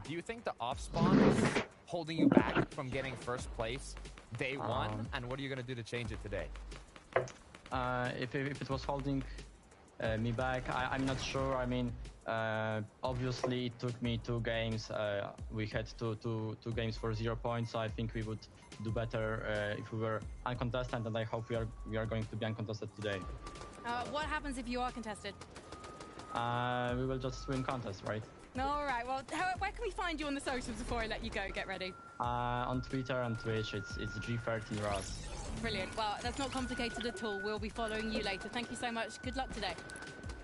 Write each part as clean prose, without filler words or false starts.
do you think the off spawn is holding you back from getting first place day one? And what are you going to do to change it today? If it was holding me back, I'm not sure. I mean, obviously it took me 2 games. We had two games for 0 points, so I think we would do better if we were uncontested, and I hope we are going to be uncontested today. What happens if you are contested? We will just win contest, right? All right. Well, where can we find you on the socials before I let you go? Get ready. On Twitter and Twitch, it's G13Ross. Brilliant. Well, that's not complicated at all. We'll be following you later. Thank you so much. Good luck today.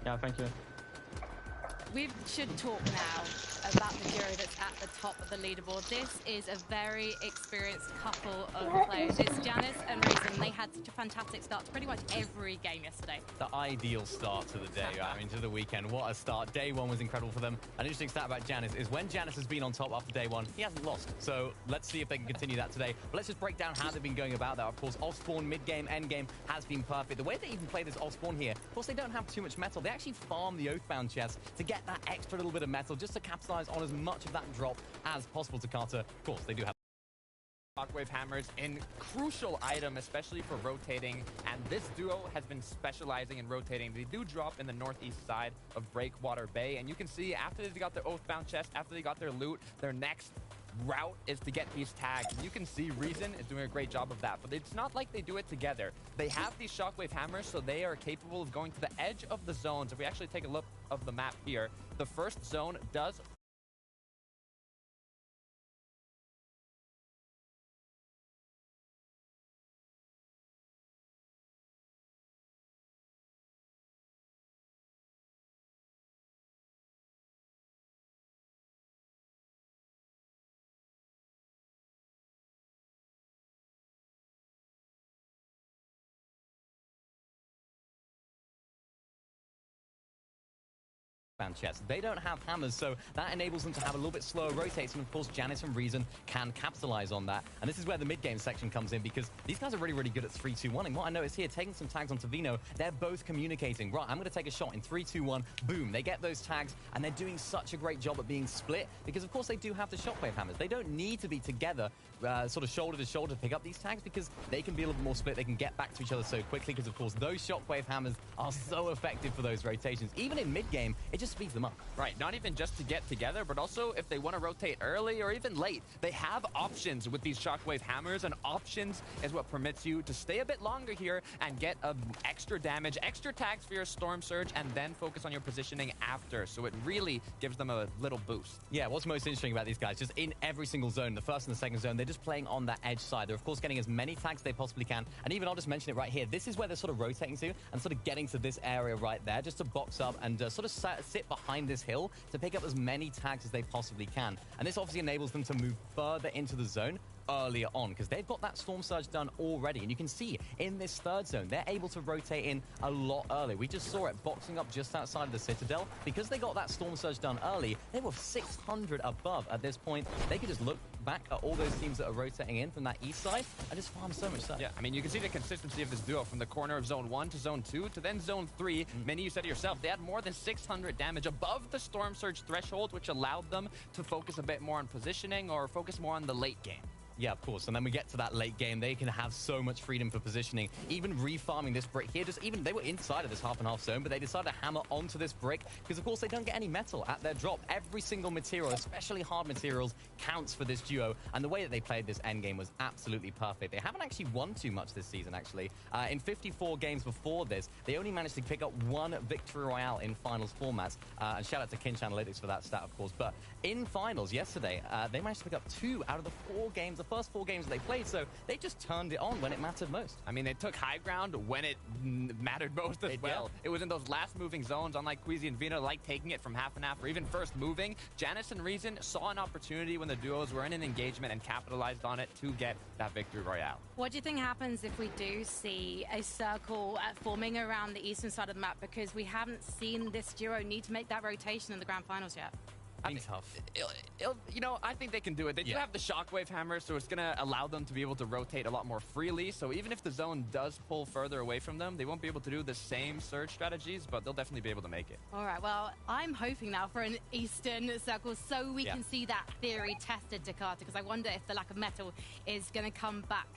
Yeah, thank you. We should talk now about the duo that's at the top of the leaderboard. This is a very experienced couple of players. It's Janice and Reason. They had such a fantastic start to pretty much every game yesterday. The ideal start to the day, I mean, to the weekend. What a start. Day one was incredible for them. An interesting stat about Janice is when Janice has been on top after day one, he hasn't lost. So let's see if they can continue that today. But let's just break down how they've been going about that. Of course, off-spawn, mid-game, end-game has been perfect. The way they even play this off-spawn here, of course, they don't have too much metal. They actually farm the Oathbound chest to get that extra little bit of metal just to capitalize on as much of that drop as possible to Carter. Of course, they do have Shockwave hammers, a crucial item, especially for rotating, and this duo has been specializing in rotating. They do drop in the northeast side of Breakwater Bay, and you can see after they got their Oathbound chest, after they got their loot, their next route is to get these tags. And you can see Reason is doing a great job of that, but it's not like they do it together. They have these Shockwave hammers, so they are capable of going to the edge of the zones. If we actually take a look of the map here, the first zone does chest. They don't have hammers, so that enables them to have a little bit slower rotates, and of course Janice and Reason can capitalize on that. And this is where the mid-game section comes in, because these guys are really, really good at 3-2-1. And what I notice here, taking some tags onto Vino, they're both communicating. Right, I'm going to take a shot in 3-2-1. Boom, they get those tags, and they're doing such a great job at being split, because of course they do have the Shockwave hammers. They don't need to be together, sort of shoulder to shoulder to pick up these tags, because they can be a little bit more split. They can get back to each other so quickly, because of course those Shockwave hammers are so effective for those rotations. Even in mid-game, it just speeds them up. right, not even just to get together, but also if they want to rotate early or even late. They have options with these Shockwave hammers, and options is what permits you to stay a bit longer here and get extra damage, extra tags for your Storm Surge, and then focus on your positioning after. So it really gives them a little boost. Yeah, what's most interesting about these guys, just in every single zone, the first and the second zone, they're just playing on that edge side. They're, of course, getting as many tags as they possibly can. And even I'll just mention it right here. This is where they're sort of rotating to and sort of getting to this area right there, just to box up and sort of sit behind this hill to pick up as many tags as they possibly can. And this obviously enables them to move further into the zone earlier on, because they've got that Storm Surge done already. And you can see in this third zone, they're able to rotate in a lot earlier. We just saw it boxing up just outside of the Citadel. Because they got that Storm Surge done early, they were 600 above at this point. They could just look back at all those teams that are rotating in from that east side and just farm so much stuff. Yeah, I mean, you can see the consistency of this duo from the corner of Zone 1 to Zone 2 to then Zone 3. Many, you said it yourself, they had more than 600 damage above the Storm Surge threshold, which allowed them to focus a bit more on positioning or focus more on the late game. Yeah, of course. And then we get to that late game. They can have so much freedom for positioning. Even refarming this brick here, they were inside of this half and half zone, but they decided to hammer onto this brick because, of course, they don't get any metal at their drop. Every single material, especially hard materials, counts for this duo. And the way that they played this end game was absolutely perfect. They haven't actually won too much this season, actually. In 54 games before this, they only managed to pick up 1 victory royale in finals formats. And shout out to Kinch Analytics for that stat, of course. But in finals yesterday, they managed to pick up 2 out of the 4 games, the first 4 games that they played, so they just turned it on when it mattered most. I mean, they took high ground when it mattered most as well. It was in those last moving zones, unlike Queasy and Vina, like taking it from half and half or even first moving. Janice and Reason saw an opportunity when the duos were in an engagement and capitalized on it to get that victory royale. What do you think happens if we do see a circle forming around the eastern side of the map, because we haven't seen this duo need to make that rotation in the grand finals yet? Been tough. You know, I think they can do it. They do have the shockwave hammer, so it's going to allow them to be able to rotate a lot more freely. So even if the zone does pull further away from them, they won't be able to do the same surge strategies, but they'll definitely be able to make it. All right, well, I'm hoping now for an Eastern Circle so we can see that theory tested, Jakarta, because I wonder if the lack of metal is going to come back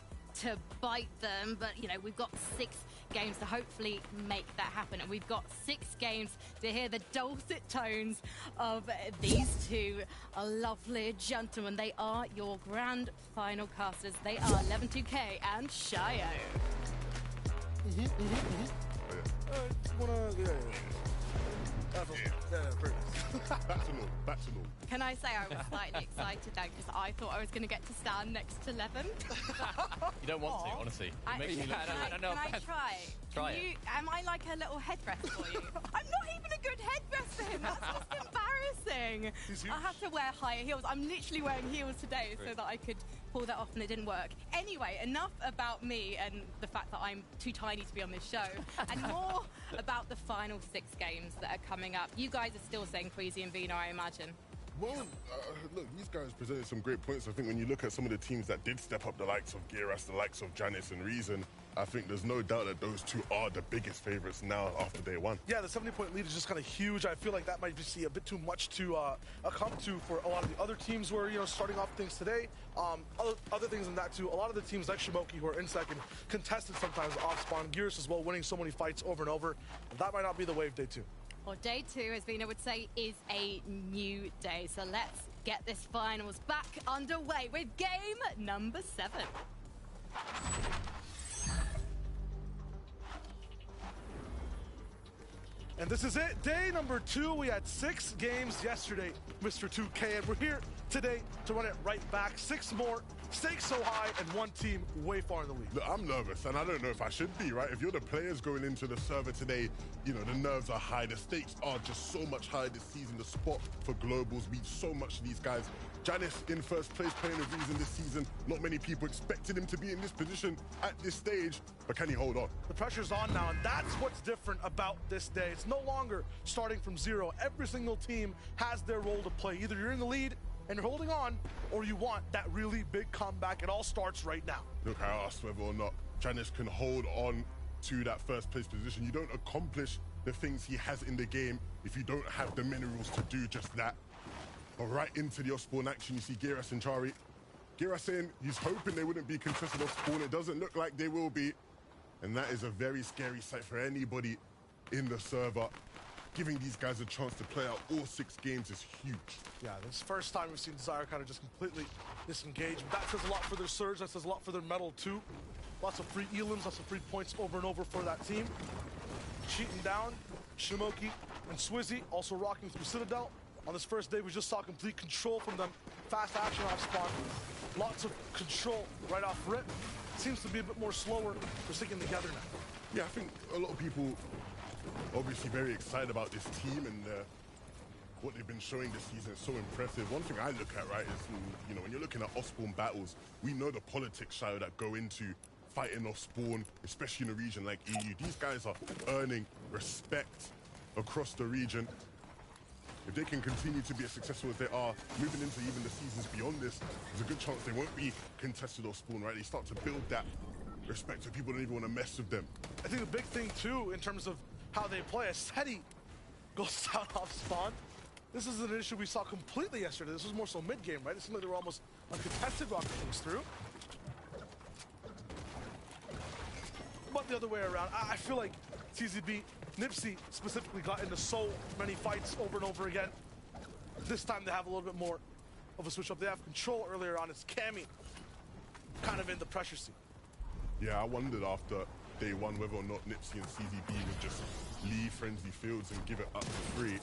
to bite them. But, you know, we've got 6 games to hopefully make that happen. And we've got 6 games to hear the dulcet tones of these two lovely gentlemen. They are your grand final casters. They are 11-2K and Shio. Back to normal. Can I say I was slightly excited then because I thought I was going to get to stand next to Levin. You don't want to, honestly. It makes me look I don't know. Can I try? Try it. Am I like a little headrest for you? I'm not even a good headrest for him. That's just embarrassing. I have to wear higher heels. I'm literally wearing heels today so that I could pull that off, and it didn't work. Anyway, enough about me and the fact that I'm too tiny to be on this show, and more about the final 6 games that are coming up. You guys are still saying Queasy and Vino, I imagine. Well, look, these guys presented some great points. I think when you look at some of the teams that did step up, the likes of Giras, the likes of Janice and Reason, I think there's no doubt that those two are the biggest favorites now after day one. Yeah, the 70-point lead is just kind of huge. I feel like that might just be a bit too much to come to for a lot of the other teams who are, you know, starting off things today. Other things than that too, a lot of the teams like Shimoki who are in second contested sometimes off spawn. Gears as well, winning so many fights over and over. That might not be the wave day 2. Well, day 2, as Vina would say, is a new day. So let's get this finals back underway with game number 7. And this is it, day number 2. We had 6 games yesterday, Mr. 2K, and we're here today to run it right back. 6 more, stakes so high, and one team way far in the lead. Look, I'm nervous, and I don't know if I should be, right? If you're the players going into the server today, you know, the nerves are high, the stakes are just so much higher this season. The spot for globals means so much to these guys. Janice in first place playing a Reason this season. Not many people expected him to be in this position at this stage, but can he hold on? The pressure's on now, and that's what's different about this day. It's no longer starting from 0. Every single team has their role to play. Either you're in the lead and you're holding on, or you want that really big comeback. It all starts right now. Look, I asked whether or not Janice can hold on to that first place position. You don't accomplish the things he has in the game if you don't have the minerals to do just that. But right into the off-spawn action, you see Giras and Chari. Giras saying he's hoping they wouldn't be contested off-spawn. It doesn't look like they will be. And that is a very scary sight for anybody in the server. Giving these guys a chance to play out all 6 games is huge. Yeah, this is the first time we've seen Desire kind of just completely disengage. That says a lot for their surge. That says a lot for their metal, too. Lots of free elims, lots of free points over and over for that team. Cheating down, Shimoki and Swizzy also rocking through Citadel. On this first day, we just saw complete control from them. Fast action off spawn. Lots of control right off rip. Seems to be a bit more slower. We're sticking together now. Yeah, I think a lot of people obviously very excited about this team and what they've been showing this season is so impressive. One thing I look at, right, is, you know, when you're looking at off-spawn battles, we know the politics, Shio, that go into fighting off-spawn, especially in a region like EU. These guys are earning respect across the region. If they can continue to be as successful as they are, moving into even the seasons beyond this, there's a good chance they won't be contested off-spawn, right? They start to build that respect so people don't even want to mess with them. I think the big thing, too, in terms of how they play, as Seti goes down off spawn. This is an issue we saw completely yesterday. This was more so mid-game, right? It seemed like they were almost uncontested rocking things through. But the other way around, I feel like CZB, Nipsey specifically got into so many fights over and over again. This time they have a little bit more of a switch up. They have control earlier on. It's Cammy kind of in the pressure seat. Yeah, I wondered after day 1 whether or not Nipsey and CZB would just leave Frenzy Fields and give it up for free.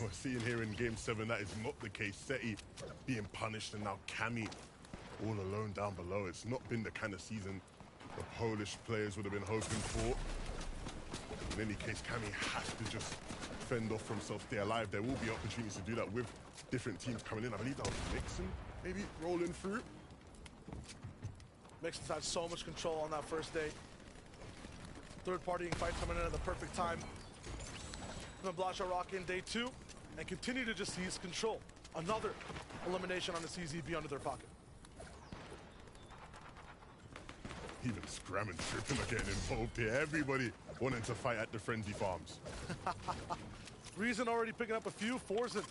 We're seeing here in game 7 that is not the case. Seti being punished and now Cammy all alone down below. It's not been the kind of season the Polish players would have been hoping for. In any case, Cammy has to just fend off for himself, stay alive. There will be opportunities to do that with different teams coming in. I believe that was Nixon maybe rolling through. Mixon's had so much control on that first day. Third partying fight coming in at the perfect time. And Blasha rock in day 2. and continue to just seize control. Another elimination on the CZB under their pocket. Even Scram and Trippin are getting involved here. Everybody wanting to fight at the Frenzy Farms. Reason already picking up a few. Forzen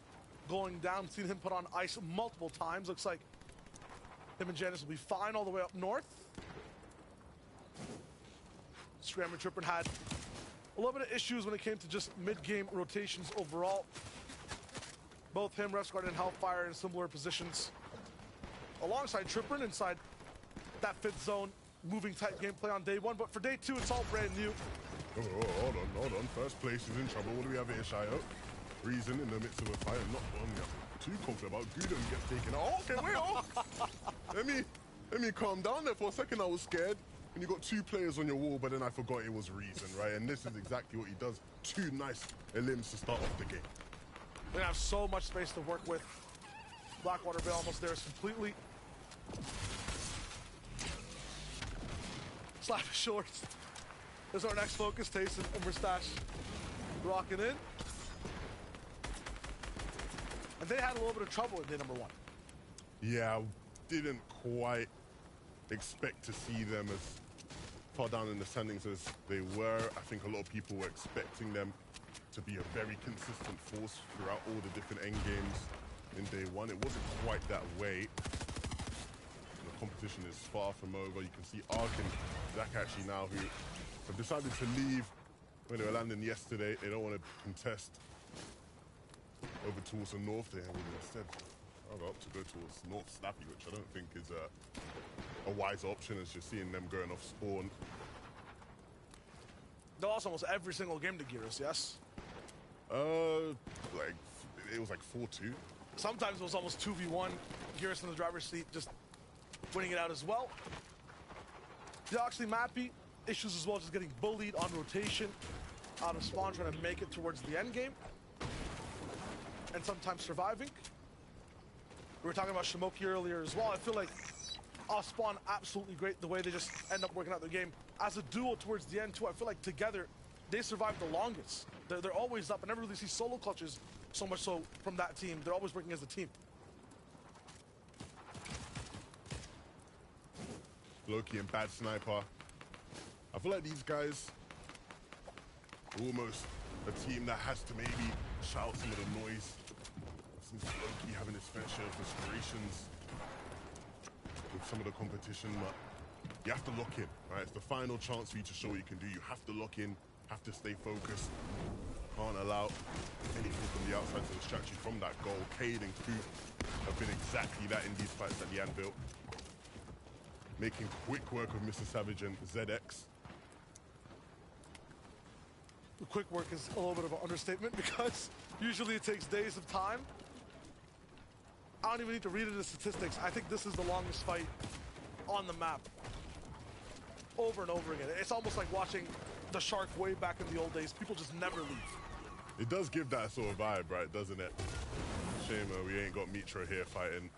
going down. Seen him put on ice multiple times. Looks like him and Janice will be fine all the way up north. Scram and Trippin had a little bit of issues when it came to just mid-game rotations overall. Both him, Refsguard, and Hellfire in similar positions. Alongside Trippin inside that fifth zone, moving tight gameplay on day one. But for day two, it's all brand new. Oh, hold on. First place is in trouble. What do we have here, Shio? Reason in the midst of a fight. Not too confident about Gudon gets taken out. Oh, okay, wait, let me calm down there for a second. I was scared. And you got two players on your wall, but then I forgot it was Reason, right? And this is exactly what he does. Two nice elims to start off the game. We're gonna have so much space to work with. Blackwater Bay almost there is completely. Slap shorts. There's our next focus, Tayson and Mustache rocking in. And they had a little bit of trouble in day number one. Yeah, didn't quite expect to see them as far down in the standings as they were. I think a lot of people were expecting them to be a very consistent force throughout all the different end games in day one. It wasn't quite that way. The competition is far from over. You can see Ark and Zach actually now who have decided to leave when they were landing yesterday. They don't want to contest over towards the north. They have instead up to go towards North Snappy, which I don't think is a wise option, as you're seeing them going off spawn. They lost almost every single game to Gears, yes? Like, it was like 4-2. Sometimes it was almost 2v1. Gears in the driver's seat just winning it out as well. Deoxley Mappy, issues as well, just getting bullied on rotation out of spawn, trying to make it towards the end game. And sometimes surviving. We were talking about Shimoki earlier as well. I feel like off spawn, absolutely great the way they just end up working out their game. As a duo towards the end too, I feel like together, they survive the longest. They're always up. I never really see solo clutches so much so from that team. They're always working as a team. Loki and Bad Sniper. I feel like these guys are almost a team that has to maybe shout some of the noise. Since Loki having his fair share of frustrations with some of the competition, but you have to lock in, right? It's the final chance for you to show what you can do. You have to lock in, have to stay focused. Can't allow anything from the outside to distract you from that goal. Cade and Coop have been exactly that in these fights at the Anvil. Making quick work of Mr. Savage and ZX. The quick work is a little bit of an understatement because usually it takes days of time. I don't even need to read it as statistics. I think this is the longest fight on the map. Over and over again. It's almost like watching the Shark way back in the old days. People just never leave. It does give that sort of vibe, right, doesn't it? Shame we ain't got Mitra here fighting.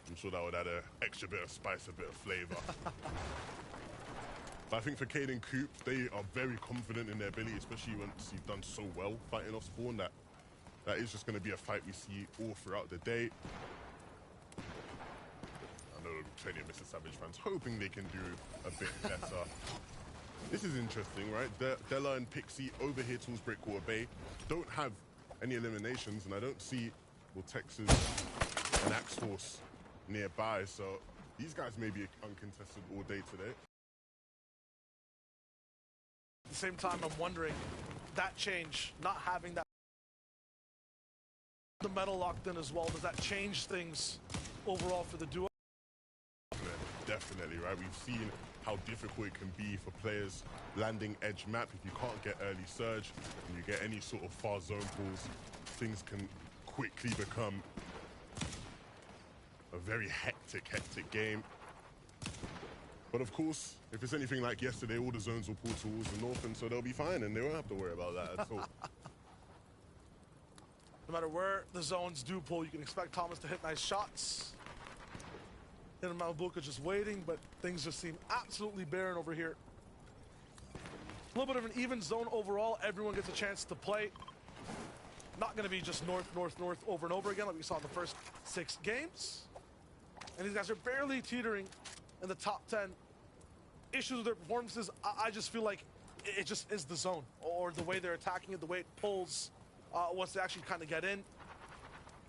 I'm sure that would add an extra bit of spice, a bit of flavor. But I think for Cade and Coop, they are very confident in their ability, especially once you've done so well fighting off spawn, that is just going to be a fight we see all throughout the day. I know plenty of Mr. Savage fans hoping they can do a bit better. This is interesting, right? Della and Pixie over here towards Breakwater Bay don't have any eliminations, and I don't see Texas and Axe Force nearby, so these guys may be uncontested all day today. At the same time, I'm wondering, that change, not having that the metal locked in as well, does that change things overall for the duo? Definitely, right? We've seen how difficult it can be for players landing edge map. If you can't get early surge and you get any sort of far zone pulls, things can quickly become a very hectic game. But of course, if it's anything like yesterday, all the zones will pull towards the north, and so they'll be fine, and they won't have to worry about that at all. No matter where the zones do pull, you can expect Thomas to hit nice shots. And Malbuka just waiting, but things just seem absolutely barren over here. A little bit of an even zone overall. Everyone gets a chance to play. Not going to be just north, north, north over and over again like we saw in the first 6 games. And these guys are barely teetering in the top 10. Issues with their performances, I just feel like it just is the zone or the way they're attacking it, the way it pulls once they actually kind of get in.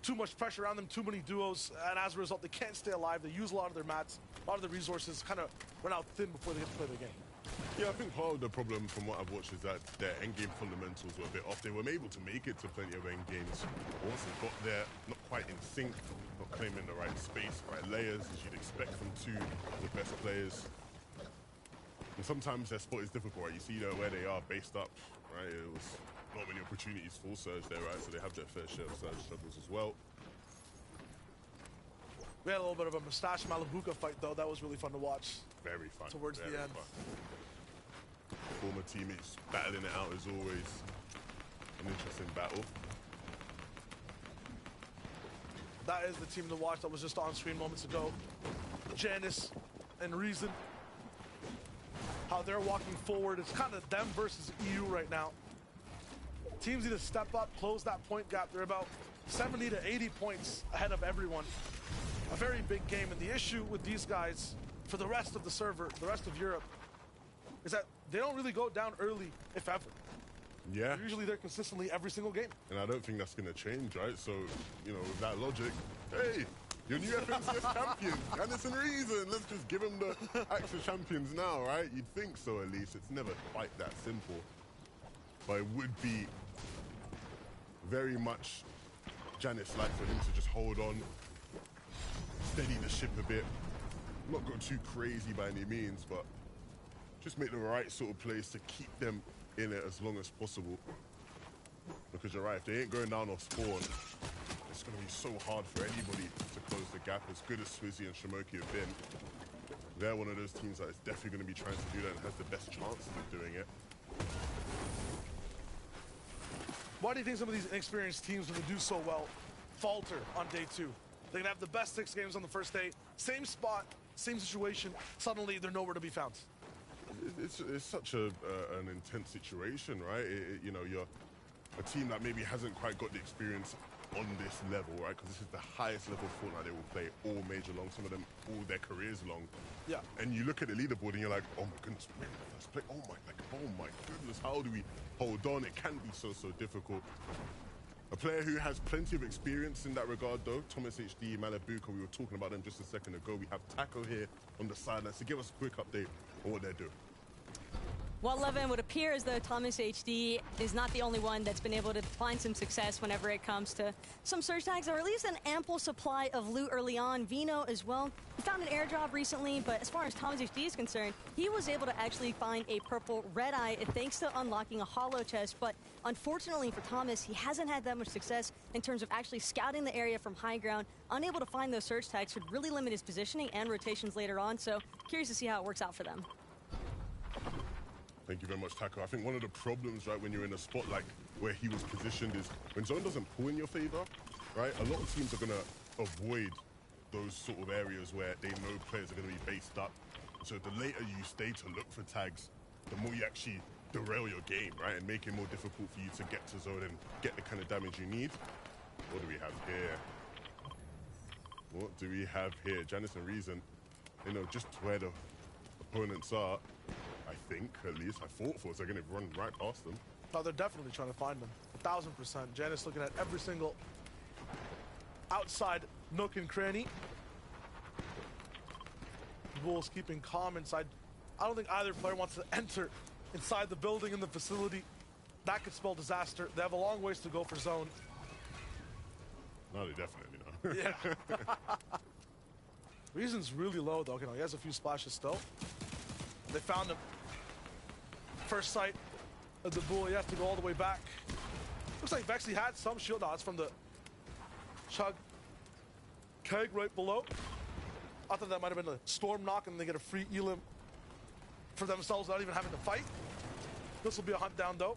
Too much pressure around them, too many duos, and as a result, they can't stay alive. They use a lot of their mats, a lot of their resources kind of run out thin before they get to play the game. Yeah, I think part of the problem from what I've watched is that their endgame fundamentals were a bit off. They were able to make it to plenty of endgames. Once they got there, not quite in sync, not claiming the right space, right layers, as you'd expect from two of the best players. And sometimes their spot is difficult, right? You see where they are based up, right? It was not many opportunities for Surge there, right? So they have their fair share of Surge struggles as well. We had a little bit of a Mustache Malabuka fight, though. That was really fun to watch. Very fun. Towards the end. Fun. Former teammates battling it out is always an interesting battle. That is the team to watch that was just on screen moments ago. Janice and Reason. How they're walking forward. It's kind of them versus EU right now. Teams need to step up, close that point gap. They're about 70 to 80 points ahead of everyone. A very big game, and the issue with these guys for the rest of the server, the rest of Europe, is that they don't really go down early, if ever. Yeah. Usually they're consistently every single game. And I don't think that's going to change, right? So, you know, with that logic, hey, your new FNCS champion, Anderson Reason, let's just give him the actual champions now, right? You'd think so, at least. It's never quite that simple. But it would be very much Janice-like for him to just hold on, steady the ship a bit, not go too crazy by any means, but just make the right sort of plays to keep them in it as long as possible. Because you're right, if they ain't going down off spawn, it's going to be so hard for anybody to close the gap. As good as Swizzy and Shimoki have been, they're one of those teams that is definitely going to be trying to do that and has the best chances of doing it. Why do you think some of these inexperienced teams, when they do so well, falter on day 2? They can have the best 6 games on the first day, same spot, same situation, suddenly they're nowhere to be found. It's such an intense situation, right? You know, you're a team that maybe hasn't quite got the experience on this level, right? Because this is the highest level of Fortnite they will play all major long, some of them all their careers long. Yeah. And you look at the leaderboard and you're like, oh my goodness, we're in the first place. Oh my goodness, how do we hold on? It can be so difficult. A player who has plenty of experience in that regard, though, Thomas HD, Malabuka, we were talking about them just a second ago. We have Taco here on the sidelines to give us a quick update on what they're doing. Well, Levin, it would appear as though Thomas HD is not the only one that's been able to find some success whenever it comes to some surge tags, or at least an ample supply of loot early on. Vino as well. He found an airdrop recently, but as far as Thomas HD is concerned, he was able to actually find a purple red eye thanks to unlocking a hollow chest. But unfortunately for Thomas, he hasn't had that much success in terms of actually scouting the area from high ground. Unable to find those surge tags could really limit his positioning and rotations later on. So curious to see how it works out for them. Thank you very much, Taco. I think one of the problems, right, when you're in a spot like where he was positioned is when zone doesn't pull in your favor, right, a lot of teams are going to avoid those sort of areas where they know players are going to be based up. So the later you stay to look for tags, the more you actually derail your game, right, and make it more difficult for you to get to zone and get the kind of damage you need. What do we have here? What do we have here? Janice and Reason, you know, just where the opponents are. I think, at least. I thought they're going to run right past them. No, they're definitely trying to find them. 1000%. Janice looking at every single outside nook and cranny. Bulls keeping calm inside. I don't think either player wants to enter inside the building in the facility. That could spell disaster. They have a long ways to go for zone. No, they definitely don't. Yeah. Reason's really low, though. Okay, no, he has a few splashes still. They found him. First sight of the bull, he has to go all the way back. Looks like Vexy had some shield. No, it's from the chug keg right below. I thought that might have been a storm knock and they get a free elim for themselves without even having to fight. This will be a hunt down, though.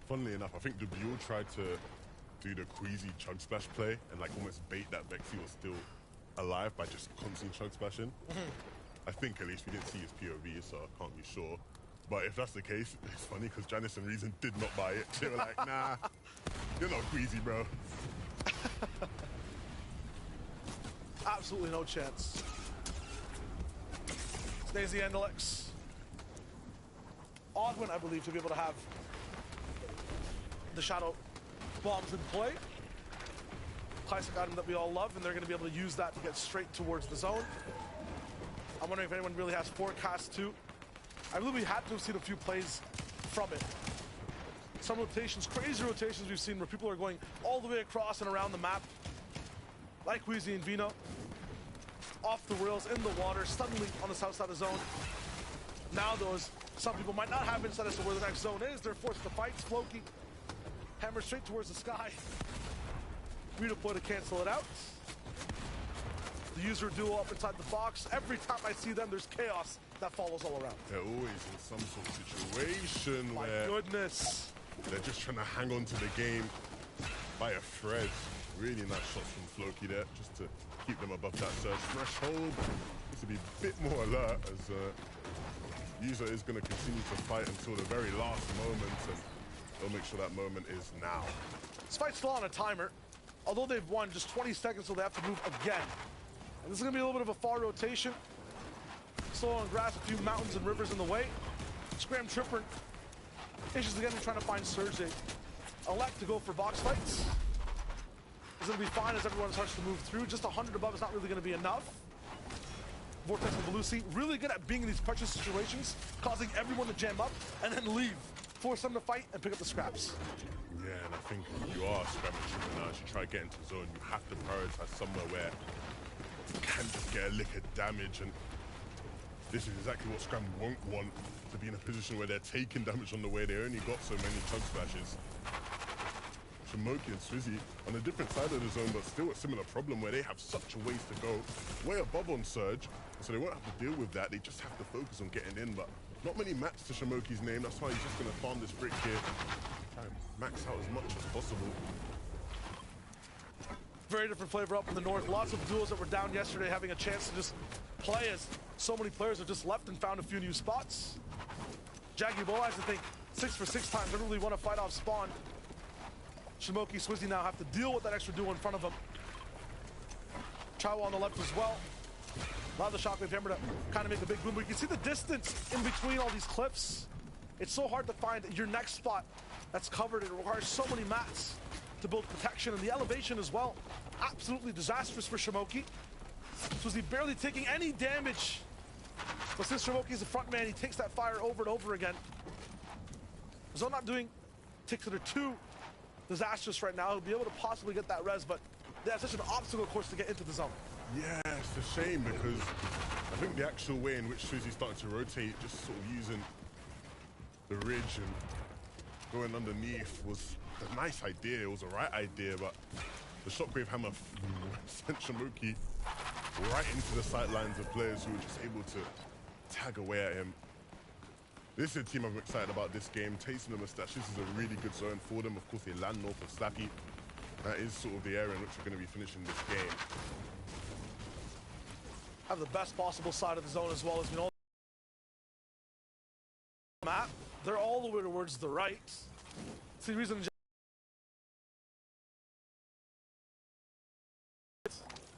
Funnily enough, I think Dubuel tried to do the queasy chug splash play and like almost bait that Vexy was still alive by just constantly chug splashing. I think at least we didn't see his POV, so I can't be sure. But if that's the case, it's funny because Janice and Reason did not buy it. They were like, nah, you're not greasy, bro. Absolutely no chance. Stays the Endelex. Odd one, I believe, to be able to have the Shadow Bombs in play. Classic item that we all love, and they're going to be able to use that to get straight towards the zone. I'm wondering if anyone really has forecast too. I believe we had to have seen a few plays from it. Some rotations, crazy rotations we've seen where people are going all the way across and around the map. Like Wheezy and Vino. Off the rails, in the water, suddenly on the south side of the zone. Now those, some people might not have insight as to where the next zone is. They're forced to fight. Floki hammer straight towards the sky. Redeploy to cancel it out. The user duo up inside the box. Every time I see them, there's chaos that follows all around. They're always in some sort of situation My where goodness. they're just trying to hang on to the game by a thread. Really nice shots from Floki there, just to keep them above that surge threshold. Needs to be a bit more alert as user is going to continue to fight until the very last moment, and they'll make sure that moment is now. This fight's still on a timer. Although they've won, just 20 seconds till they have to move again. And this is going to be a little bit of a far rotation. Slow on grass, a few mountains and rivers in the way. Scram Tripper issues again, trying to find Surge. They elect to go for box fights. It's going to be fine as everyone starts to move through. Just 100 above is not really going to be enough. Vortex and Belusi really good at being in these pressure situations, causing everyone to jam up and then leave. Force them to fight and pick up the scraps. Yeah, and I think if you are scrapping Tripper now, as you try to get into the zone, you have to prioritize somewhere where you can just get a lick of damage, and this is exactly what Scram won't want, to be in a position where they're taking damage on the way. They only got so many chug splashes. Shamoki and Swizzy on a different side of the zone, but still a similar problem where they have such a ways to go, way above on Surge, so they won't have to deal with that. They just have to focus on getting in, but not many mats to Shamoki's name. That's why he's just going to farm this brick here, try and max out as much as possible. Very different flavor up in the north. Lots of duels that were down yesterday having a chance to just play, as so many players have just left and found a few new spots. Jaggy Boaz, I think, 6 for 6 times. They don't really want to fight off spawn. Shamoki, Swizzy now have to deal with that extra duo in front of them. Chawa on the left as well. Allow the shockwave hammer to kind of make a big boom, but you can see the distance in between all these cliffs. It's so hard to find your next spot that's covered. It requires so many mats to build protection, and the elevation as well. Absolutely disastrous for Shamoki. Swizzy barely taking any damage. But since Shamoki is the front man, he takes that fire over and over again. Zone not doing ticks that are too disastrous right now. He'll be able to possibly get that res, but they have such an obstacle course to get into the zone. Yeah, it's a shame because I think the actual way in which Swizzy started to rotate, just sort of using the ridge and going underneath, was a nice idea. It was a right idea, but the shockwave hammer sent Shamoki right into the sightlines of players who were just able to tag away at him. This is a team I'm excited about this game. Tasting the mustache, this is a really good zone for them. Of course, they land north of Slappy. That is sort of the area in which we're going to be finishing this game. Have the best possible side of the zone as well, as we know. Map, they're all the way towards the right. See the reason.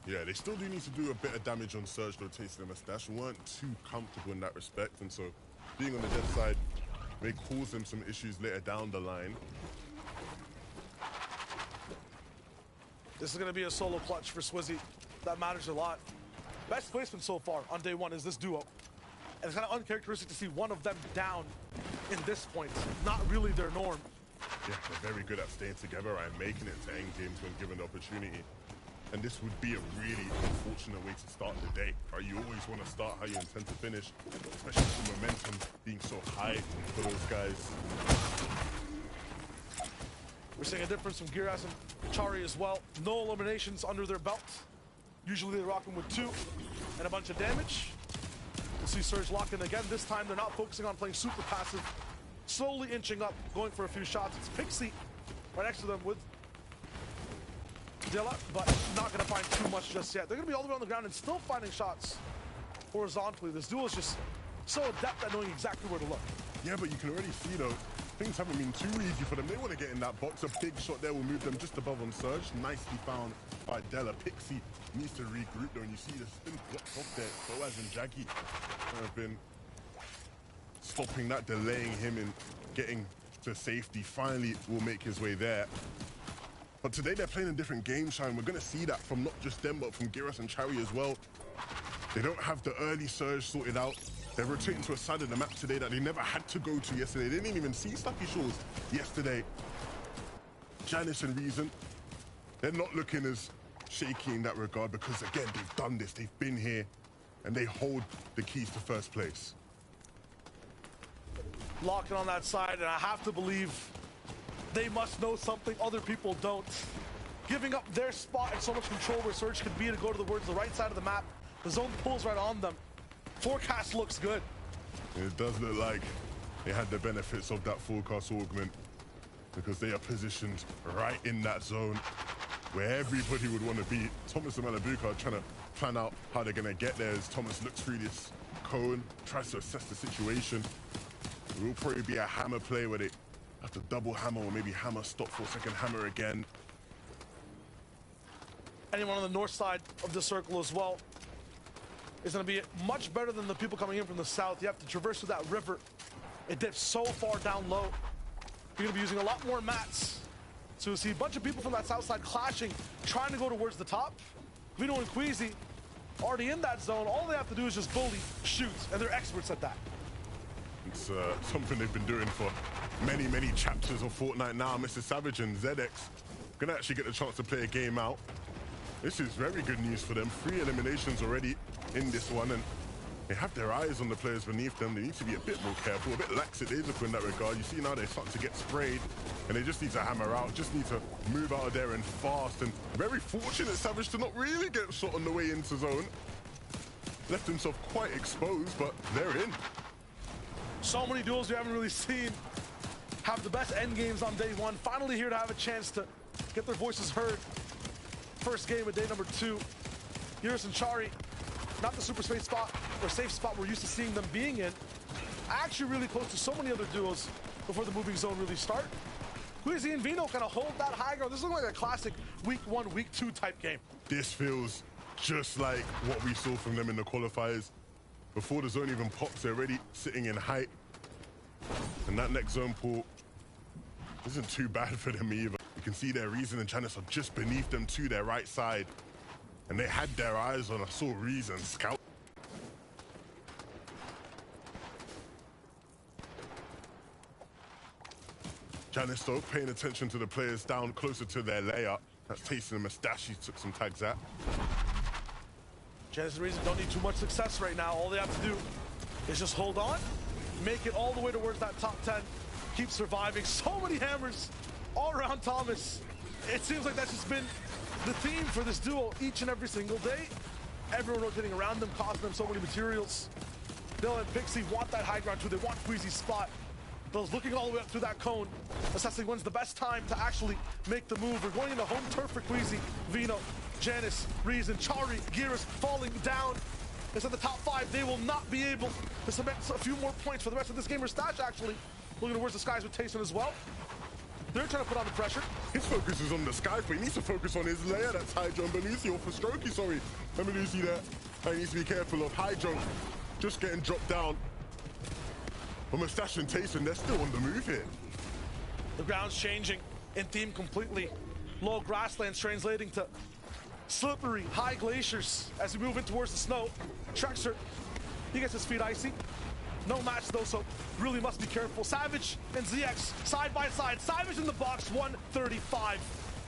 Yeah, they still do need to do a bit of damage on Surge, though. Tasting the mustache weren't too comfortable in that respect, and so being on the dead side may cause them some issues later down the line. This is going to be a solo clutch for Swizzy. That matters a lot. Best placement so far on day one is this duo. And it's kind of uncharacteristic to see one of them down in this point. Not really their norm. Yeah, they're very good at staying together and making it to end games when given the opportunity. And this would be a really unfortunate way to start the day. Right? You always want to start how you intend to finish, especially with momentum being so high for those guys. We're seeing a difference from Giras and Chari as well. No eliminations under their belt. Usually they rock them with 2 and a bunch of damage. We'll see Surge lock in again. This time they're not focusing on playing super passive. Slowly inching up, going for a few shots. It's Pixie right next to them with Dilla, but not going to find too much just yet. They're going to be all the way on the ground and still finding shots horizontally. This duel is just so adept at knowing exactly where to look. Yeah, but you can already see, though, things haven't been too easy for them. They want to get in that box. A big shot there will move them just above on Surge. Nicely found by Della. Pixie needs to regroup, though, and you see the spin blocks off there. Boaz and Jaggy have been stopping that, delaying him in getting to safety. Finally will make his way there. But today they're playing a different game, Shine. We're going to see that from not just them, but from Giras and Chari as well. They don't have the early surge sorted out. They're rotating to a side of the map today that they never had to go to yesterday. They didn't even see Stucky Shores yesterday. Janice and Reason, they're not looking as shaky in that regard because, again, they've done this. They've been here, and they hold the keys to first place. Locking on that side, and I have to believe they must know something other people don't. Giving up their spot and so much control where Surge could be to go towards the right side of the map. The zone pulls right on them. Forecast looks good. It does look like they had the benefits of that forecast augment because they are positioned right in that zone where everybody would want to be. Thomas and Malabuka are trying to plan out how they're going to get there as Thomas looks through this cone, tries to assess the situation. It will probably be a hammer play where they have to double hammer or maybe hammer, stop for a second, hammer again. Anyone on the north side of the circle as well is going to be much better than the people coming in from the south. You have to traverse through that river. It dips so far down low. You're going to be using a lot more mats. So you see a bunch of people from that south side clashing, trying to go towards the top. Vino and Queasy already in that zone. All they have to do is just bully, shoot, and they're experts at that. It's something they've been doing for many, many chapters of Fortnite now. Mr. Savage and ZX gonna actually get the chance to play a game out. This is very good news for them. 3 eliminations already in this one, and they have their eyes on the players beneath them. They need to be a bit more careful, a bit lackadaisical in that regard. You see now they're starting to get sprayed, and they just need to hammer out, just need to move out of there and fast. And very fortunate Savage to not really get shot on the way into zone. Left himself quite exposed, but they're in. So many duels we haven't really seen have the best end games on day one. Finally here to have a chance to get their voices heard. First game of day number 2. Giras and Chari, not the super safe spot or safe spot we're used to seeing them being in. Actually really close to so many other duels before the moving zone really start. Queasy and Vino kind of hold that high ground. This looks like a classic week 1, week 2 type game. This feels just like what we saw from them in the qualifiers. Before the zone even pops, they're already sitting in height. And that next zone pull isn't too bad for them either. You can see their Reason and Janice are just beneath them to their right side. And they had their eyes on, I saw Reason scout. Janice though, paying attention to the players down closer to their layup. That's Tayson and Mustache, took some tags at. Janice and Reason don't need too much success right now. All they have to do is just hold on, make it all the way towards that top 10, keep surviving. So many hammers all around Thomas. It seems like that's just been the theme for this duo each and every single day. Everyone rotating around them, causing them so many materials. Dylan and Pixie want that high ground too. They want Queasy's spot. Bill's looking all the way up through that cone, assessing when's the best time to actually make the move. We're going into home turf for Queasy, Vino, Janice, Reason, Chari, Giras falling down. It's at the top 5. They will not be able to cement a few more points for the rest of this game. Mustache actually looking towards the skies with Tayson as well. They're trying to put on the pressure. His focus is on the skies, but he needs to focus on his layer. That's Hydro and Belusi, or for Strokey, sorry. And Belusi there. And he needs to be careful of Hydro just getting dropped down. But Mustache and Tayson, they're still on the move here. The ground's changing in theme completely. Low grasslands translating to slippery, high glaciers as we move in towards the snow. Trexer, he gets his feet icy. No match though, so really must be careful. Savage and ZX side by side. Savage in the box, 135.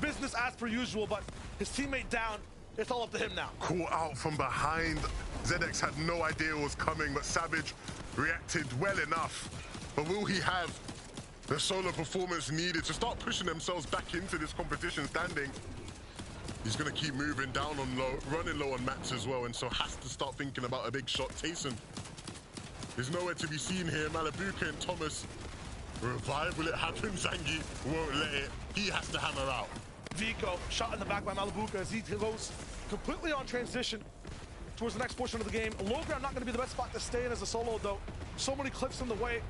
Business as per usual, but his teammate down. It's all up to him now. Caught out from behind. ZX had no idea what was coming, but Savage reacted well enough. But will he have the solo performance needed to start pushing themselves back into this competition standing? He's going to keep moving down on low, running low on mats as well, and so has to start thinking about a big shot. Tayson is nowhere to be seen here. Malabuka and Thomas. Revive, will it happen? Zangi won't let it. He has to hammer out. Vico shot in the back by Malabuka as he goes completely on transition towards the next portion of the game. Low ground not going to be the best spot to stay in as a solo though. So many cliffs in the way.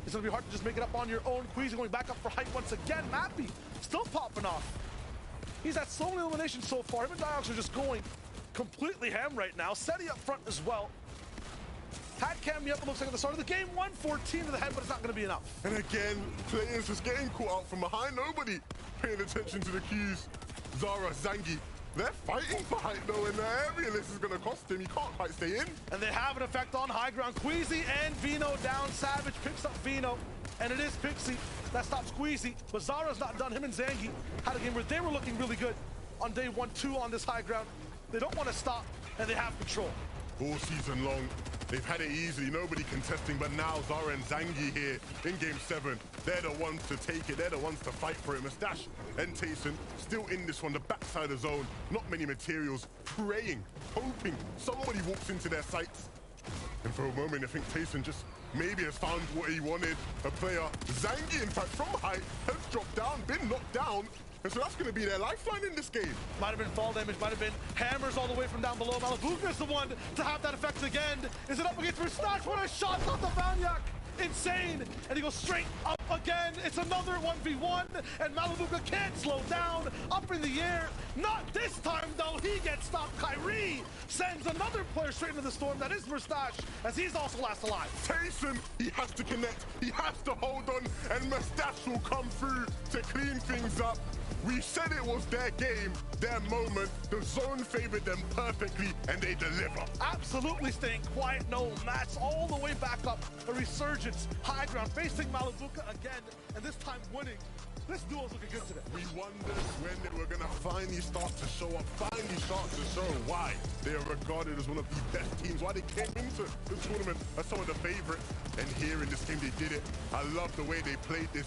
It's going to be hard to just make it up on your own. Queasy going back up for height once again. Mappy still popping off. He's had so many eliminations so far. Him and Diox are just going completely ham right now. Seti up front as well. Had Cammy up, it looks like at the start of the game. 114 to the head, but it's not going to be enough. And again, players just getting caught out from behind. Nobody paying attention to the cues. Zara, Zangi, they're fighting for height though, and the area this is going to cost him. He can't quite stay in. And they have an effect on high ground. Queasy and Vino down. Savage picks up Vino, and it is Pixie that stops Queasy. But Zara's not done. Him and Zangi had a game where they were looking really good on day 1-2 on this high ground. They don't want to stop, and they have control. All season long, they've had it easily, nobody contesting, but now Zara and Zangi here in Game 7, they're the ones to take it, they're the ones to fight for it. Mustache and Tayson still in this one, the backside of zone, not many materials, praying, hoping somebody walks into their sights. And for a moment, I think Tayson just maybe has found what he wanted, a player. Zangi, in fact, from height, has dropped down, been knocked down, and so that's going to be their lifeline in this game. Might have been fall damage, might have been hammers all the way from down below. Malabuka is the one to have that effect again. Is it up against Mustache? What a shot off the Banyak! Insane! And he goes straight up again. It's another 1v1, and Malabuka can't slow down. Up in the air. Not this time, though. He gets stopped. Kyrie sends another player straight into the storm. That is Mustache, as he's also last alive. Tayson, he has to connect, he has to hold on, and Mustache will come through to clean things up. We said it was their game, their moment. The zone favored them perfectly, and they deliver. Absolutely staying quiet, no match, all the way back up. A resurgence, high ground, facing Malabuka again, and this time winning. This duo's looking good today. We wondered when they were gonna finally start to show up, finally start to show why they are regarded as one of the best teams, why they came into the tournament as some of the favorites. And here in this game, they did it. I love the way they played this.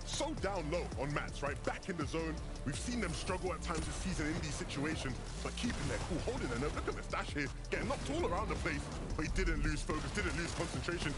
So down low on mats, right? Back in the zone. We've seen them struggle at times this season in these situations, but keeping their cool, holding their nerve. Look at Mustache here, getting knocked all around the place, but he didn't lose focus, didn't lose concentration.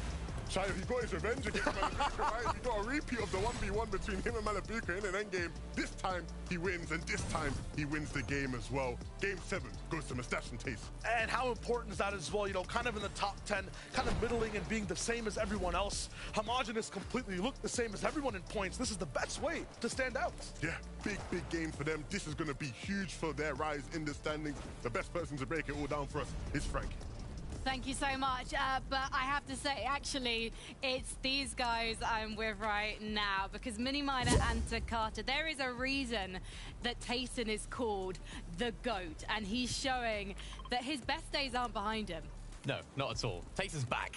Shayo, he got his revenge against Malabuka, right? He got a repeat of the 1v1 between him and Malabuka in an endgame. This time, he wins, and this time, he wins the game as well. Game 7 goes to Mustache and Taste. And how important is that as well? You know, kind of in the top 10, kind of middling and being the same as everyone else. Homogenous completely, look the same as everyone in points. This is the best way to stand out. Yeah, big game for them. This is going to be huge for their rise in the standings. The best person to break it all down for us is Frank. Thank you so much, but I have to say, actually, it's these guys I'm with right now, because Miniminer and Takata, there is a reason that Tayson is called the GOAT, and he's showing that his best days aren't behind him. No, not at all. Tayson's back.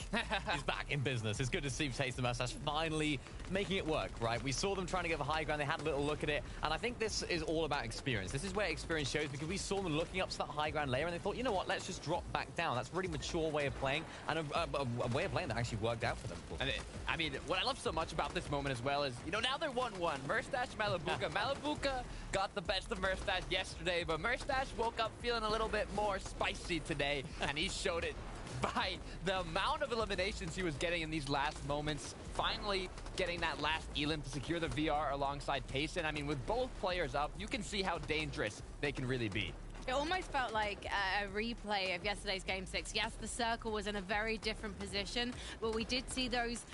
He's back in business. It's good to see Tayson Mustache finally making it work, right? We saw them trying to get the high ground. They had a little look at it. And I think this is all about experience. This is where experience shows, because we saw them looking up to that high ground layer and they thought, you know what, let's just drop back down. That's a really mature way of playing, and a way of playing that actually worked out for them. And I mean, what I love so much about this moment as well is, you know, now they're 1-1. Mustache, Malabuka. Malabuka got the best of Mustache yesterday, but Mustache woke up feeling a little bit more spicy today, and he showed it by the amount of eliminations he was getting in these last moments. Finally getting that last elim to secure the VR alongside Tayson. I mean, with both players up, you can see how dangerous they can really be. It almost felt like a replay of yesterday's Game 6. Yes, the circle was in a very different position, but we did see those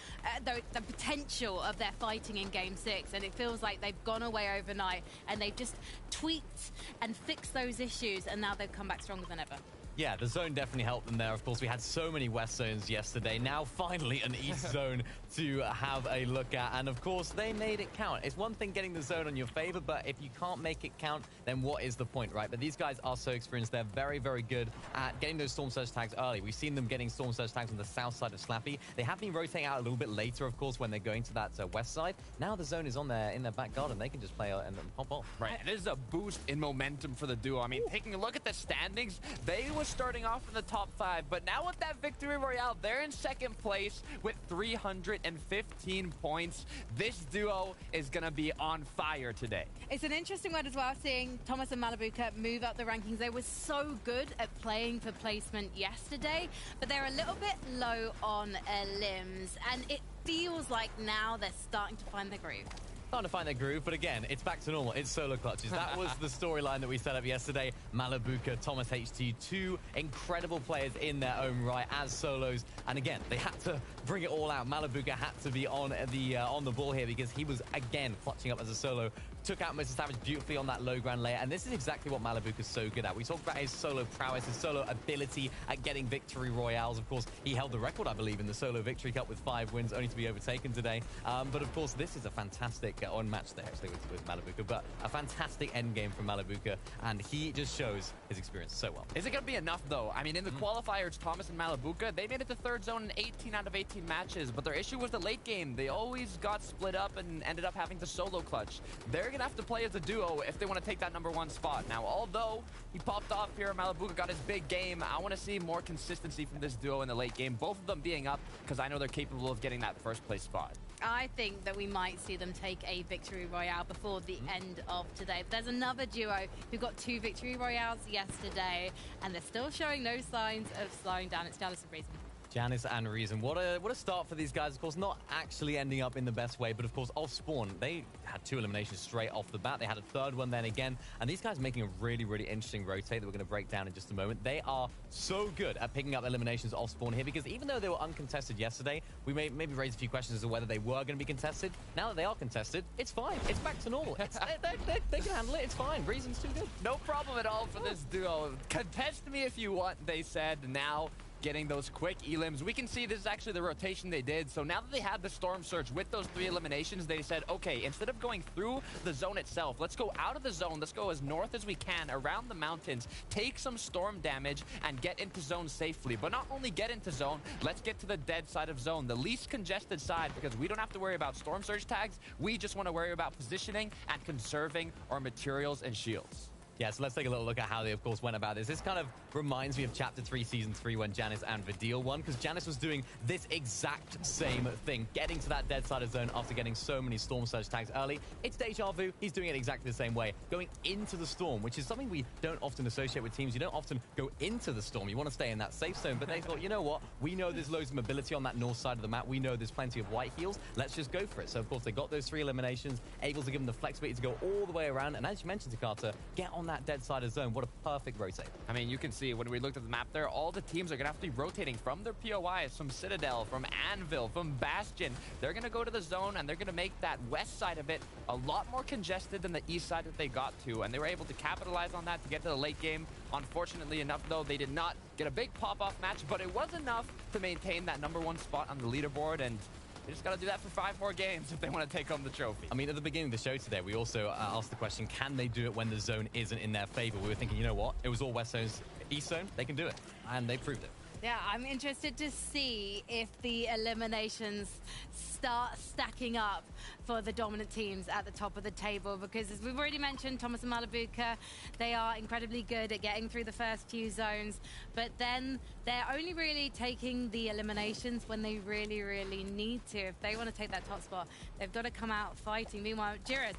the potential of their fighting in Game 6, and it feels like they've gone away overnight, and they've just tweaked and fixed those issues, and now they've come back stronger than ever. Yeah, the zone definitely helped them there. Of course, we had so many west zones yesterday. Now, finally, an east zone to have a look at. And, of course, they made it count. It's one thing getting the zone on your favor, but if you can't make it count, then what is the point, right? But these guys are so experienced. They're very, very good at getting those Storm Surge tags early. We've seen them getting Storm Surge tags on the south side of Slappy. They have been rotating out a little bit later, of course, when they're going to that west side. Now the zone is on in their back garden. They can just play and pop off. Right, and this is a boost in momentum for the duo. I mean, taking a look at the standings, they were starting off in the top 5, but now with that victory royale, they're in second place with 315 points. This duo is going to be on fire today. It's an interesting one as well, seeing Thomas and Malabuka move up the rankings. They were so good at playing for placement yesterday, but they're a little bit low on limbs, and it feels like now they're starting to find the groove. Trying to find their groove, but again, it's back to normal. It's solo clutches. That was the storyline that we set up yesterday. Malibuka, Thomas HT, two incredible players in their own right as solos. And again, they had to bring it all out. Malibuka had to be on the ball here because he was, again, clutching up as a solo. Took out Mr. Savage beautifully on that low ground layer, and this is exactly what Malibuka's so good at. We talked about his solo prowess, his solo ability at getting victory royales. Of course, he held the record, I believe, in the solo victory cup with 5 wins, only to be overtaken today. But of course, this is a fantastic on match there, actually, with Malibuka, but a fantastic end game from Malibuka, and he just shows his experience so well. Is it going to be enough, though? I mean, in the qualifiers, Thomas and Malibuka, they made it to third zone in 18 out of 18 matches, but their issue was the late game. They always got split up and ended up having to solo clutch. They're going to have to play as a duo if they want to take that #1 spot. Now, although he popped off here, Malibuka got his big game, I want to see more consistency from this duo in the late game, both of them being up, because I know they're capable of getting that first place spot. I think that we might see them take a victory royale before the end of today. But there's another duo who got 2 victory royales yesterday, and they're still showing no signs of slowing down. It's Dallas and Reason. Janice and Reason. What a start for these guys. Of course, not actually ending up in the best way, but of course, off spawn, they had 2 eliminations straight off the bat. They had a third one then again, and these guys making a really, really interesting rotate that we're going to break down in just a moment. They are so good at picking up eliminations off spawn here, because even though they were uncontested yesterday, we may maybe raise a few questions as to whether they were going to be contested. Now that they are contested, it's fine. It's back to normal. They can handle it. It's fine. Reason's too good. No problem at all for this duo. Contest me if you want, they said. Now getting those quick elims. We can see this is actually the rotation they did. So now that they had the Storm Surge with those 3 eliminations, they said, okay, instead of going through the zone itself, let's go out of the zone. Let's go as north as we can around the mountains, take some storm damage, and get into zone safely. But not only get into zone, let's get to the dead side of zone, the least congested side, because we don't have to worry about Storm Surge tags. We just want to worry about positioning and conserving our materials and shields. Yeah, so let's take a little look at how they, of course, went about this. This kind of reminds me of Chapter 3, Season 3, when Janice and Vidil won, because Janice was doing this exact same thing, getting to that dead side of zone after getting so many Storm Surge tags early. It's deja vu. He's doing it exactly the same way, going into the Storm, which is something we don't often associate with teams. You don't often go into the Storm. You want to stay in that safe zone, but they thought, you know what? We know there's loads of mobility on that north side of the map. We know there's plenty of white heals. Let's just go for it. So, of course, they got those 3 eliminations, able to give them the flexibility to go all the way around, and as you mentioned, Takata, get on that dead side of zone. What a perfect rotate. I mean, you can see when we looked at the map there, all the teams are going to have to be rotating from their POIs, from Citadel, from Anvil, from Bastion. They're going to go to the zone, and they're going to make that west side of it a lot more congested than the east side that they got to, and they were able to capitalize on that to get to the late game. Unfortunately enough, though, they did not get a big pop-off match, but it was enough to maintain that #1 spot on the leaderboard, and they just got to do that for 5 more games if they want to take home the trophy. I mean, at the beginning of the show today, we also asked the question, can they do it when the zone isn't in their favor? We were thinking, you know what? It was all West Zone's East Zone. They can do it. And they proved it. Yeah, I'm interested to see if the eliminations start stacking up for the dominant teams at the top of the table, because as we've already mentioned, Thomas and Malibuka, they are incredibly good at getting through the first few zones, but then they're only really taking the eliminations when they really, really need to. If they want to take that top spot, they've got to come out fighting. Meanwhile, Jiris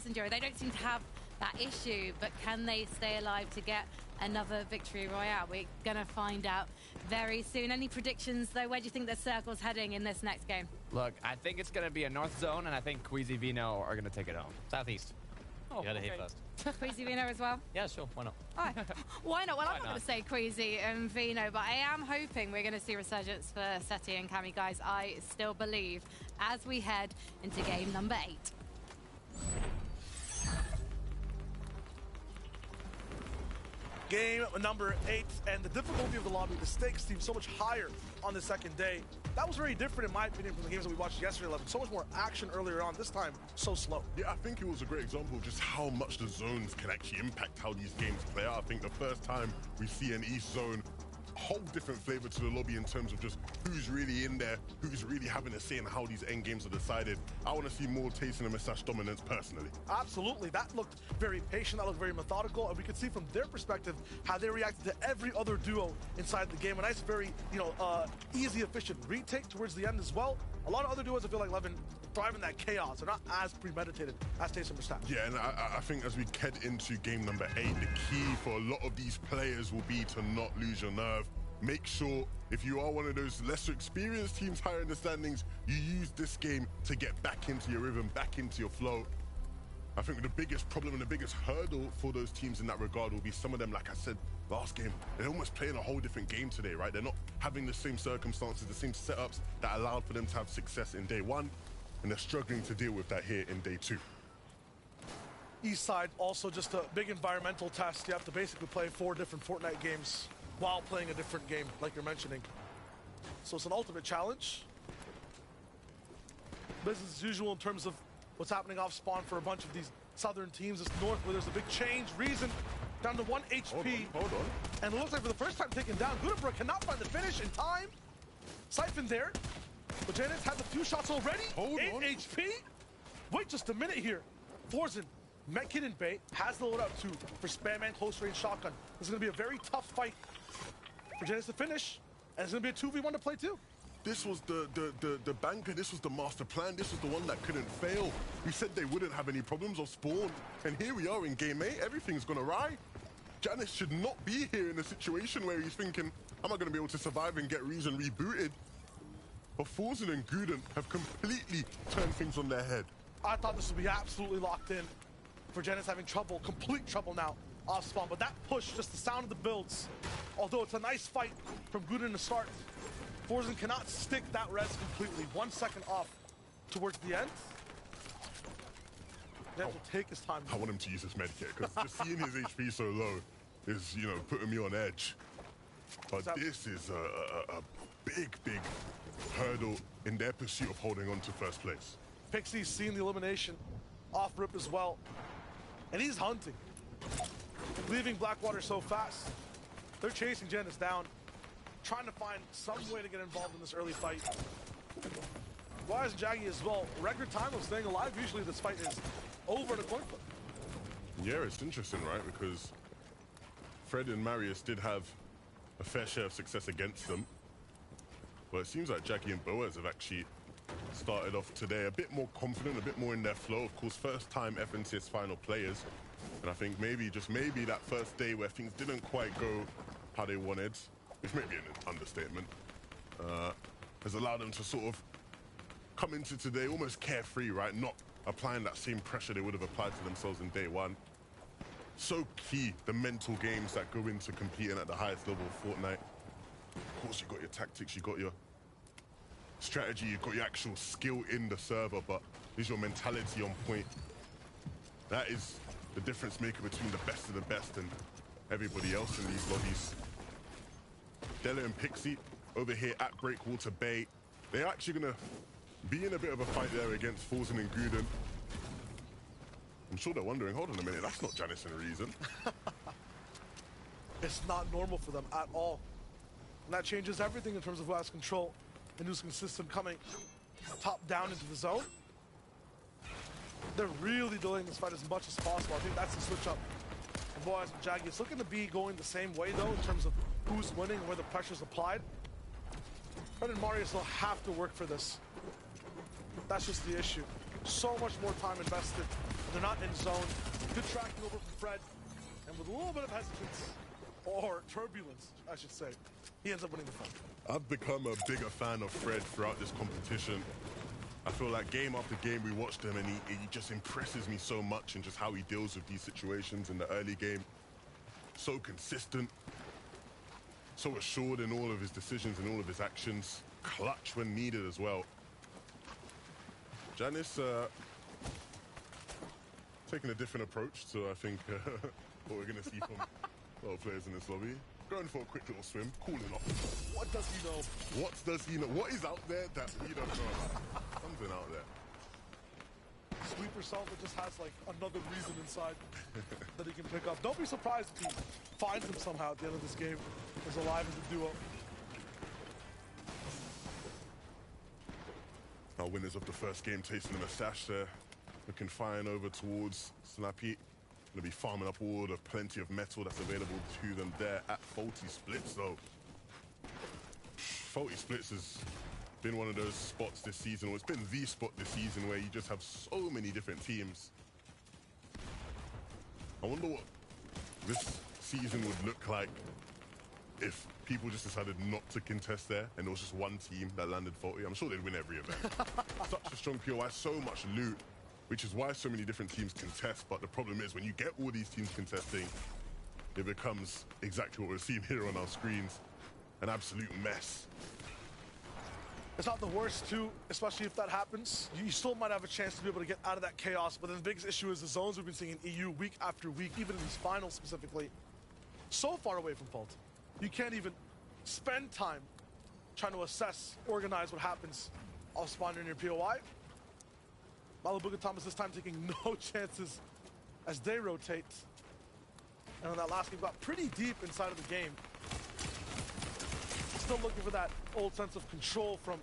and Jiro, they don't seem to have that issue, but can they stay alive to get another victory royale? We're gonna find out very soon. Any predictions though? Where do you think the circle's heading in this next game? Look, I think it's gonna be a north zone, and I think Queasy Vino are gonna take it home. Southeast. Oh, you heard it here first. Queasy Vino as well? Yeah, sure. Why not? Oh, why not? Well, Why I'm not not? going to say Queasy and Vino, but I am hoping we're going to see resurgence for Seti and Kami, guys. I still believe as we head into game number 8. Game number 8, and the difficulty of the lobby, the stakes seem so much higher on the second day. That was very different, in my opinion, from the games that we watched yesterday. 11. So much more action earlier on. This time, so slow. Yeah, I think it was a great example of just how much the zones can actually impact how these games play out. I think the first time we see an East zone, whole different flavor to the lobby in terms of just who's really in there, who's really having a say in how these end games are decided. I want to see more tasting of Moustache dominance personally. Absolutely. That looked very patient. That looked very methodical. And we could see from their perspective how they reacted to every other duo inside the game. A nice, very, easy, efficient retake towards the end as well. A lot of other duos, I feel like, Levin, thrive in that chaos. They're not as premeditated as Taste and Moustache. Yeah, and I think as we head into game number 8, the key for a lot of these players will be to not lose your nerve. make sure if you are one of those lesser experienced teams higher in the standings, you use this game to get back into your rhythm, back into your flow. I think the biggest problem and the biggest hurdle for those teams in that regard will be some of them, like I said last game, they're almost playing a whole different game today, right? They're not having the same circumstances, the same setups that allowed for them to have success in day one, and they're struggling to deal with that here in day two. East side, also just a big environmental test. You have to basically play 4 different Fortnite games while playing a different game, like you're mentioning. So it's an ultimate challenge. Business as usual in terms of what's happening off spawn for a bunch of these southern teams. It's north where there's a big change. Reason down to 1 HP. Hold on. And it looks like for the first time taken down. Gutenberg cannot find the finish in time. Siphon there. But Janet's had the few shots already. 8 HP. Wait just a minute here. Forzen, Medkit and bait, has the loadout too for spam and close range shotgun. This is going to be a very tough fight for Janet's to finish. And it's going to be a 2v1 to play too. This was the banker, this was the master plan, this was the one that couldn't fail. We said they wouldn't have any problems or spawn, and here we are in game 8, everything's gonna ride. Janice should not be here in a situation where he's thinking, am I gonna be able to survive and get Reason rebooted? But Forzen and Guden have completely turned things on their head. I thought this would be absolutely locked in for Janice having trouble, complete trouble now off spawn, but that push, just the sound of the builds, although it's a nice fight from Guden to start, Forzen cannot stick that res completely. 1 second off towards the end. He has to take his time. I want him to use his medkit, because just seeing his HP so low is, you know, putting me on edge. But this is a big, big hurdle in their pursuit of holding on to first place. Pixie's seen the elimination off rip as well. And he's hunting. Leaving Blackwater so fast. They're chasing Janice down, trying to find some way to get involved in this early fight. Wise and Jaggy as well. Record time of staying alive. Usually this fight is over in a coin flip. Yeah, it's interesting, right? Because Fred and Marius did have a fair share of success against them. But it seems like Jackie and Boaz have actually started off today a bit more confident, a bit more in their flow. Of course, first time FNCS final players. And I think maybe, just maybe, that first day where things didn't quite go how they wanted, which may be an understatement, has allowed them to sort of come into today almost carefree, right? Not applying that same pressure they would have applied to themselves in day one. So key, the mental games that go into competing at the highest level of Fortnite. Of course, you've got your tactics, you've got your strategy, you've got your actual skill in the server, but is your mentality on point? That is the difference maker between the best of the best and everybody else in these lobbies. Della and Pixie over here at Breakwater Bay. They're actually going to be in a bit of a fight there against Forzen and Guden. I'm sure they're wondering, hold on a minute, that's not Janice and Reason. It's not normal for them at all. And that changes everything in terms of who has control and who's consistent coming top down into the zone. They're really delaying this fight as much as possible. I think that's the switch up. And Boaz and Jaggy, it's looking to be going the same way though in terms of who's winning and where the pressure's applied. Fred and Marius will have to work for this. That's just the issue. So much more time invested. They're not in zone. Good tracking over from Fred. And with a little bit of hesitance, or turbulence, I should say, he ends up winning the fight. I've become a bigger fan of Fred throughout this competition. I feel like game after game we watched him and he just impresses me so much in just how he deals with these situations in the early game. So consistent, so assured in all of his decisions and all of his actions. Clutch when needed as well. Janice taking a different approach to, I think, what we're going to see from a lot of players in this lobby. Going for a quick little swim, cooling off. What does he know? What does he know? What is out there that we don't know? Something out there. Sleeper Cell that just has like another reason inside that he can pick up. Don't be surprised if he finds him somehow at the end of this game as alive as a duo. Our winners of the first game tasting the mustache there. Looking fine over towards Snappy. Gonna be farming up all the plenty of metal that's available to them there at Faulty Splits though. Faulty Splits has been one of those spots this season, or it's been the spot this season where you just have so many different teams. I wonder what this season would look like if people just decided not to contest there and it was just one team that landed faulty, I'm sure they'd win every event. Such a strong POI, so much loot, which is why so many different teams contest. But the problem is when you get all these teams contesting, it becomes exactly what we're seeing here on our screens, an absolute mess. It's not the worst, too, especially if that happens. You still might have a chance to be able to get out of that chaos, but then the biggest issue is the zones we've been seeing in EU week after week, even in these finals specifically, so far away from fault. You can't even spend time trying to assess, organize what happens off spawn in your POI. Malibu and Thomas this time taking no chances as they rotate. And on that last game, got pretty deep inside of the game. Still looking for that old sense of control from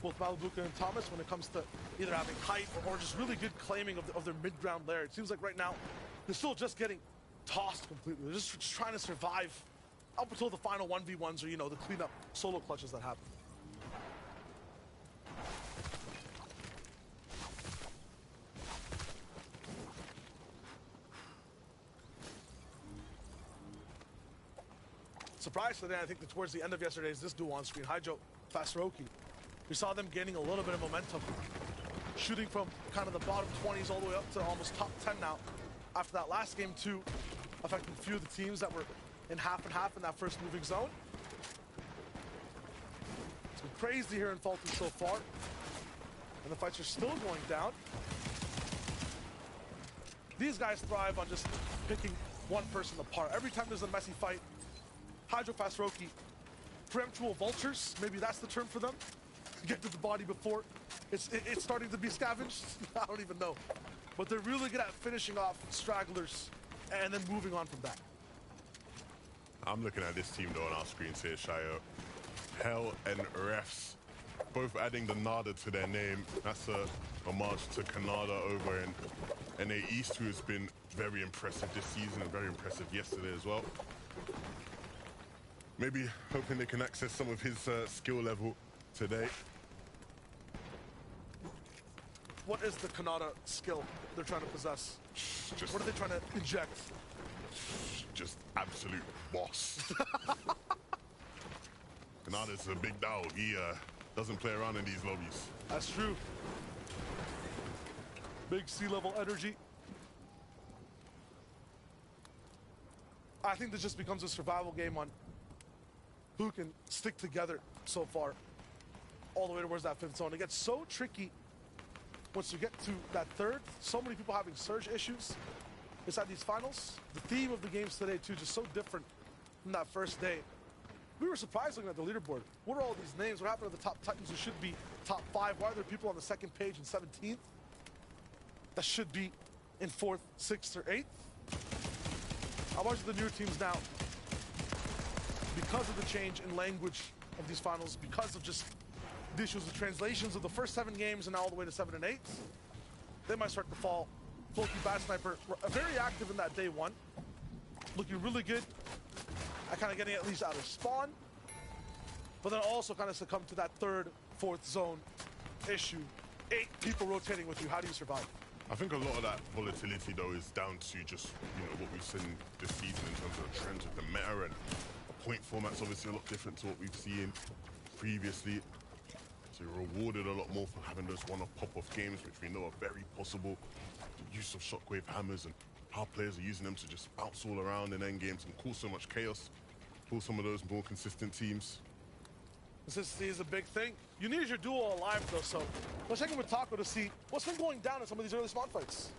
both Malibuka and Thomas when it comes to either having height or just really good claiming of their mid-ground lair. It seems like right now they're still just getting tossed completely. They're just trying to survive up until the final 1v1s or, you know, the cleanup solo clutches that happen. Surprise today, I think that towards the end of yesterday's this duo on screen, Hydro, Fasroki. We saw them gaining a little bit of momentum, shooting from kind of the bottom 20s all the way up to almost top 10 now. After that last game too, affecting a few of the teams that were in half and half in that first moving zone. It's been crazy here in Fulton so far, and the fights are still going down. These guys thrive on just picking one person apart. Every time there's a messy fight, Hydro Fasroki, preemptual vultures, maybe that's the term for them. Get to the body before it's starting to be scavenged. I don't even know. But they're really good at finishing off stragglers and then moving on from that. I'm looking at this team though on our screens here, Shayo. Hell and Refs, both adding the Nada to their name. That's a homage to Canada over in NA East, who has been very impressive this season and very impressive yesterday as well. Maybe hoping they can access some of his skill level today. What is the Kanata skill they're trying to possess? Just, what are they trying to inject? Just absolute boss. Kanata's a big dog. He doesn't play around in these lobbies. That's true. Big sea-level energy. I think this just becomes a survival game on who can stick together so far all the way towards that fifth zone. It gets so tricky once you get to that third. So many people having surge issues inside these finals. The theme of the games today too, just so different from that first day. We were surprised looking at the leaderboard. What are all these names? What happened to the top Titans who should be top 5? Why are there people on the second page in 17th that should be in 4th, 6th, or 8th? A bunch of the newer teams now, because of the change in language of these finals, because of just the issues with translations of the first 7 games and now all the way to 7 and 8, they might start to fall. Floki Bad Sniper were very active in that day 1, looking really good at kind of getting at least out of spawn, but then also kind of succumb to that 3rd, 4th zone issue. 8 people rotating with you. How do you survive? I think a lot of that volatility though is down to just, you know, what we've seen this season in terms of the trends with the meta, and the point format's obviously a lot different to what we've seen previously. So you're rewarded a lot more for having those one-off pop-off games, which we know are very possible. The use of shockwave hammers and how players are using them to just bounce all around in end games and cause so much chaos. Pull some of those more consistent teams. Consistency is a big thing. You need your duo alive though, so let's check in with Taco to see what's been going down in some of these early spawn fights.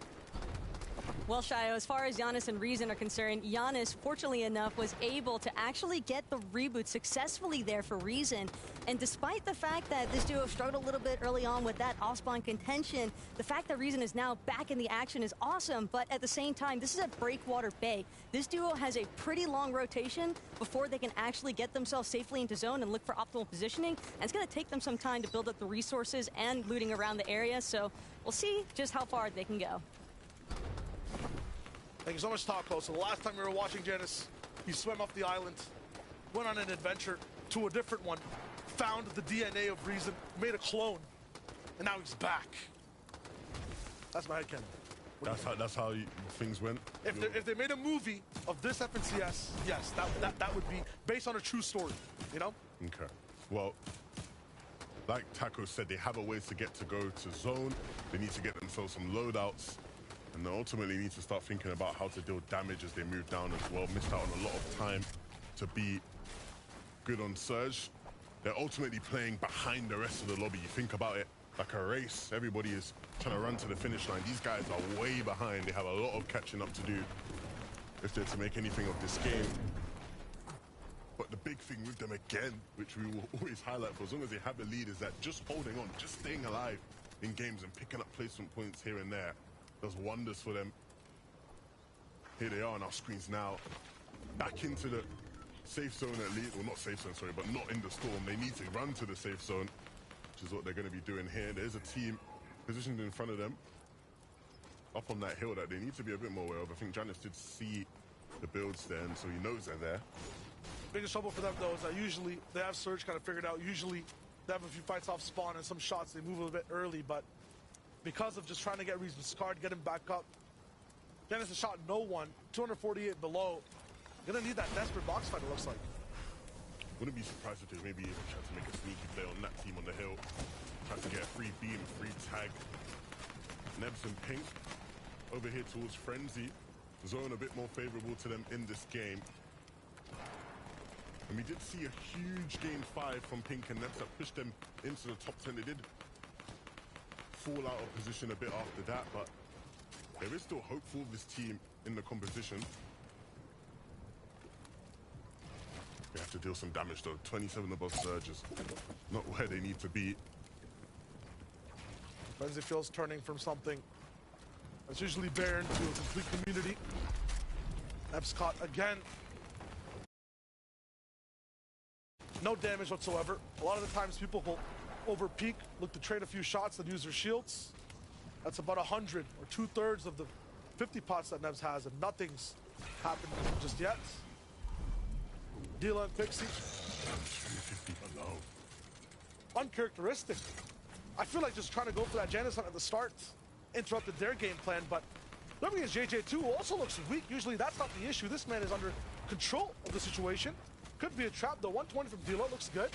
Well, Shayo, as far as Giannis and Reason are concerned, Giannis, fortunately enough, was able to actually get the reboot successfully there for Reason. And despite the fact that this duo struggled a little bit early on with that off-spawn contention, the fact that Reason is now back in the action is awesome. But at the same time, this is at Breakwater Bay. This duo has a pretty long rotation before they can actually get themselves safely into zone and look for optimal positioning. And it's going to take them some time to build up the resources and looting around the area. So we'll see just how far they can go. Thank you so much, Taco. So the last time we were watching Janice, he swam off the island, went on an adventure to a different one, found the DNA of Reason, made a clone, and now he's back. That's my headcanon. That's how things went. If they made a movie of this FNCS, yes, that would be based on a true story, you know? Okay. Well, like Taco said, they have a ways to get to go to zone. They need to get themselves some loadouts. And they ultimately need to start thinking about how to deal damage as they move down as well. Missed out on a lot of time to be good on Surge. They're ultimately playing behind the rest of the lobby. You think about it like a race. Everybody is trying to run to the finish line. These guys are way behind. They have a lot of catching up to do if they're to make anything of this game. But the big thing with them again, which we will always highlight for as long as they have the lead, is that just holding on, just staying alive in games and picking up placement points here and there does wonders for them. Here they are on our screens now. Back into the safe zone at least. Well, not safe zone, sorry, but not in the storm. They need to run to the safe zone, which is what they're going to be doing here. There's a team positioned in front of them up on that hill that they need to be a bit more aware of. I think Janice did see the builds there, and so he knows they're there. Biggest trouble for them, though, is that usually they have Surge kind of figured out. Usually they have a few fights off spawn and some shots. They move a bit early, but because of just trying to get Reason's card, get him back up. Dennis has shot no one, 248 below. Gonna need that desperate box fight, it looks like. Wouldn't be surprised if they maybe even try to make a sneaky play on that team on the hill. Try to get a free beam, free tag. Nebs and Pink over here towards Frenzy. Zone a bit more favorable to them in this game. And we did see a huge game 5 from Pink and Nebs that pushed them into the top 10. They did fall out of position a bit after that, but there is still hope for this team in the competition. They have to deal some damage though. 27 above Surges, not where they need to be. Frenzy feels turning from something that's usually barren to a complete community. Nebs caught again. No damage whatsoever. A lot of the times people will over peak, look to trade a few shots and use their shields. That's about 100 or 2/3 of the 50 pots that Nebs has, and nothing's happened just yet. Dila and Pixie. 50 below. Uncharacteristic. I feel like just trying to go for that Janus hunt at the start interrupted their game plan, but looking against JJ2 also looks weak. Usually that's not the issue. This man is under control of the situation. Could be a trap though. 120 from Dila looks good.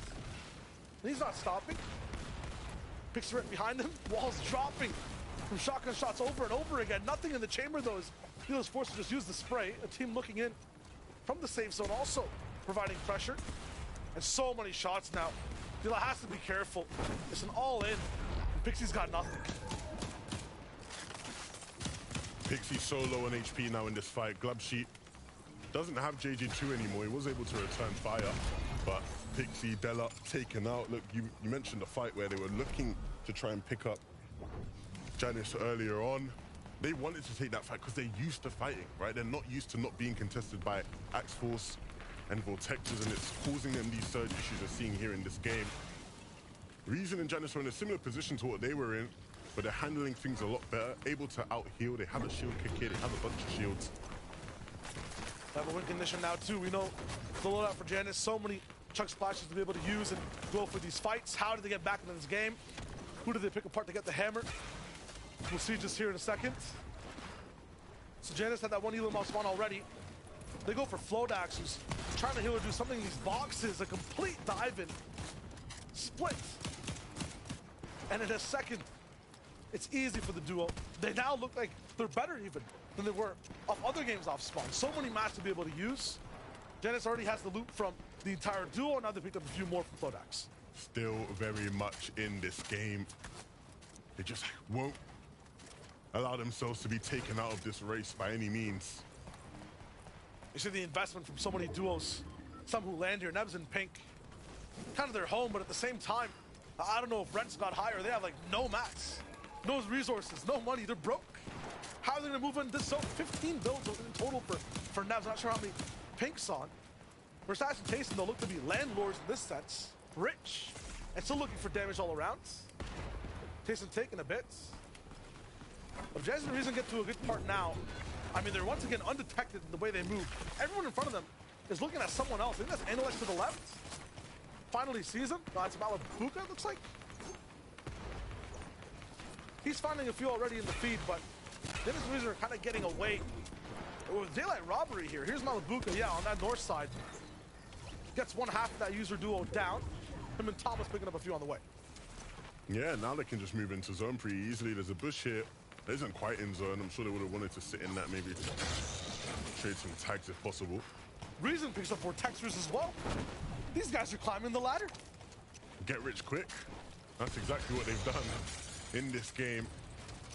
And he's not stopping. Pixie right behind him. Walls dropping from shotgun shots over and over again. Nothing in the chamber though. Dila's forced to just use the spray. A team looking in from the safe zone also providing pressure. And so many shots now. Dila has to be careful. It's an all-in. And Pixie's got nothing. Pixie so low on HP now in this fight. Glubsheet doesn't have JJ2 anymore. He was able to return fire, but Pixie, Della taken out. Look, you mentioned the fight where they were looking to try and pick up Janice earlier on. They wanted to take that fight because they're used to fighting, right? They're not used to not being contested by Axe Force and Vortexes, and it's causing them these surge issues we're seeing here in this game. Reason and Janice are in a similar position to what they were in, but they're handling things a lot better, able to out-heal. They have a shield kick here, they have a bunch of shields. They have a win condition now too. We know the loadout for Janice, so many chunk splashes to be able to use and go for these fights. How did they get back into this game? Who did they pick apart to get the hammer? We'll see just here in a second. So Janice had that one Elam off spawn already. They go for Flodax, who's trying to heal or do something in these boxes. A complete dive in. Split. And in a second, it's easy for the duo. They now look like they're better even than they were of other games off spawn. So many mats to be able to use. Janice already has the loot from the entire duo. Now they picked up a few more from Flodax. Still very much in this game. They just won't allow themselves to be taken out of this race by any means. You see the investment from so many duos. Some who land here, Nebs and Pink, kind of their home, but at the same time, I don't know if rents got higher. They have like no mats, no resources, no money. They're broke. How are they gonna move in this zone? 15 builds in total for Nebs. Not sure how many Pink's on. Versace and Tayson, they'll look to be landlords in this sense. Rich, and still looking for damage all around. Tayson taking a bit. If Jazz and Reason get to a good part now, I mean, they're once again undetected in the way they move. Everyone in front of them is looking at someone else. I think that's Analyx to the left. Finally sees him. That's Malabuka, it looks like. He's finding a few already in the feed, but Dennis and Reason are kind of getting away. With daylight robbery here. Here's Malibuka, yeah, on that north side. Gets one half of that user duo down. Him and Thomas picking up a few on the way. Yeah, now they can just move into zone pretty easily. There's a bush here. It isn't quite in zone. I'm sure they would have wanted to sit in that, maybe trade some tags if possible. Reason picks up Vortexers as well. These guys are climbing the ladder. Get rich quick. That's exactly what they've done in this game,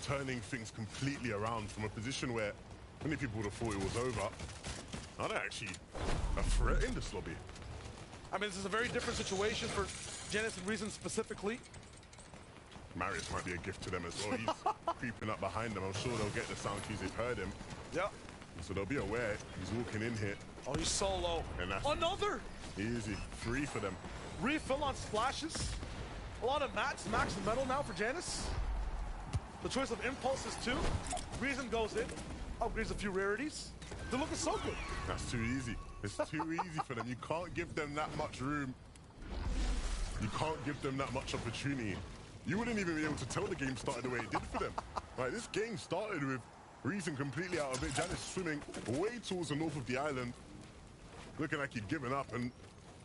turning things completely around from a position where many people would have thought it was over. Now they're actually a threat in this lobby. I mean, this is a very different situation for Genesis and Reason specifically. Marius might be a gift to them as well. He's creeping up behind them. I'm sure they'll get the sound cues. They've heard him. Yeah. So they'll be aware he's walking in here. Oh, he's so low. And that's another! Easy. Free for them. Refill on splashes. A lot of mats, max and metal now for Janus. The choice of impulses too. Reason goes in, upgrades a few rarities. They're looking so good. That's too easy. It's too easy for them. You can't give them that much room. You can't give them that much opportunity. You wouldn't even be able to tell the game started the way it did for them. Right, this game started with Reason completely out of it. Janus swimming way towards the north of the island, looking like he'd given up, and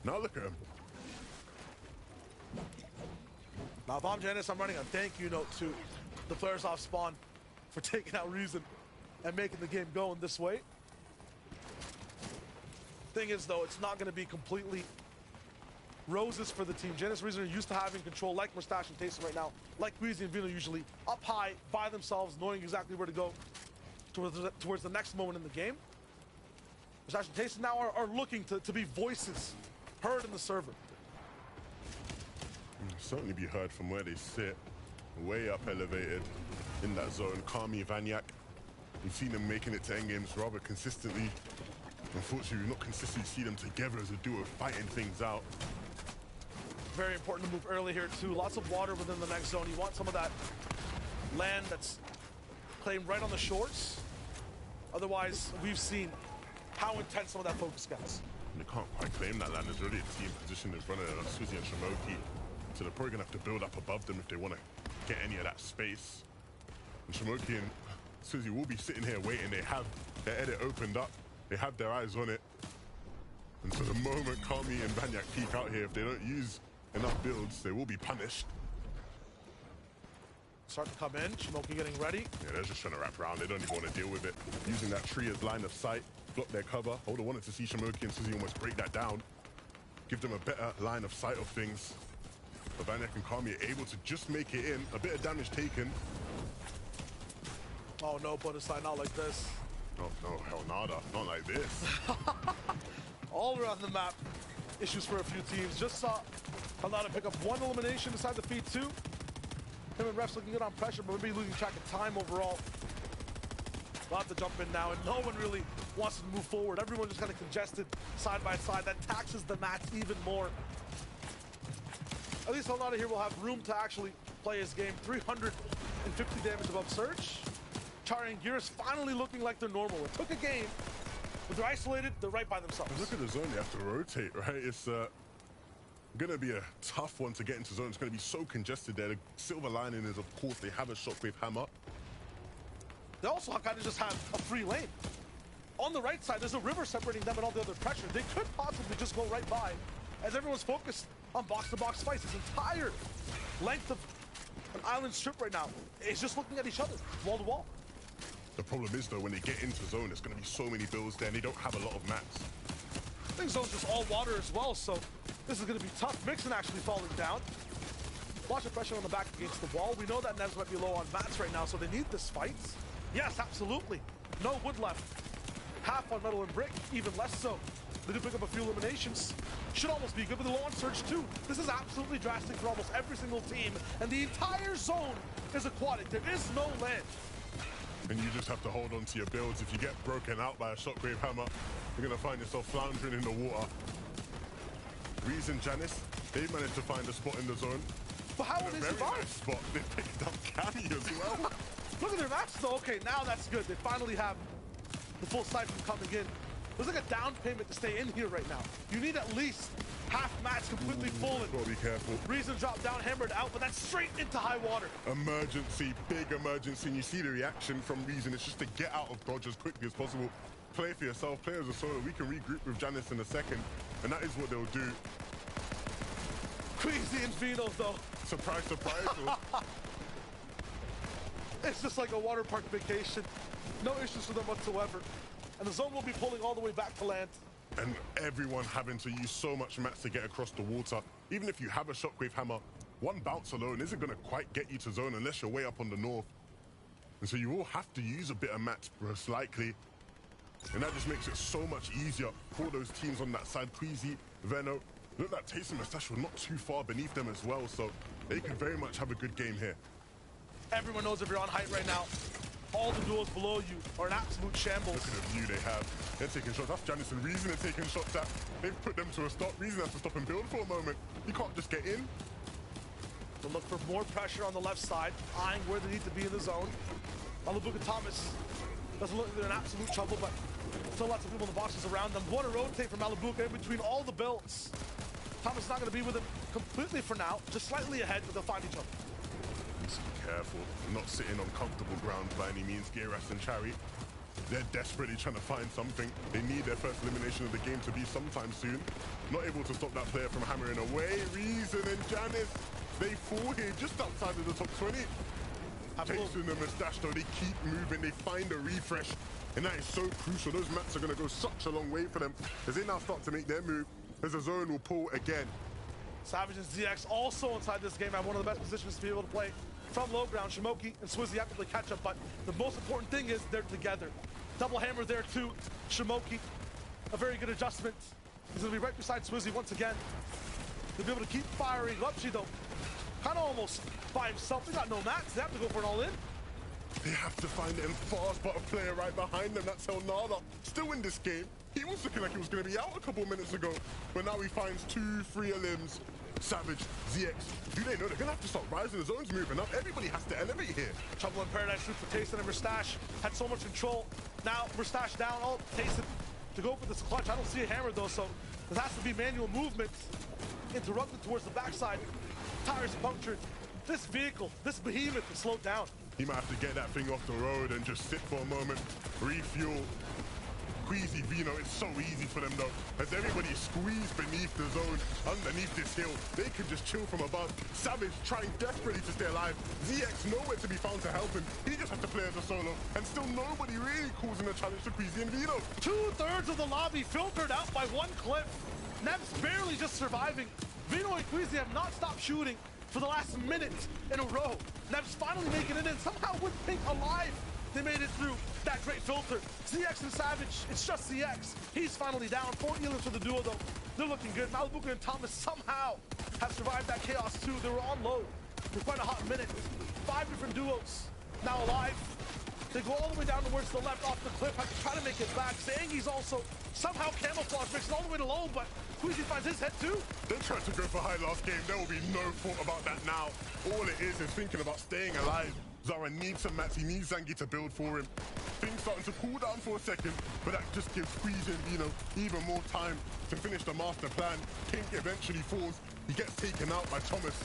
now look at him. Now, if I'm Janus, I'm running a thank you note to the players off spawn for taking out Reason and making the game go in this way. Thing is, though, it's not going to be completely roses for the team. Janus Reason are used to having control, like Mustache and Taysom right now, like Queasy and Vino usually, up high by themselves, knowing exactly where to go towards the next moment in the game. Mustache and Taysom now are looking to be voices heard in the server. Certainly be heard from where they sit, way up elevated in that zone. Kami, Vanyak, we've seen them making it to endgames rather consistently. Unfortunately, we've not consistently seen them together as a duo fighting things out. Very important to move early here too. Lots of water within the next zone. You want some of that land that's claimed right on the shores. Otherwise, we've seen how intense some of that focus gets. They can't quite claim that land. There's already a team positioned in front of them, Suzy and Shimoki. So they're probably gonna have to build up above them if they want to get any of that space. And Shimoki and Suzy will be sitting here waiting. They have their edit opened up. They have their eyes on it. And so the moment Kami and Banyak peek out here, if they don't use enough builds, they will be punished. Start to come in, Shimoki getting ready. Yeah, they're just trying to wrap around. They don't even want to deal with it. Using that tree as line of sight, block their cover. Holder wanted to see Shimoki and Suzy almost break that down. Give them a better line of sight of things. But Banyak and Kami are able to just make it in. A bit of damage taken. Oh no, Bodhisai, not like this. Oh no, hell nada. Not like this. All around the map, issues for a few teams. Just saw Hanada pick up one elimination inside the feed too. Him and refs looking good on pressure, but maybe losing track of time overall. We'll have to jump in now, and no one really wants to move forward. Everyone just kind of congested side by side. That taxes the match even more. At least Hanada here will have room to actually play his game. 350 damage above Surge. Chari and Gears finally looking like they're normal. It took a game, but they're isolated, they're right by themselves. Look at the zone, they have to rotate, right? It's gonna be a tough one to get into zone. It's gonna be so congested there. The silver lining is, of course, they have a shockwave hammer. They also kind of just have a free lane. On the right side, there's a river separating them and all the other pressure. They could possibly just go right by as everyone's focused on box-to-box fights. This entire length of an island strip right now is just looking at each other, wall to wall. The problem is, though, when they get into zone, there's going to be so many builds there, and they don't have a lot of mats. I think zone's just all water as well, so this is going to be tough. Mixon actually falling down. Lots of pressure on the back against the wall. We know that Nevs might be low on mats right now, so they need this fight. Yes, absolutely. No wood left. Half on metal and brick, even less so. They do pick up a few eliminations. Should almost be good, but the low on Surge too. This is absolutely drastic for almost every single team, and the entire zone is aquatic. There is no land. And you just have to hold on to your builds. If you get broken out by a shockwave hammer, you're going to find yourself floundering in the water. Reason, Janice, they managed to find a spot in the zone. But how will they survive? Nice spot. They picked up Cammy as well. Look at their mats though. Okay, now that's good. They finally have the full siphon coming in. There's like a down payment to stay in here right now. You need at least Half match completely full. Gotta be careful. Reason dropped down, hammered out, but that's straight into high water. Emergency, big emergency, and you see the reaction from Reason. It's just to get out of dodge as quickly as possible. Play for yourself, play as a solo. We can regroup with Janice in a second, and that is what they'll do. Queasy and Vino, though. Surprise, surprise. It's just like a water park vacation. No issues for them whatsoever. And the zone will be pulling all the way back to land. And everyone having to use so much mats to get across the water. Even if you have a shockwave hammer, one bounce alone isn't going to quite get you to zone unless you're way up on the north. And so you will have to use a bit of mats, most likely. And that just makes it so much easier for those teams on that side. Queasy, Veno, look, that Taste and Mustache were not too far beneath them as well, so they could very much have a good game here. Everyone knows if you're on height right now, all the duos below you are an absolute shambles. Look at the view they have. They're taking shots. That's Janice and Reason are taking shots at. They've put them to a stop. Reason has to stop and build for a moment. You can't just get in. They'll look for more pressure on the left side, eyeing where they need to be in the zone. Malabuka Thomas doesn't look like they're in absolute trouble, but still lots of people in the boxes around them. Want to rotate from Malabuka in between all the builds. Thomas is not going to be with him completely for now, just slightly ahead, but they'll find each other. Just be careful. Not sitting on comfortable ground by any means. Geras and Chari, they're desperately trying to find something. They need their first elimination of the game to be sometime soon. Not able to stop that player from hammering away. Reason and Janice, they fall here just outside of the top 20. Chasing the Mustache though, they keep moving. They find a refresh, and that is so crucial. Those mats are going to go such a long way for them as they now start to make their move, as the zone will pull again. Savage and ZX also inside this game have one of the best positions to be able to play from low ground. Shimoki and Swizzy have to play catch up, but the most important thing is they're together. Double hammer there too. Shimoki, a very good adjustment. He's gonna be right beside Swizzy once again. They'll be able to keep firing. Lupchi though, kind of almost by himself. They got no mats. They have to go for an all-in. They have to find them fast, but a player right behind them. That's El Nada, still in this game. He was looking like he was going to be out a couple of minutes ago, but now he finds 2 free limbs. Savage, ZX, do they know they're going to have to start rising? The zone's moving up. Everybody has to elevate here. Trouble in Paradise Route for Tayson and Mustache. Had so much control. Now Mustache down, all Tayson to go for this clutch. I don't see a hammer though, so there has to be manual movement. Interrupted towards the backside. Tires punctured. This vehicle, this behemoth is slowed down. He might have to get that thing off the road and just sit for a moment, refuel. Queasy, Vino, it's so easy for them though, as everybody is squeezed beneath the zone, underneath this hill. They can just chill from above. Savage trying desperately to stay alive. ZX nowhere to be found to help him. He just has to play as a solo, and still nobody really causing a challenge to Queasy and Vino. 2/3 of the lobby filtered out by one clip. Neb's barely just surviving. Vino and Queasy have not stopped shooting for the last minute in a row. Neb's finally making it in, somehow with Pink alive. They made it through that great filter. ZX and Savage, it's just ZX. He's finally down. 4 Elans for the duo though. They're looking good. Malabuka and Thomas somehow have survived that chaos too. They were on low for quite a hot minute. 5 different duos now alive. They go all the way down towards the left off the cliff, have to try to make it back. Zangi's also somehow camouflage, makes it all the way to low, but Queasy finds his head too. They tried to go for high last game. There will be no thought about that now. All it is thinking about staying alive. Zara needs some mats. He needs Zangi to build for him. Things starting to cool down for a second, but that just gives Queasy and Vino even more time to finish the master plan. Pink eventually falls. He gets taken out by Thomas.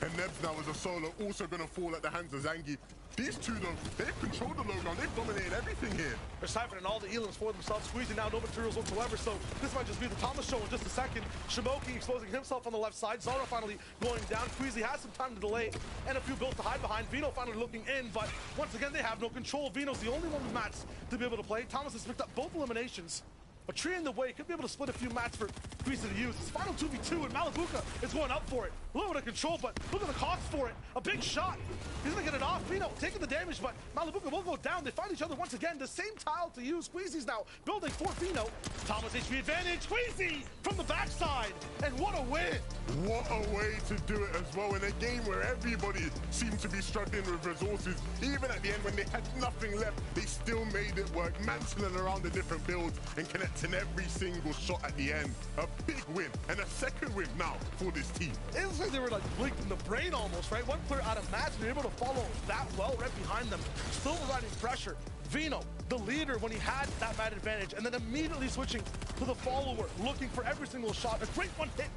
And Nebs now as a solo also going to fall at the hands of Zangi. These two, though, they've controlled the low ground. They've dominated everything here. They're siphoning all the Elans for themselves, squeezing now no materials whatsoever, so this might just be the Thomas show in just a second. Shimoki exposing himself on the left side. Zara finally going down. Queasy has some time to delay and a few builds to hide behind. Vino finally looking in, but once again, they have no control. Vino's the only one with mats to be able to play. Thomas has picked up both eliminations. A tree in the way, could be able to split a few mats for Queasy to use. It's final 2v2, and Malabuka is going up for it. A little bit of control, but look at the cost for it. A big shot. He's gonna get it off. Vino taking the damage, but Malabuka will go down. They find each other once again. The same tile to use. Queasy's now building for Vino. Thomas HP advantage. Queasy from the backside, and what a win. What a way to do it as well in a game where everybody seemed to be struggling with resources. Even at the end when they had nothing left, they still made it work, mantling around the different builds and connecting every single shot at the end. A big win, and a second win now for this team. It looks like they were like blinked in the brain almost, right? One player out of match, and they're able to follow that well right behind them. Still providing pressure. Vino, the leader when he had that mad advantage, and then immediately switching to the follower, looking for every single shot. A great one hit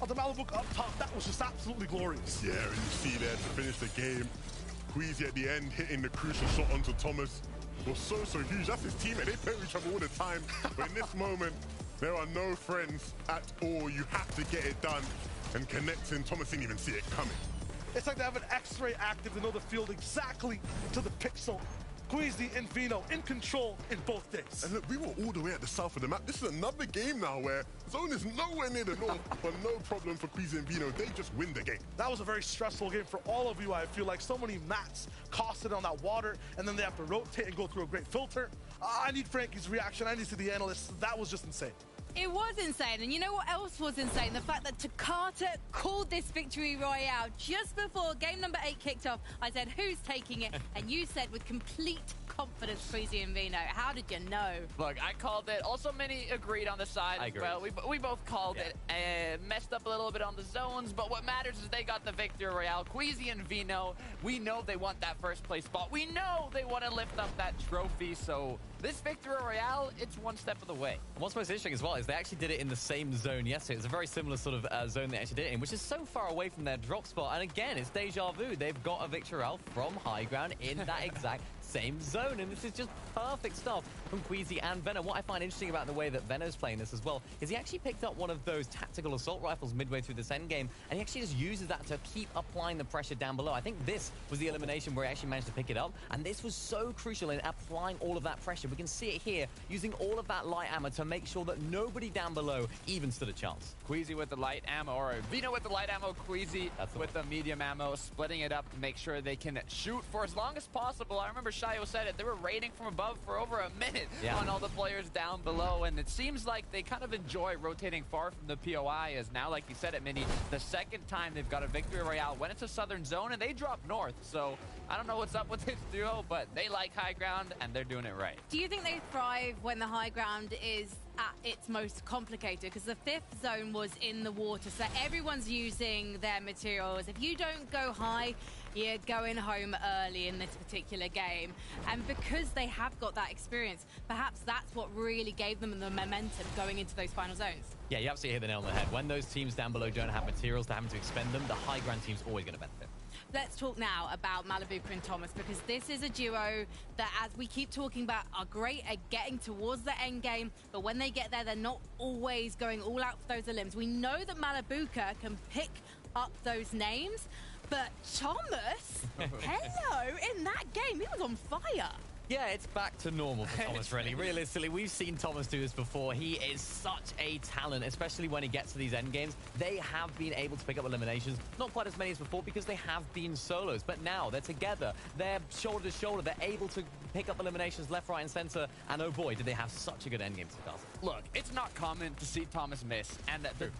of the Malibu up top. That was just absolutely glorious. Yeah, and you see there to finish the game, Queasy at the end hitting the crucial shot onto Thomas was so huge. That's his teammate. They play with each other all the time. But in this moment, there are no friends at all. You have to get it done. And connecting, Thomas didn't even see it coming. It's like they have an X-ray active to know the field exactly to the pixel. Queasy and Vino in control in both days. And look, we were all the way at the south of the map. This is another game now where Zone is nowhere near the north, but no problem for Queasy and Vino. They just win the game. That was a very stressful game for all of you. I feel like so many mats costed on that water, and then they have to rotate and go through a great filter. I need Frankie's reaction. I need to see the analysts. That was just insane. It was insane, and you know what else was insane? The fact that Takata called this victory royale just before game number 8 kicked off. I said, who's taking it? And you said with complete confidence, Queasy and Vino. How did you know? Look, I called it. Also, many agreed on the side as well. We both called it. Messed up a little bit on the zones, but what matters is they got the victory royale. Queasy and Vino, we know they want that first place spot. We know they want to lift up that trophy, so this victory royale, it's one step of the way. And what's most interesting as well is they actually did it in the same zone yesterday. It's a very similar sort of zone they actually did it in, which is so far away from their drop spot. And again, it's deja vu. They've got a victory royale from high ground in that exact same zone, and this is just perfect stuff from Queasy and Venno. What I find interesting about the way that Venno's playing this as well is he actually picked up one of those tactical assault rifles midway through this end game, and he actually just uses that to keep applying the pressure down below. I think this was the elimination where he actually managed to pick it up, and this was so crucial in applying all of that pressure. We can see it here, using all of that light ammo to make sure that nobody down below even stood a chance. Queasy with the light ammo, or Vino with the light ammo, Queasy with the medium ammo, splitting it up to make sure they can shoot for as long as possible. I remember Shayo said it, they were raiding from above for over a minute on all the players down below, and it seems like they kind of enjoy rotating far from the POI, as now, like you said it, Minnie, the second time they've got a victory royale, went into southern zone, and they dropped north. So I don't know what's up with this duo, but they like high ground, and they're doing it right. Do you think they thrive when the high ground is at its most complicated? Because the 5th zone was in the water, so everyone's using their materials. If you don't go high, you're going home early in this particular game. And because they have got that experience, perhaps that's what really gave them the momentum going into those final zones. Yeah, you absolutely hit the nail on the head. When those teams down below don't have materials, they're having to expend them, the high ground team's always going to benefit. Let's talk now about Malibuka and Thomas, because this is a duo that, as we keep talking about, are great at getting towards the end game, but when they get there, they're not always going all out for those elims. We know that Malibuka can pick up those names, but Thomas, hello, in that game, he was on fire. Yeah, it's back to normal for Thomas, really. Realistically, we've seen Thomas do this before. He is such a talent, especially when he gets to these end games. They have been able to pick up eliminations, not quite as many as before because they have been solos, but now they're together. They're shoulder to shoulder. They're able to pick up eliminations left, right, and center. And oh boy, did they have such a good end game to cast. Look, it's not common to see Thomas miss, and that the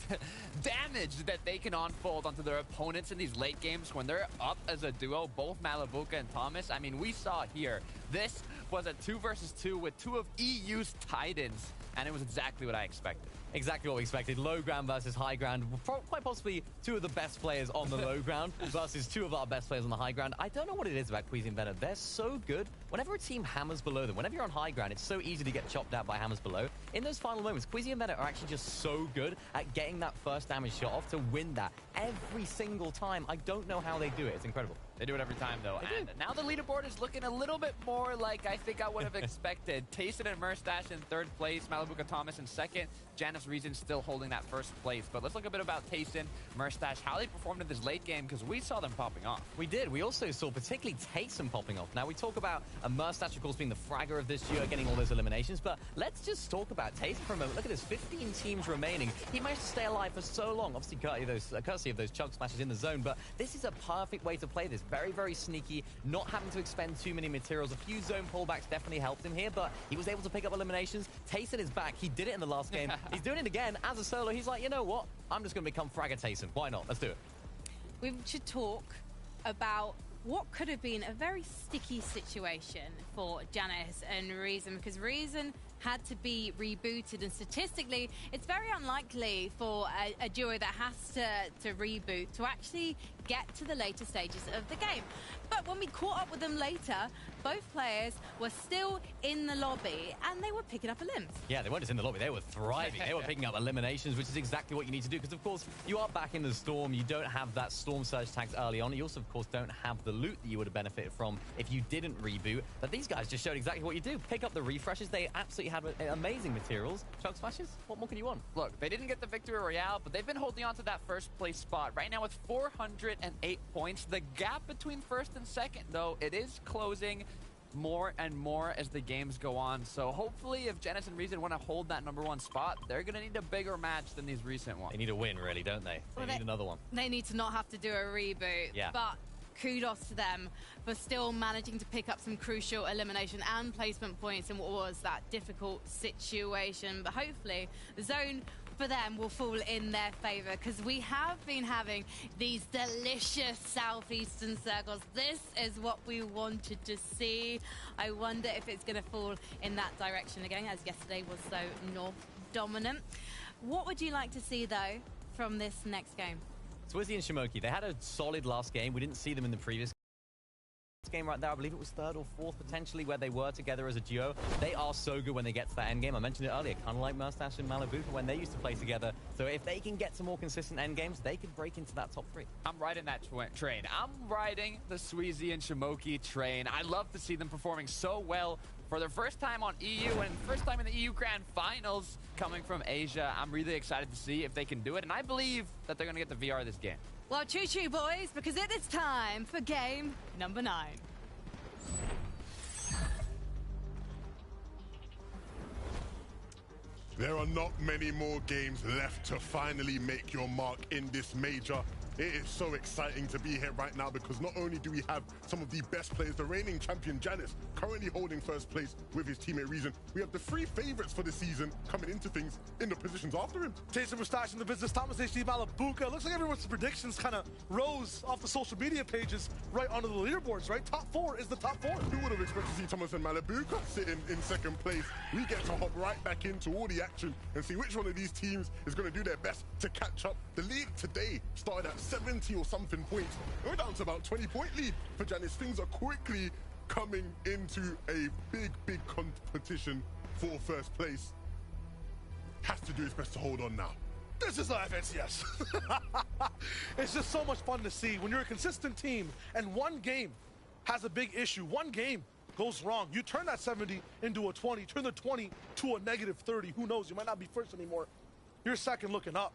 damage that they can unfold onto their opponents in these late games when they're up as a duo, both Malibuka and Thomas. I mean, we saw here, this was a 2 versus 2 with 2 of EU's Titans, and it was exactly what I expected. Exactly what we expected. Low ground versus high ground. Quite possibly 2 of the best players on the low ground versus 2 of our best players on the high ground. I don't know what it is about Queasy and Venno. They're so good. Whenever a team hammers below them, whenever you're on high ground, it's so easy to get chopped out by hammers below. In those final moments, Queasy and Venno are actually just so good at getting that first damage shot off to win that every single time. I don't know how they do it. It's incredible. They do it every time, though. And now the leaderboard is looking a little bit more like I think I would have expected. Tayson and Merstash in 3rd place, Malibuka Thomas in 2nd, Janice Reason still holding that 1st place. But let's look a bit about Tayson, Merstash, how they performed in this late game, because we saw them popping off. We did. We also saw particularly Tayson popping off. Now, we talk about Merstash, of course, being the fragger of this year, getting all those eliminations, but let's just talk about Tayson for a moment. Look at this, 15 teams remaining. He managed to stay alive for so long, obviously courtesy of those chug splashes in the zone, but this is a perfect way to play this. Very, very sneaky, not having to expend too many materials. A few zone pullbacks definitely helped him here, but he was able to pick up eliminations. Tayson is back. He did it in the last game. He's doing it again as a solo. He's like, you know what? I'm just going to become fragger Tayson. Why not? Let's do it. We should talk about what could have been a very sticky situation for Janice and Reason, because Reason had to be rebooted, and statistically it's very unlikely for a duo that has to reboot to actually get to the later stages of the game. But when we caught up with them later, both players were still in the lobby and they were picking up a limbs. Yeah, they weren't just in the lobby, they were thriving. They were picking up eliminations, which is exactly what you need to do, because of course you are back in the storm. You don't have that storm surge tags early on. You also of course don't have the loot that you would have benefited from if you didn't reboot. But these guys just showed exactly what you do. Pick up the refreshes. They absolutely had amazing materials. Chug smashes, what more can you want? Look, they didn't get the victory royale, but they've been holding on to that first place spot right now with 408 points. The gap between first and second, though, it is closing more and more as the games go on. So hopefully if Genesis and Reason want to hold that #1 spot, they're going to need a bigger match than these recent ones. They need a win, really, don't they? They need another one. They need to not have to do a reboot. Yeah. But kudos to them for still managing to pick up some crucial elimination and placement points in what was that difficult situation. But hopefully the zone for them will fall in their favor, because we have been having these delicious southeastern circles. This is what we wanted to see. I wonder if it's going to fall in that direction again, as yesterday was so north dominant. What would you like to see though from this next game? Swizzy and Shimoki, they had a solid last game. We didn't see them in the previous game right there. I believe it was third or fourth potentially where they were together as a duo. They are so good when they get to that end game. I mentioned it earlier, kind of like Mustache and Malibu when they used to play together. So if they can get some more consistent end games, they could break into that top 3. I'm riding that train. I'm riding the Sweezy and Shimoki train. I love to see them performing so well for their first time on EU and first time in the EU Grand Finals coming from Asia. I'm really excited to see if they can do it, and I believe that they're going to get the VR this game. Well, choo-choo, boys, because it is time for game number 9. There are not many more games left to finally make your mark in this major. It is so exciting to be here right now, because not only do we have some of the best players, the reigning champion Janus currently holding first place with his teammate Reason, we have the 3 favorites for the season coming into things in the positions after him. Jason Mustache in the business, Thomas HD, Malabuka. Looks like everyone's predictions kind of rose off the social media pages right onto the leaderboards, right? Top 4 is the top 4. Who would have expected to see Thomas and Malabuka sitting in second place? We get to hop right back into all the action and see which one of these teams is going to do their best to catch up. The league today started at 70 or something points. We're down to about 20-point lead for Janus. Things are quickly coming into a big competition for first place. Has to do its best to hold on now. This is the FNCS. It's just so much fun to see when you're a consistent team and one game has a big issue. One game goes wrong. You turn that 70 into a 20, turn the 20 to a -30. Who knows? You might not be first anymore. You're second looking up.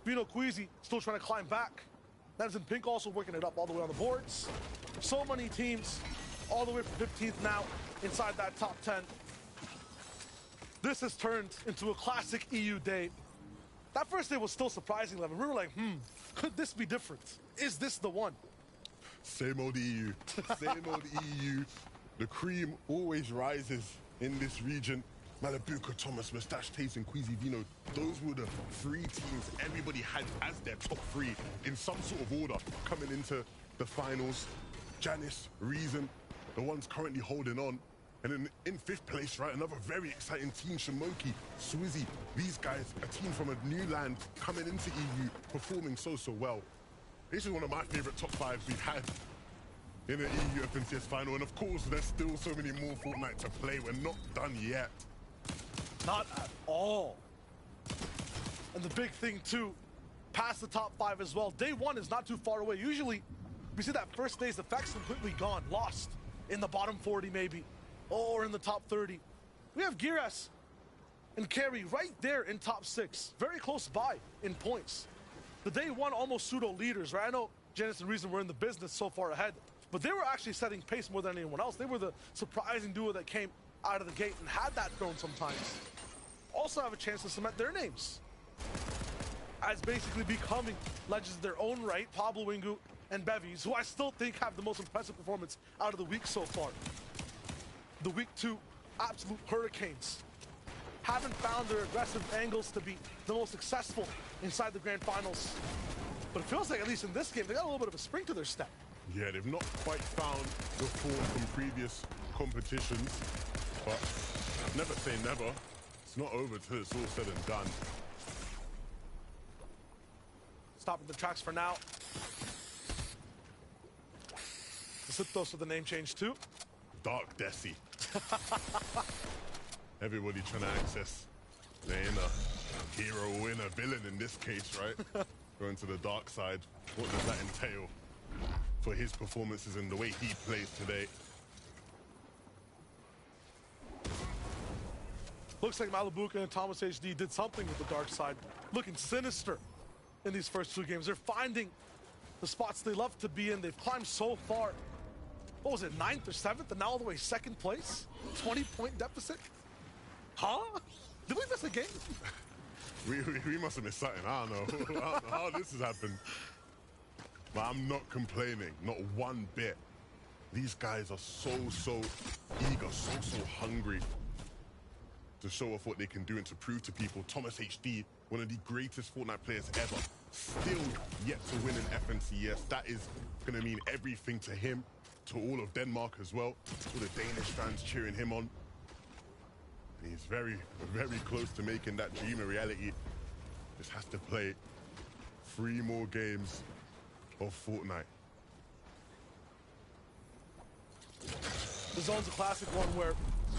Vino Queasy still trying to climb back. Madison Pink also working it up all the way on the boards. So many teams all the way from 15th now inside that top 10. This has turned into a classic EU day. That first day was still surprising, Levin. We were like, could this be different? Is this the one? Same old EU. Same old EU. The cream always rises in this region. Malabuka, Thomas, Mustache, Taze, and Queasy Vino. Those were the 3 teams everybody had as their top 3 in some sort of order coming into the finals. Janus, Reason, the ones currently holding on. And then in 5th place, right, another very exciting team, Shimoki, Swizzy. These guys, a team from a new land coming into EU, performing so well. This is one of my favorite top 5s we've had in an EU FNCS final. And of course, there's still so many more Fortnite to play. We're not done yet. Not at all. And the big thing too, past the top 5 as well. Day 1 is not too far away. Usually we see that first day's effects completely gone, lost in the bottom 40 maybe, or in the top 30. We have Giras and Carey right there in top 6, very close by in points. The Day 1 almost pseudo leaders, right? I know Janus and Reason were in the business so far ahead, but they were actually setting pace more than anyone else. They were the surprising duo that came out of the gate and had that throne sometimes. Also have a chance to cement their names as basically becoming legends of their own right. Pablo Wingu and Bevies, who I still think have the most impressive performance out of the week so far. The week 2, absolute hurricanes. Haven't found their aggressive angles to be the most successful inside the grand finals. But it feels like, at least in this game, they got a little bit of a spring to their step. Yeah, they've not quite found the form from previous competitions, but never say never. It's not over till it's all said and done. Stopping the tracks for now. Sythos with the name change too. Dark Desi. Everybody trying to access their inner hero, inner villain in this case, right? Going to the dark side. What does that entail for his performances and the way he plays today? Looks like Malabuka and Thomas HD did something with the dark side. Looking sinister in these first two games. They're finding the spots they love to be in. They've climbed so far. What was it, 9th or 7th, and now all the way 2nd place? 20-point deficit? Huh? Did we miss a game? We must have missed something. I don't know. I don't know how this has happened. But I'm not complaining, not one bit. These guys are so eager, so hungry to show off what they can do and to prove to people. Thomas HD, one of the greatest Fortnite players ever, still yet to win an FNCS. That is going to mean everything to him, to all of Denmark as well, all the Danish fans cheering him on. And he's very close to making that dream a reality. Just has to play 3 more games of Fortnite. The zone's a classic one where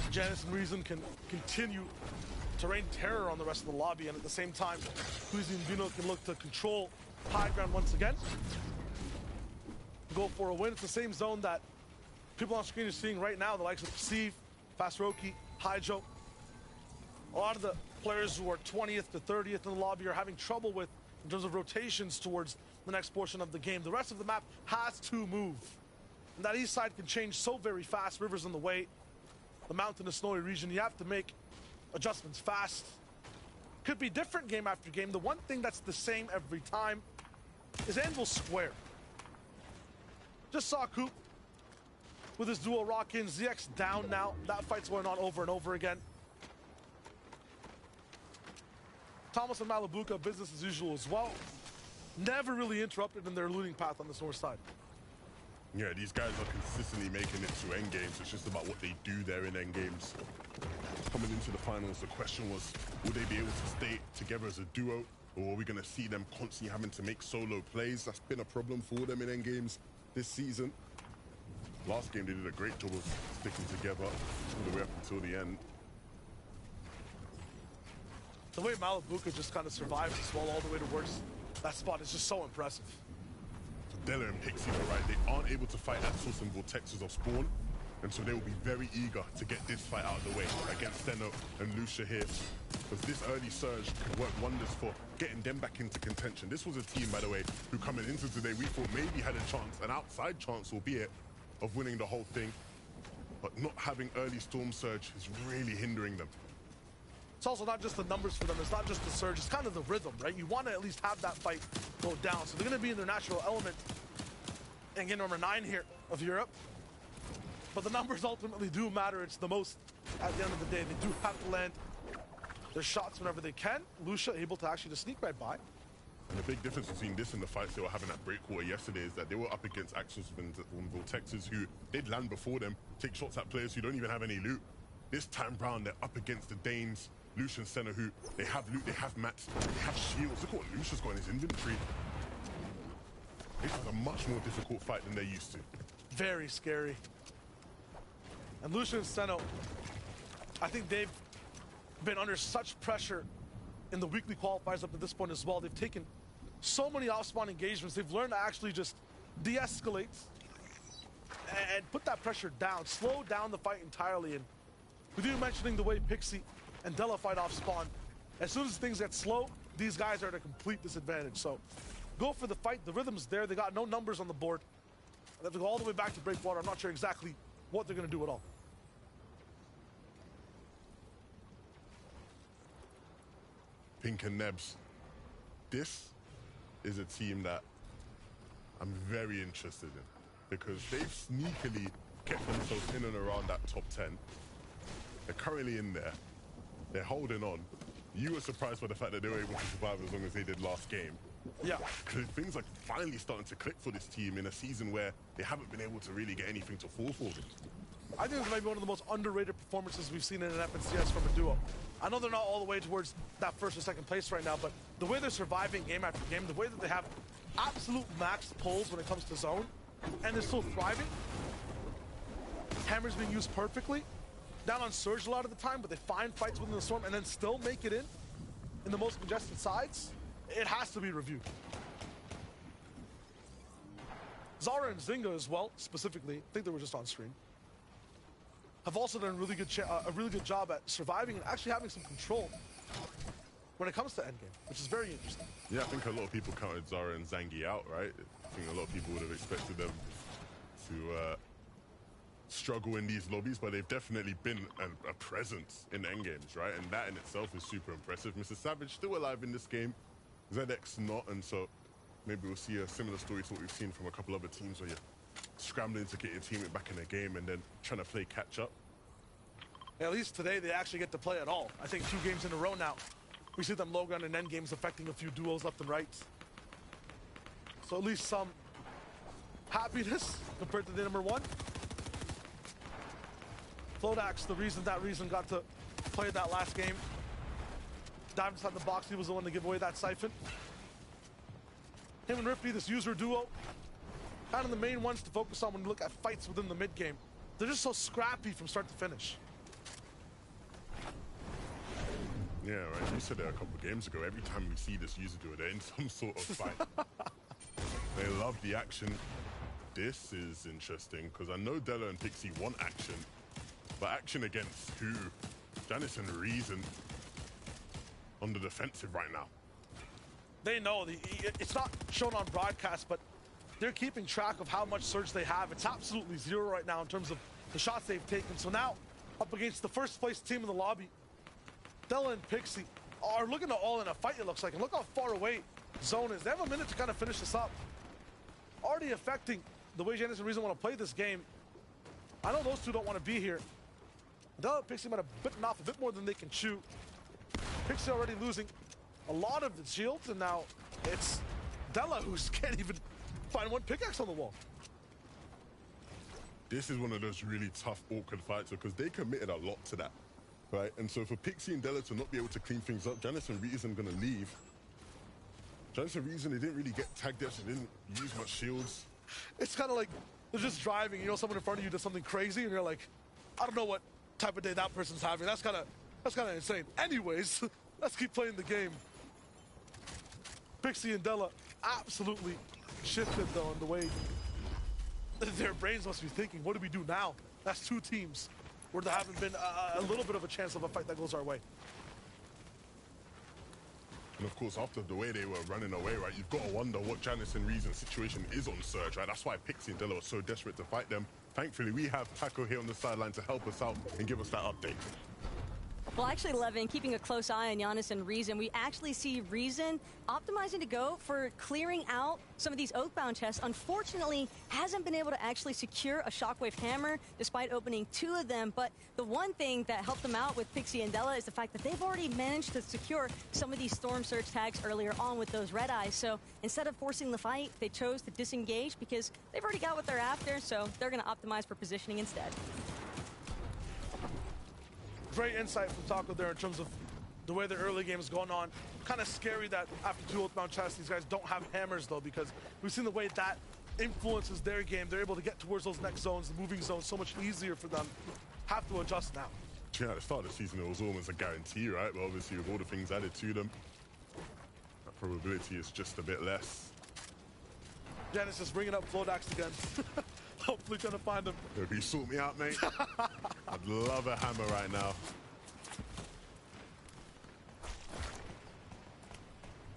Janice and Reason can continue to rain terror on the rest of the lobby, and at the same time, Huizi and Vino can look to control high ground once again. Go for a win. It's the same zone that people on screen are seeing right now, the likes of Steve, Fasroki, Haijo. A lot of the players who are 20th to 30th in the lobby are having trouble with in terms of rotations towards the next portion of the game. The rest of the map has to move. And that east side can change so very fast. River's in the way. The mountainous snowy region, you have to make adjustments fast. Could be different game after game. The one thing that's the same every time is Anvil Square. Just saw Coop with his duo rock in. ZX down now. That fight's going on over and over again. Thomas and Malabuka, business as usual as well. Never really interrupted in their looting path on this north side. Yeah, these guys are consistently making it to end games. It's just about what they do there in end games. Coming into the finals, the question was, will they be able to stay together as a duo, or are we going to see them constantly having to make solo plays? That's been a problem for them in end games this season. Last game, they did a great job of sticking together all the way up until the end. The way Malabuka just kind of survives as well all the way towards that spot is just so impressive. Della and Pixie, though, right? They aren't able to fight Axos and Vortexes off spawn, and so they will be very eager to get this fight out of the way against Steno and Lucia here, because this early surge could work wonders for getting them back into contention. This was a team, by the way, who coming into today we thought maybe had a chance, an outside chance, albeit, of winning the whole thing, but not having early storm surge is really hindering them. It's also not just the numbers for them, it's not just the surge, it's kind of the rhythm, right? You want to at least have that fight go down. So they're going to be in their natural element and get number 9 here of Europe. But the numbers ultimately do matter. It's the most at the end of the day. They do have to land their shots whenever they can. Lucia able to actually just sneak right by. And the big difference between this and the fights they were having at Breakwater yesterday is that they were up against Axos and Vortexes who did land before them, take shots at players who don't even have any loot. This time round, they're up against the Danes, Lucian Senna, who they have loot, they have mats, they have shields. Look at what Lucia's got in his inventory. This is a much more difficult fight than they're used to. Very scary. And Lucian and Steno, I think they've been under such pressure in the weekly qualifiers up to this point as well. They've taken so many off-spawn engagements. They've learned to actually just de-escalate and put that pressure down, slow down the fight entirely. And with you mentioning the way Pixie and Della fight off-spawn, as soon as things get slow, these guys are at a complete disadvantage. So go for the fight. The rhythm's there. They got no numbers on the board. They have to go all the way back to Breakwater. I'm not sure exactly what they're going to do at all. Pink and Nebs, this is a team that I'm very interested in because they've sneakily kept themselves in and around that top 10. They're currently in there. They're holding on. You were surprised by the fact that they were able to survive as long as they did last game. Yeah. Because things are finally starting to click for this team in a season where they haven't been able to really get anything to fall for them. I think this might be one of the most underrated performances we've seen in an FNCS from a duo. I know they're not all the way towards that first or second place right now, but the way they're surviving game after game, the way that they have absolute max pulls when it comes to zone, and they're still thriving, Hammer's being used perfectly. Down on Surge a lot of the time, but they find fights within the Storm and then still make it in the most congested sides. It has to be reviewed. Zara and Zynga as well, specifically, I think they were just on screen, have also done a really good job at surviving and actually having some control when it comes to endgame, which is very interesting. Yeah, I think a lot of people counted Zara and Zangi out, right? I think a lot of people would have expected them to struggle in these lobbies, but they've definitely been a presence in endgames, right? And that in itself is super impressive. Mr. Savage still alive in this game, ZX not, and so maybe we'll see a similar story to what we've seen from a couple other teams where you're scrambling to get your teammate back in the game and then trying to play catch up. At least today they actually get to play at all. I think 2 games in a row now. We see them low ground and end games affecting a few duos left and right. So at least some happiness compared to the number 1. Flodax, that reason got to play that last game. Dived inside the box, he was the one to give away that siphon. Him and Rifty, this user duo, kind of the main ones to focus on when you look at fights within the mid game. They're just so scrappy from start to finish. Yeah, right. You said it a couple of games ago. Every time we see this user duo, they're in some sort of fight. They love the action. This is interesting because I know Della and Pixie want action, but action against who? Janice and Reason on the defensive right now. They know it's not shown on broadcast, but they're keeping track of how much surge they have. It's absolutely 0 right now in terms of the shots they've taken. So now, up against the first place team in the lobby, Della and Pixie are looking to all in a fight, it looks like. And look how far away Zone is. They have a minute to kind of finish this up. Already affecting the way Janice and Reason want to play this game. I know those two don't want to be here. Della and Pixie might have bitten off a bit more than they can chew. Pixie already losing a lot of the shields, and now it's Della who can't even find one pickaxe on the wall. This is one of those really tough, awkward fights because they committed a lot to that, right? And so for Pixie and Della to not be able to clean things up, Janice and Reason going to leave. Janice and Reason, they didn't really get tagged there, so they didn't use much shields. It's kind of like they're just driving, you know, someone in front of you does something crazy, and you're like, I don't know what type of day that person's having. That's kind of insane. Anyways, let's keep playing the game. Pixie and Della absolutely shifted, though, in the way their brains must be thinking, what do we do now? That's 2 teams where there haven't been a little bit of a chance of a fight that goes our way. And of course, after the way they were running away, right, you've got to wonder what Janice and Reason's situation is on Surge, right? That's why Pixie and Della were so desperate to fight them. Thankfully, we have Paco here on the sideline to help us out and give us that update. Well, actually, Levin, keeping a close eye on Giannis and Reason, we actually see Reason optimizing to go for clearing out some of these Oathbound chests. Unfortunately, hasn't been able to actually secure a Shockwave Hammer, despite opening 2 of them. But the one thing that helped them out with Pixie and Della is the fact that they've already managed to secure some of these Storm Surge tags earlier on with those red eyes. So instead of forcing the fight, they chose to disengage because they've already got what they're after, so they're going to optimize for positioning instead. Great insight from Taco there in terms of the way the early game is going on. Kind of scary that after 2 Oathbound chests, these guys don't have hammers, though, because we've seen the way that influences their game. They're able to get towards those next zones, the moving zones, so much easier for them. Have to adjust now. Yeah, at the start of the season, it was almost a guarantee, right? But obviously, with all the things added to them, that probability is just a bit less. Janice is bringing up Flodax again. Hopefully trying to find him. Yo, can you sort me out, mate? I'd love a hammer right now.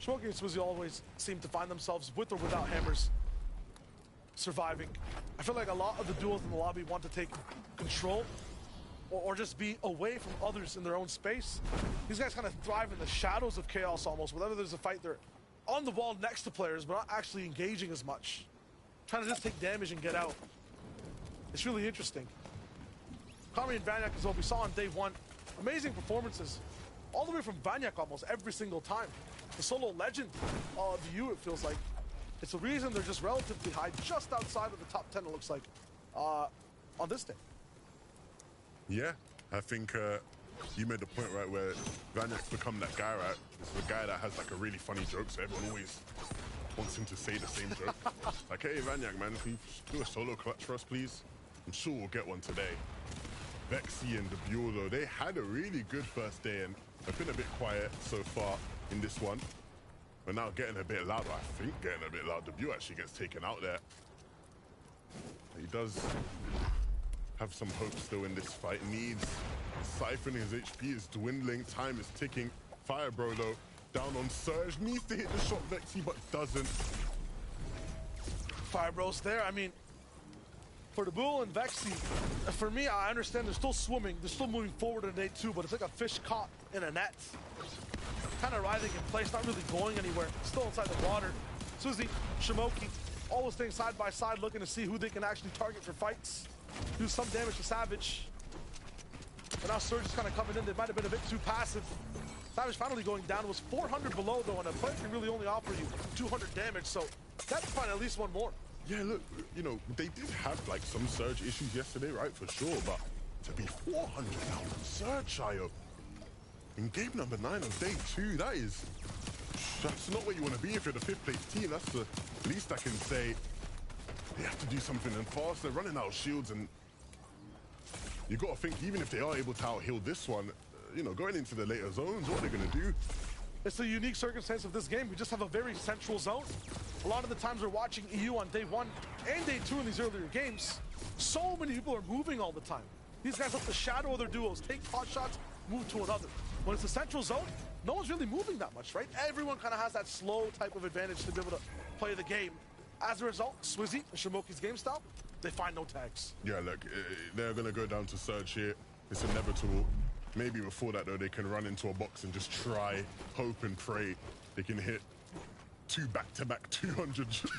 Smokey and Swizzy always seem to find themselves with or without hammers surviving. I feel like a lot of the duos in the lobby want to take control or just be away from others in their own space. These guys kind of thrive in the shadows of chaos almost. Whenever there's a fight, they're on the wall next to players, but not actually engaging as much. Trying to just take damage and get out. It's really interesting. Kami and Vanyak as well, we saw on day 1. Amazing performances. All the way from Vanyak almost every single time. The solo legend of the U, it feels like. It's the reason they're just relatively high, just outside of the top 10, it looks like, on this day. Yeah, I think you made the point, right, where Vanyak's become that guy, right? This is a guy that has like a really funny joke, so everyone always wants him to say the same joke. Like, hey, Vanyak, man, can you do a solo clutch for us, please? I'm sure we'll get one today. Vexy and Debuel, though, they had a really good first day and have been a bit quiet so far in this one. But now getting a bit loud, I think getting a bit loud. Debuel actually gets taken out there. He does have some hope still in this fight. Needs siphoning, his HP is dwindling, time is ticking. Firebro, though, down on Surge, needs to hit the shot Vexy, but doesn't. Firebro's there. I mean, for the Bull and Vexy, for me, I understand they're still swimming, they're still moving forward in day 2, but it's like a fish caught in a net. Kind of writhing in place, not really going anywhere, still inside the water. Suzy, Shimoki, always staying side by side, looking to see who they can actually target for fights. Do some damage to Savage. But now Surge is kind of coming in, they might have been a bit too passive. Savage finally going down, was 400 below though, and a player can really only offer you 200 damage, so that's find at least one more. Yeah, look, you know, they did have like some Surge issues yesterday, right, for sure, but to be 400 now on Surge, Shayo, in game number 9 of day 2, that's not where you want to be if you're the 5th place team. That's the least I can say. They have to do something and fast. They're running out of shields, and you got to think, even if they are able to out-heal this one, you know, going into the later zones, what are they going to do? It's a unique circumstance of this game. We just have a very central zone. A lot of the times we're watching EU on day 1 and day 2 in these earlier games. So many people are moving all the time. These guys let the shadow of their duos, take pot shots, move to another. When it's a central zone, no one's really moving that much, right? Everyone kind of has that slow type of advantage to be able to play the game. As a result, Swizzy and Shimoki's game style, they find no tags. Yeah, look, they're going to go down to Surge here. It's inevitable. Maybe before that, though, they can run into a box and just try, hope and pray they can hit 2 back-to-back 200 shots,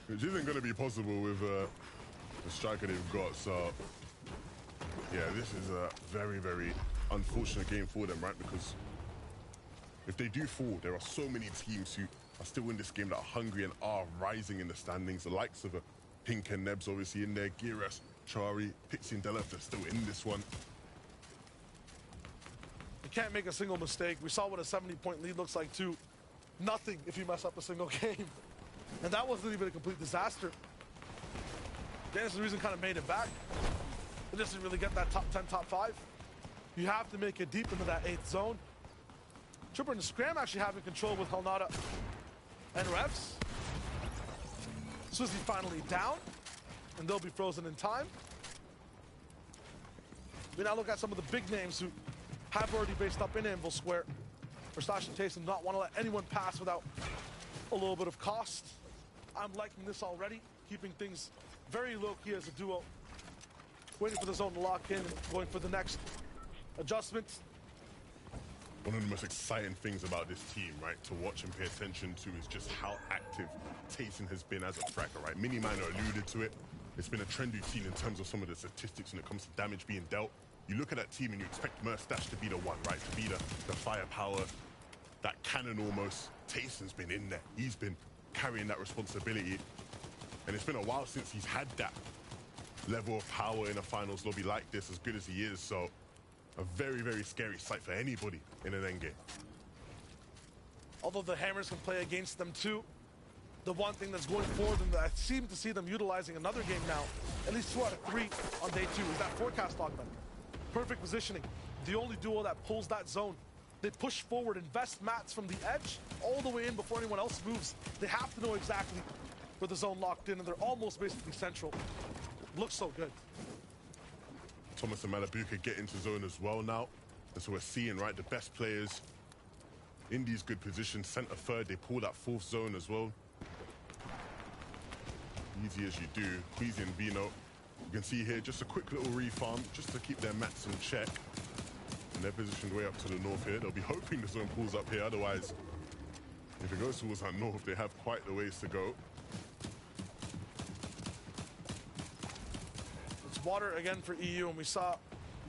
which isn't going to be possible with the striker they've got. So, yeah, this is a very, very unfortunate game for them, right? Because if they do fall, there are so many teams who are still in this game that are hungry and are rising in the standings. The likes of Pink and Nebs obviously in there, Giras, Chari, Pixie and Dela, they're still in this one. You can't make a single mistake. We saw what a 70-point lead looks like too. Nothing if you mess up a single game. And that wasn't even a complete disaster. Dennis the reason kind of made it back. They just didn't really get that top 10, top 5. You have to make it deep into that 8th zone. Trooper and Scram actually having control with Helnata and Revs. Swizzy finally down, and they'll be frozen in time. We now look at some of the big names who have already based up in Anvil Square. Verstash and Tayson not want to let anyone pass without a little bit of cost. I'm liking this already, keeping things very low-key as a duo. Waiting for the zone to lock in and going for the next adjustment. One of the most exciting things about this team, right, to watch and pay attention to is just how active Tayson has been as a fracker, right? Mini Miner alluded to it. It's been a trend we've seen in terms of some of the statistics when it comes to damage being dealt. You look at that team and you expect Merstash to be the one, right? To be the firepower, that cannon almost. Tayson's been in there. He's been carrying that responsibility. And it's been a while since he's had that level of power in a finals lobby like this, as good as he is. So a very, very scary sight for anybody in an endgame. Although the Hammers can play against them too, the one thing that's going for them that I seem to see them utilizing another game now, at least 2 out of 3 on day 2, is that forecast augment. Perfect positioning. The only duo that pulls that zone. They push forward, invest mats from the edge all the way in before anyone else moves. They have to know exactly where the zone locked in, and they're almost basically central. Looks so good. Thomas and Malibu get into zone as well now. And so we're seeing, right, the best players in these good positions. Center third, they pull that 4th zone as well. Easy as you do. Queasy and Vino. You can see here just a quick little refarm just to keep their mats in check. And they're positioned way up to the north here. They'll be hoping the zone pulls up here. Otherwise, if it goes towards that north, they have quite the ways to go. It's water again for EU, and we saw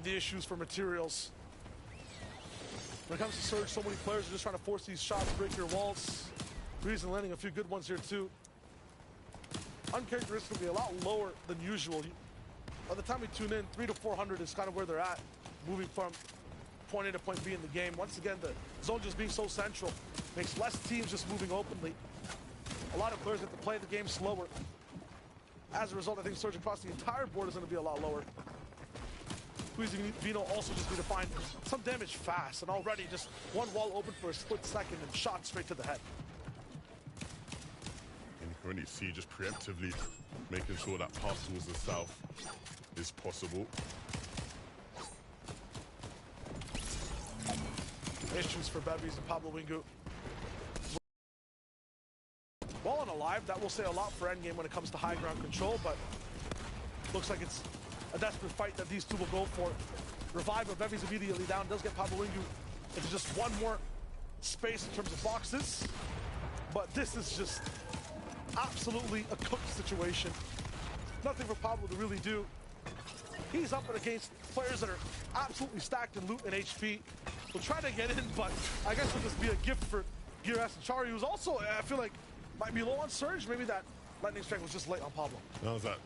the issues for materials. When it comes to Surge, so many players are just trying to force these shots, break your walls. Reason landing a few good ones here too. Uncharacteristically a lot lower than usual. By the time we tune in, 300 to 400 is kind of where they're at, moving from point A to point B in the game. Once again, the zone just being so central makes less teams just moving openly. A lot of players have to play the game slower. As a result, I think surge across the entire board is going to be a lot lower. Vino also just need to find some damage fast, and already just one wall open for a split second and shot straight to the head. And you can really see just preemptively making sure that pass towards the south is possible. Issues for Bevies and Pablo Wingu. Well and alive, that will say a lot for endgame when it comes to high ground control, but looks like it's a desperate fight that these two will go for. Revive, but Bevies immediately down, does get Pablo Wingu into just one more space in terms of boxes, but this is just absolutely a cooked situation. Nothing for Pablo to really do. He's up and against players that are absolutely stacked in loot and HP. We'll try to get in, but I guess it'll just be a gift for Gear S and Chari, who's also, I feel like, might be low on surge. Maybe that lightning strike was just late on Pablo. That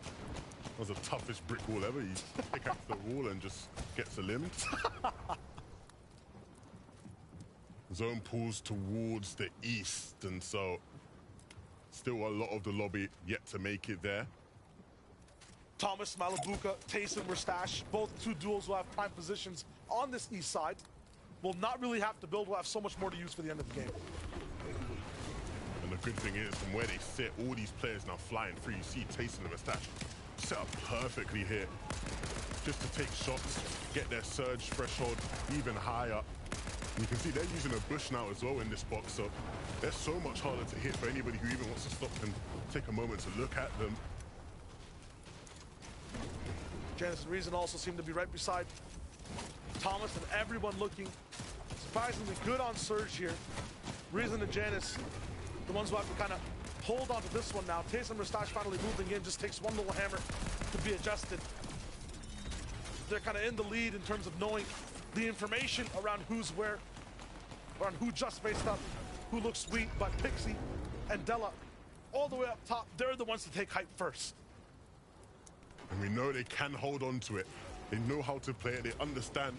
was the toughest brick wall ever. You pick up the wall and just gets eliminated. Zone pulls towards the east, and so still a lot of the lobby yet to make it there. Thomas, Malabuka, Tayson were stashed. Both two duels will have prime positions on this east side. Will not really have to build. We'll have so much more to use for the end of the game. And the good thing is, from where they sit, all these players now flying through. You see Tayson and Mustache set up perfectly here, just to take shots, get their surge threshold even higher. And you can see they're using a bush now as well in this box, so they're so much harder to hit for anybody who even wants to stop and take a moment to look at them. Janice and Reason also seem to be right beside Thomas, and everyone looking surprisingly good on surge here. Reason and Janice, the ones who have to kind of hold on to this one now. Tayson and Mustache finally moving in, just takes one little hammer to be adjusted. They're kind of in the lead in terms of knowing the information around who's where, around who just faced up, who looks sweet, but Pixie and Della all the way up top, they're the ones to take hype first. And we know they can hold on to it. They know how to play it. They understand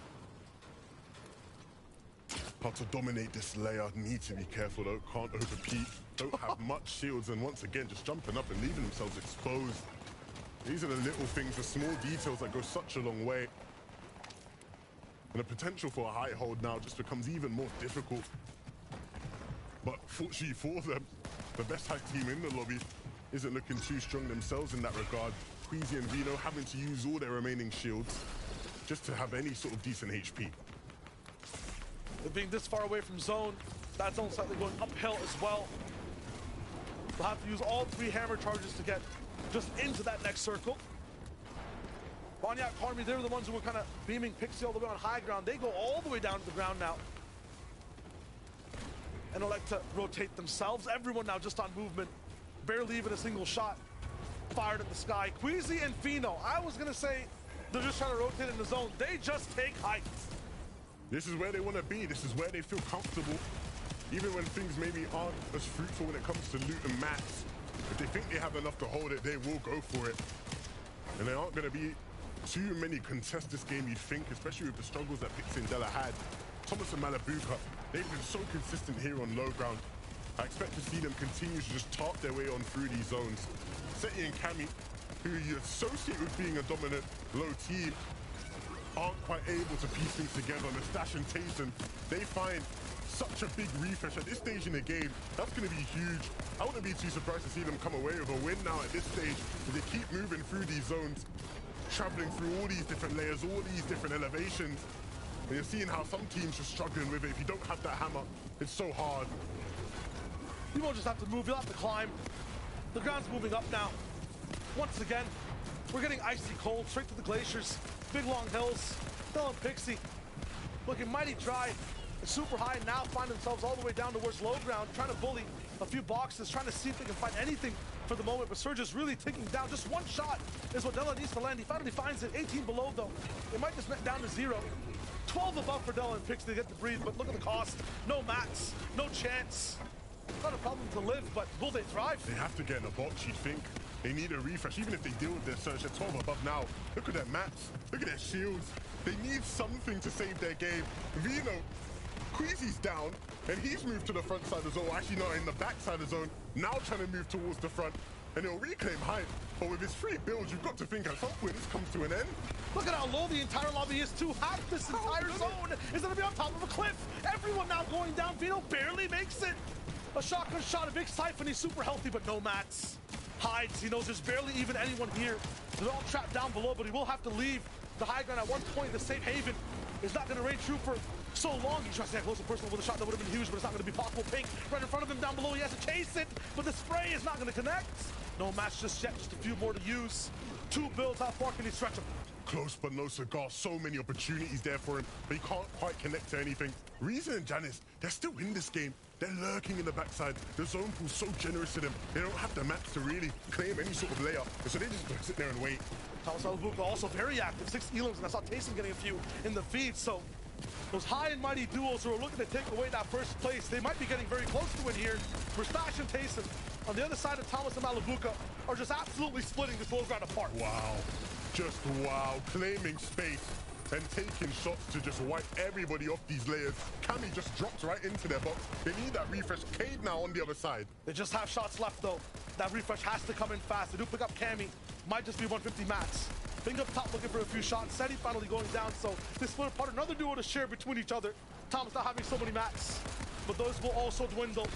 how to dominate this layer. Need to be careful though. Can't overpeak. Don't have much shields. And once again, just jumping up and leaving themselves exposed. These are the little things, the small details that go such a long way. And the potential for a high hold now just becomes even more difficult. But fortunately for them, the best high team in the lobby isn't looking too strong themselves in that regard. Queasy and Vino having to use all their remaining shields just to have any sort of decent HP. With being this far away from zone, that's almost slightly going uphill as well. They'll have to use all three hammer charges to get just into that next circle. Banyak, Harmy, they were the ones who were kind of beaming Pixie all the way on high ground. They go all the way down to the ground now. And elect to rotate themselves. Everyone now just on movement, barely even a single shot fired at the sky. Queasy and Fino, I was gonna say they're just trying to rotate in the zone. They just take height. This is where they want to be. This is where they feel comfortable. Even when things maybe aren't as fruitful when it comes to loot and mats, if they think they have enough to hold it, they will go for it. And there aren't going to be too many contests this game, you'd think, especially with the struggles that Pixie and Della had. Thomas and Malabuka, they've been so consistent here on low ground. I expect to see them continue to just tart their way on through these zones. Seti and Cammy, who you associate with being a dominant low team, aren't quite able to piece things together. Mustache and Tayson, they find such a big refresh at this stage in the game. That's going to be huge. I wouldn't be too surprised to see them come away with a win now at this stage, as they keep moving through these zones, traveling through all these different layers, all these different elevations. And you're seeing how some teams are struggling with it. If you don't have that hammer, it's so hard. You won't just have to move, you'll have to climb. The ground's moving up now. Once again, we're getting icy cold, straight to the glaciers. Big long hills. Still and Pixie looking mighty dry. It's super high, now find themselves all the way down towards low ground, trying to bully a few boxes, trying to see if they can find anything for the moment. But Surge is really ticking down. Just one shot is what Della needs to land. He finally finds it. 18 below though. It might just net down to 0. 12 above for Della and Pixie to get to breathe, but look at the cost. No mats, no chance. Not a problem to live, but will they thrive? They have to get in a box, you'd think. They need a refresh, even if they deal with their surge. They're 12 above now. Look at their mats. Look at their shields. They need something to save their game. Vino, Queasy's down, and he's moved to the front side of the zone. Actually, not in the back side of the zone. Now trying to move towards the front. and he'll reclaim height. But with his free builds, you've got to think at some point this comes to an end. Look at how low the entire lobby is too. Half this entire zone is going to be on top of a cliff. Everyone now going down. Vino barely makes it. A shotgun shot, a big siphon. He's super healthy, but no mats. Hides, he knows there's barely even anyone here. They're all trapped down below, but he will have to leave the high ground at one point. The safe haven is not going to reign true for so long. He tries to get close and personal with a shot that would have been huge, but it's not going to be possible. Pink right in front of him down below. He has to chase it, but the spray is not going to connect. No match just yet, just a few more to use. 2 builds, how far can he stretch them? Close but no cigar. So many opportunities there for him, but he can't quite connect to anything. Reason and Janice, they're still in this game. They're lurking in the backside. The zone pool's so generous to them. They don't have the mats to really claim any sort of layup, and so they just sit there and wait. Thomas Alabuka also very active. 6 elims, and I saw Taysom getting a few in the feed, so those high and mighty duos who are looking to take away that first place, they might be getting very close to it here. Mustache and Taysom on the other side of Thomas and Malabuka are just absolutely splitting this low ground apart. Wow. Just wow. Claiming space and taking shots to just wipe everybody off these layers. Cammy just dropped right into their box. They need that refresh. Cade now on the other side. They just have shots left, though. That refresh has to come in fast. They do pick up Cammy. Might just be 150 mats. Bing up top looking for a few shots. Seti finally going down, so this split apart. Another duo to share between each other. Thomas not having so many mats, but those will also dwindle.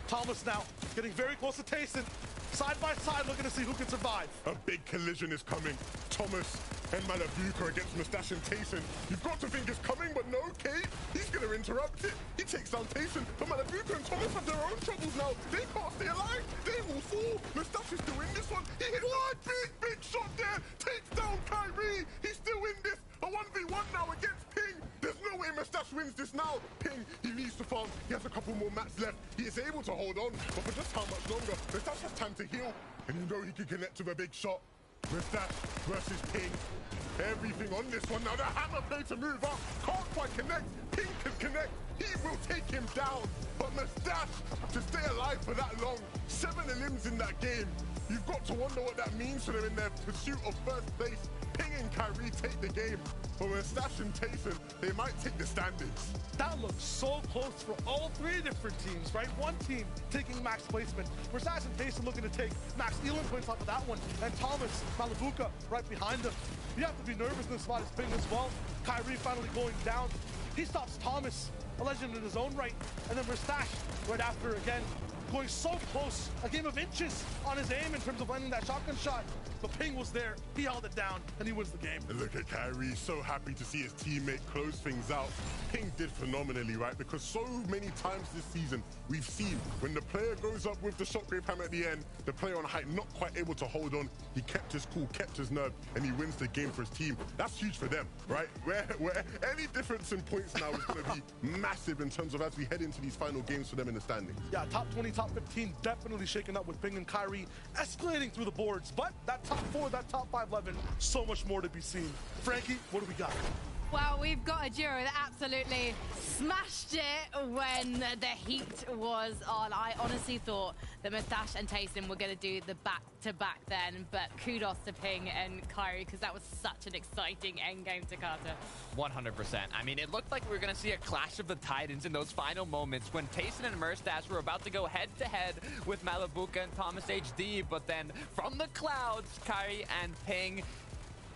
Thomas now getting very close to Tayson. Side by side, looking to see who can survive. A big collision is coming. Thomas and Malabuka against Mustache and Tayson. You've got to think it's coming, but no, Cade. He's going to interrupt it. He takes down Tayson, but Malabuka and Thomas have their own troubles now. They can't stay alive. They will fall. Mustache is still in this one. He hits one big shot there. Takes down Kyrie. He's still in this. A 1v1 now against Ping. There's no way Mustache wins this now. Ping, he needs to farm. He has a couple more mats left. He is able to hold on, but for just how much longer? Mustache has time to heal, and you know he can connect with a big shot. Mustache versus Ping. Everything on this one now. The hammer play to move up. Can't quite connect. Ping can connect. He will take him down. But Mustache, to stay alive for that long, 7 limbs in that game. You've got to wonder what that means for them in their pursuit of first place. Ping and Kyrie take the game, but Mustache and Tayson, they might take the standings. That looks so close for all 3 different teams, right? One team taking max placement. Mustache and Tayson looking to take max Elan points off of that one, and Thomas Malabuka right behind them. You have to be nervous in this spot as Ping as well. Kyrie finally going down. He stops Thomas, a legend in his own right, and then Mustache right after again. Going so close, a game of inches on his aim in terms of landing that shotgun shot. But Ping was there, he held it down, and he wins the game. And look at Kyrie, so happy to see his teammate close things out. Ping did phenomenally, right? Because so many times this season, we've seen when the player goes up with the shockwave hammer at the end, the player on height not quite able to hold on. He kept his cool, kept his nerve, and he wins the game for his team. That's huge for them, right? Where any difference in points now is going to be massive in terms of as we head into these final games for them in the standings. Yeah, top 20, top 15 definitely shaken up with Ping and Kyrie escalating through the boards, but that top 4, that top 5-11, so much more to be seen. Frankie, what do we got? Well, we've got a duo that absolutely smashed it when the heat was on. I honestly thought that Mustache and Tayson were going to do the back-to-back then, but kudos to Ping and Kyrie, because that was such an exciting endgame to Carter. 100%. I mean, it looked like we were going to see a clash of the Titans in those final moments when Tayson and Mustache were about to go head-to-head with Malabuka and Thomas HD, but then from the clouds, Kyrie and Ping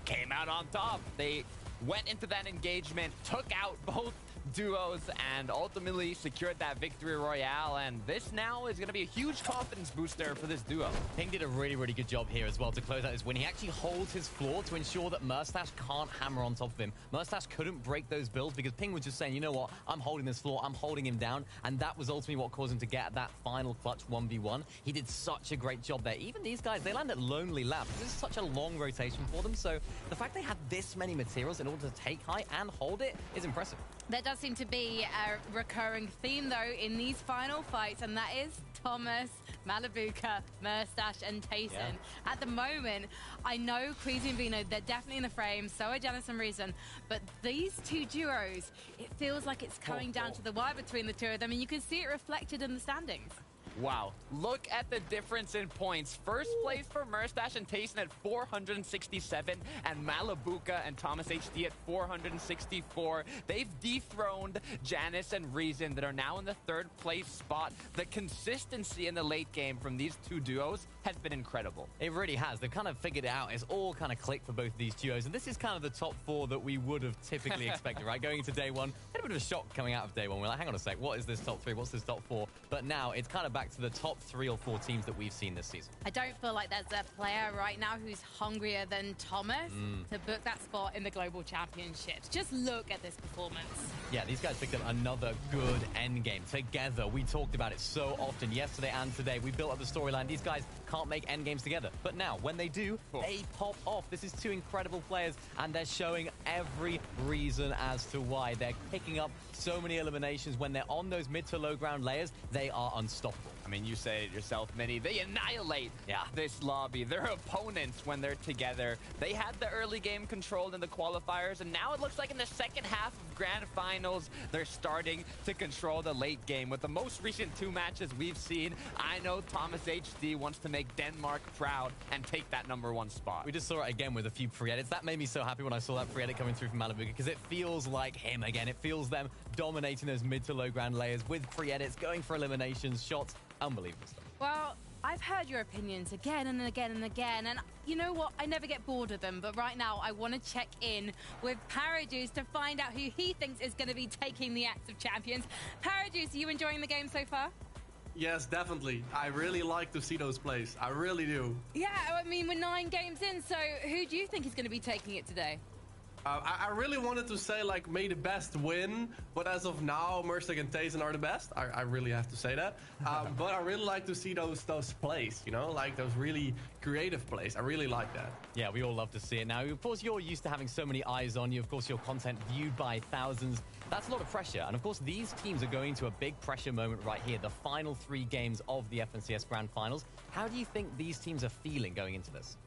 came out on top. They went into that engagement, took out both duos, and ultimately secured that victory royale. And this now is going to be a huge confidence booster for this duo. Ping did a really good job here as well to close out this win. He actually holds his floor to ensure that Mustache can't hammer on top of him. Mustache couldn't break those builds because Ping was just saying, you know what, I'm holding this floor, I'm holding him down, and that was ultimately what caused him to get that final clutch 1v1. He did such a great job there. Even these guys, they land at lonely lap. This is such a long rotation for them, so the fact they have this many materials in order to take high and hold it is impressive. There does seem to be a recurring theme, though, in these final fights, and that is Thomas, Malabuka, Mustache, and Tayson. Yeah. At the moment, I know Queasy and Vino, they're definitely in the frame, so are Janice and Reason, but these 2 duos, it feels like it's coming down to the wire between the 2 of them, and you can see it reflected in the standings. Wow, look at the difference in points. First place for Merstash and Tayson at 467, and Malabuka and Thomas HD at 464. They've dethroned Janice and Reason that are now in the third place spot. The consistency in the late game from these two duos has been incredible. It really has. They've kind of figured it out. It's all kind of clicked for both of these duos, and this is kind of the top four that we would have typically expected, right? Going into day one, had a bit of a shock coming out of day one. We're like, hang on a sec, what is this top three? What's this top four? But now it's kind of back to the top 3 or 4 teams that we've seen this season. I don't feel like there's a player right now who's hungrier than Thomas to book that spot in the Global Championships. Just look at this performance. Yeah, these guys picked up another good endgame together. We talked about it so often yesterday and today. We built up the storyline. These guys can't make endgames together. But now, when they do, they pop off. This is two incredible players, and they're showing every reason as to why. They're picking up so many eliminations. When they're on those mid to low ground layers, they are unstoppable. I mean, you said it yourself, Minnie. They annihilate this lobby. Their opponents, when they're together, they had the early game controlled in the qualifiers, and now it looks like in the second half of Grand Finals, they're starting to control the late game. With the most recent 2 matches we've seen, I know Thomas HD wants to make Denmark proud and take that #1 spot. We just saw it again with a few free edits. That made me so happy when I saw that free edit coming through from Malabuka, because it feels like him again. It feels them dominating those mid to low ground layers with free edits, going for eliminations, shots. Unbelievable stuff. Well, I've heard your opinions again and again and again, and you know what? I never get bored of them, but right now I want to check in with Parajuice to find out who he thinks is going to be taking the Axe of Champions. Parajuice, are you enjoying the game so far? Yes, definitely. I really like to see those plays. I really do. Yeah, I mean, we're 9 games in, so who do you think is going to be taking it today? I really wanted to say, like, may the best win, but as of now, Mercek and Tayson are the best. I really have to say that. But I really like to see those plays, you know, like those really creative plays. I really like that. Yeah, we all love to see it. Now, of course, you're used to having so many eyes on you. Of course, your content viewed by thousands. That's a lot of pressure. And of course, these teams are going to a big pressure moment right here, the final 3 games of the FNCS Grand Finals. How do you think these teams are feeling going into this?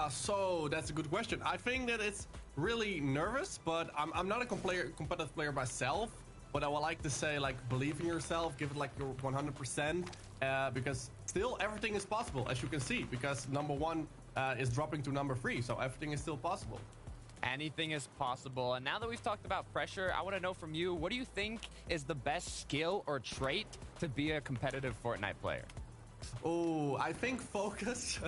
So that's a good question. I think that it's really nervous, but I'm not a competitive player myself. But I would like to say, like, believe in yourself, give it like your 100%, because still everything is possible, as you can see, because #1 is dropping to #3, so everything is still possible. Anything is possible. And now that we've talked about pressure, I want to know from you, what do you think is the best skill or trait to be a competitive Fortnite player? Oh, I think focus.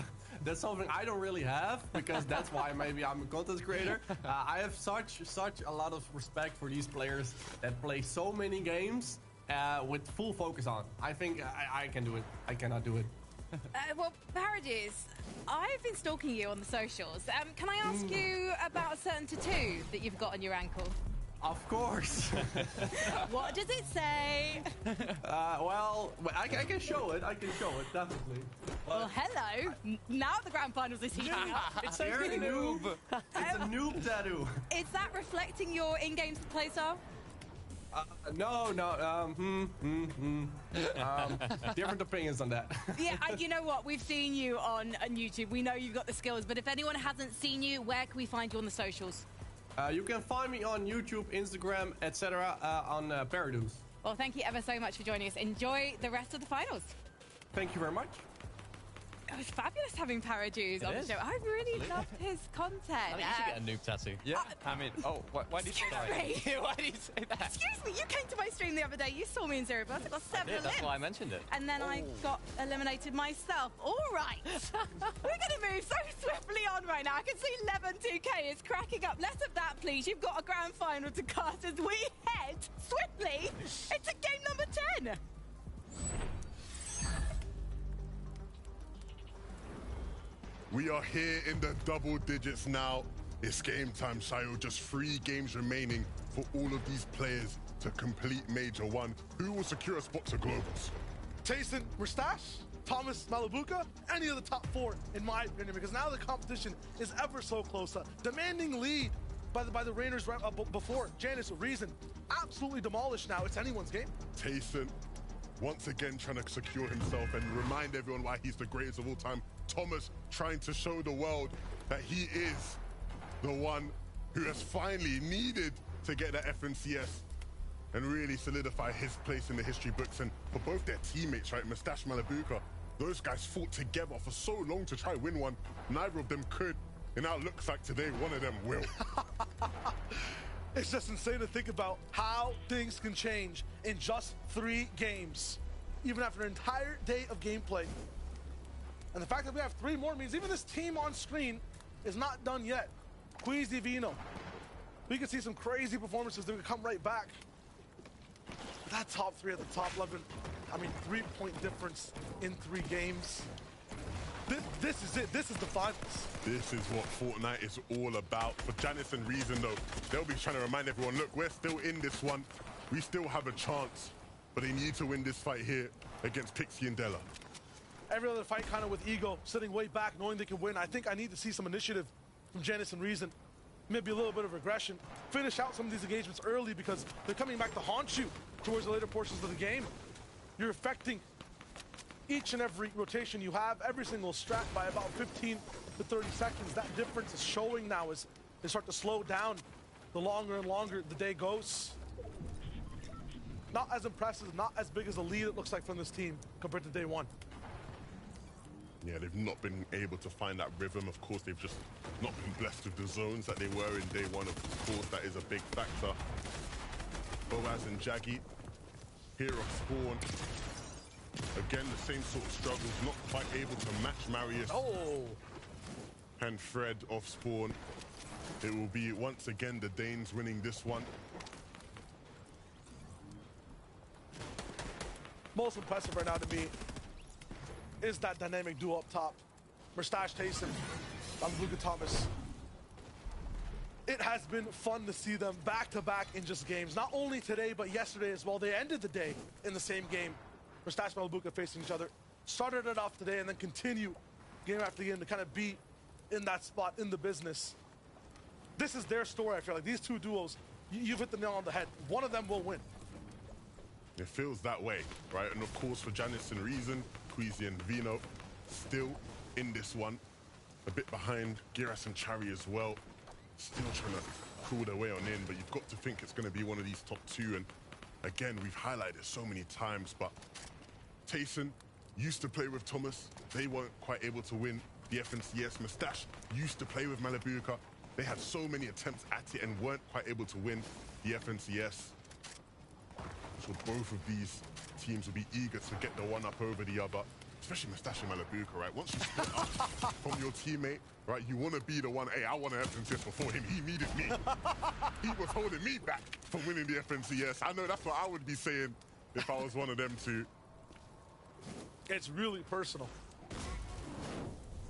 That's something I don't really have, because that's why maybe I'm a content creator. I have such a lot of respect for these players that play so many games with full focus on. I think I can do it. I cannot do it. Well, Parajuice, I've been stalking you on the socials. Can I ask you about a certain tattoo that you've got on your ankle? Of course. What does it say? Well, I can show it. I can show it, definitely. Well, hello. Now the Grand Finals is heating up. It's a noob. It's a noob tattoo. Is that reflecting your in-game play style? No. Different opinions on that. Yeah, you know what? We've seen you on YouTube. We know you've got the skills, but if anyone hasn't seen you, where can we find you on the socials? You can find me on YouTube, Instagram, etc. On Parajuice. Well, thank you ever so much for joining us. Enjoy the rest of the finals. Thank you very much. It was fabulous having Parajuice on the show. I really loved his content. I think you should get a noob tattoo. Yeah, I mean, why do you say that? Why do you say that? Excuse me, you came to my stream the other day. You saw me in Zero Bucks. I got 7 limbs. That's why I mentioned it. And then I got eliminated myself. All right. We're going to move so swiftly on right now. I can see 11-2K is cracking up. Less of that, please. You've got a grand final to cast as we head swiftly into game number 10. We are here in the double digits now. It's game time, Shayo. Just 3 games remaining for all of these players to complete Major 1. Who will secure a spot to Globals? Tayson, Merstash, Thomas, Malabuka, any of the top 4, in my opinion, because now the competition is ever so close. Demanding lead by the Rainers right before. Janice, Reason, absolutely demolished now. It's anyone's game. Tayson, once again trying to secure himself and remind everyone why he's the greatest of all time. Thomas trying to show the world that he is the one who has finally needed to get that FNCS and really solidify his place in the history books. And for both their teammates, right, Mustache, Malabuka, those guys fought together for so long to try win one. Neither of them could, and now it looks like today one of them will. It's just insane to think about how things can change in just 3 games, even after an entire day of gameplay. And the fact that we have 3 more means even this team on screen is not done yet. Queasy Vino. We can see some crazy performances that could come right back. That top 3 at the top 11, I mean, 3-point difference in 3 games. This is it. This is the finals. This is what Fortnite is all about. For Janice and Reason, though, they'll be trying to remind everyone, look, we're still in this one. We still have a chance, but they need to win this fight here against Pixie and Della. Every other fight kind of with ego, sitting way back, knowing they can win. I think I need to see some initiative from Janice and Reason. Maybe a little bit of aggression. Finish out some of these engagements early because they're coming back to haunt you towards the later portions of the game. You're affecting each and every rotation you have, every single strat by about 15 to 30 seconds. That difference is showing now as they start to slow down the longer and longer the day goes. Not as impressive, not as big as a lead it looks like from this team compared to day one. Yeah, they've not been able to find that rhythm. Of course, they've just not been blessed with the zones that they were in day one. Of course, that is a big factor. Boaz and Jaggy here off spawn. Again, the same sort of struggles, not quite able to match Marius. Oh! And Fred off spawn. It will be once again the Danes winning this one. Most impressive right now to me is that dynamic duo up top. Mustache Tayson and Luka Thomas. It has been fun to see them back-to-back in just games. Not only today, but yesterday as well. They ended the day in the same game. Mustache and Malabuka facing each other. Started it off today and then continue game after game to kind of be in that spot in the business. This is their story, I feel like. These two duos, you've hit the nail on the head. One of them will win. It feels that way, right? And of course, for Janice and Reason, Queasy and Vino still in this one. A bit behind Giras and Chari as well. Still trying to crawl their way on in, but you've got to think it's going to be one of these top 2. And again, we've highlighted it so many times, but Tayson used to play with Thomas. They weren't quite able to win the FNCS. Mustache used to play with Malabuka. They had so many attempts at it and weren't quite able to win the FNCS. So both of these teams will be eager to get the one up over the other, especially Mustache and Malabuka, right? Once you split up from your teammate, right, you want to be the one, hey, I won an FNCS before him. He needed me. He was holding me back from winning the FNCS. I know that's what I would be saying if I was one of them too. It's really personal.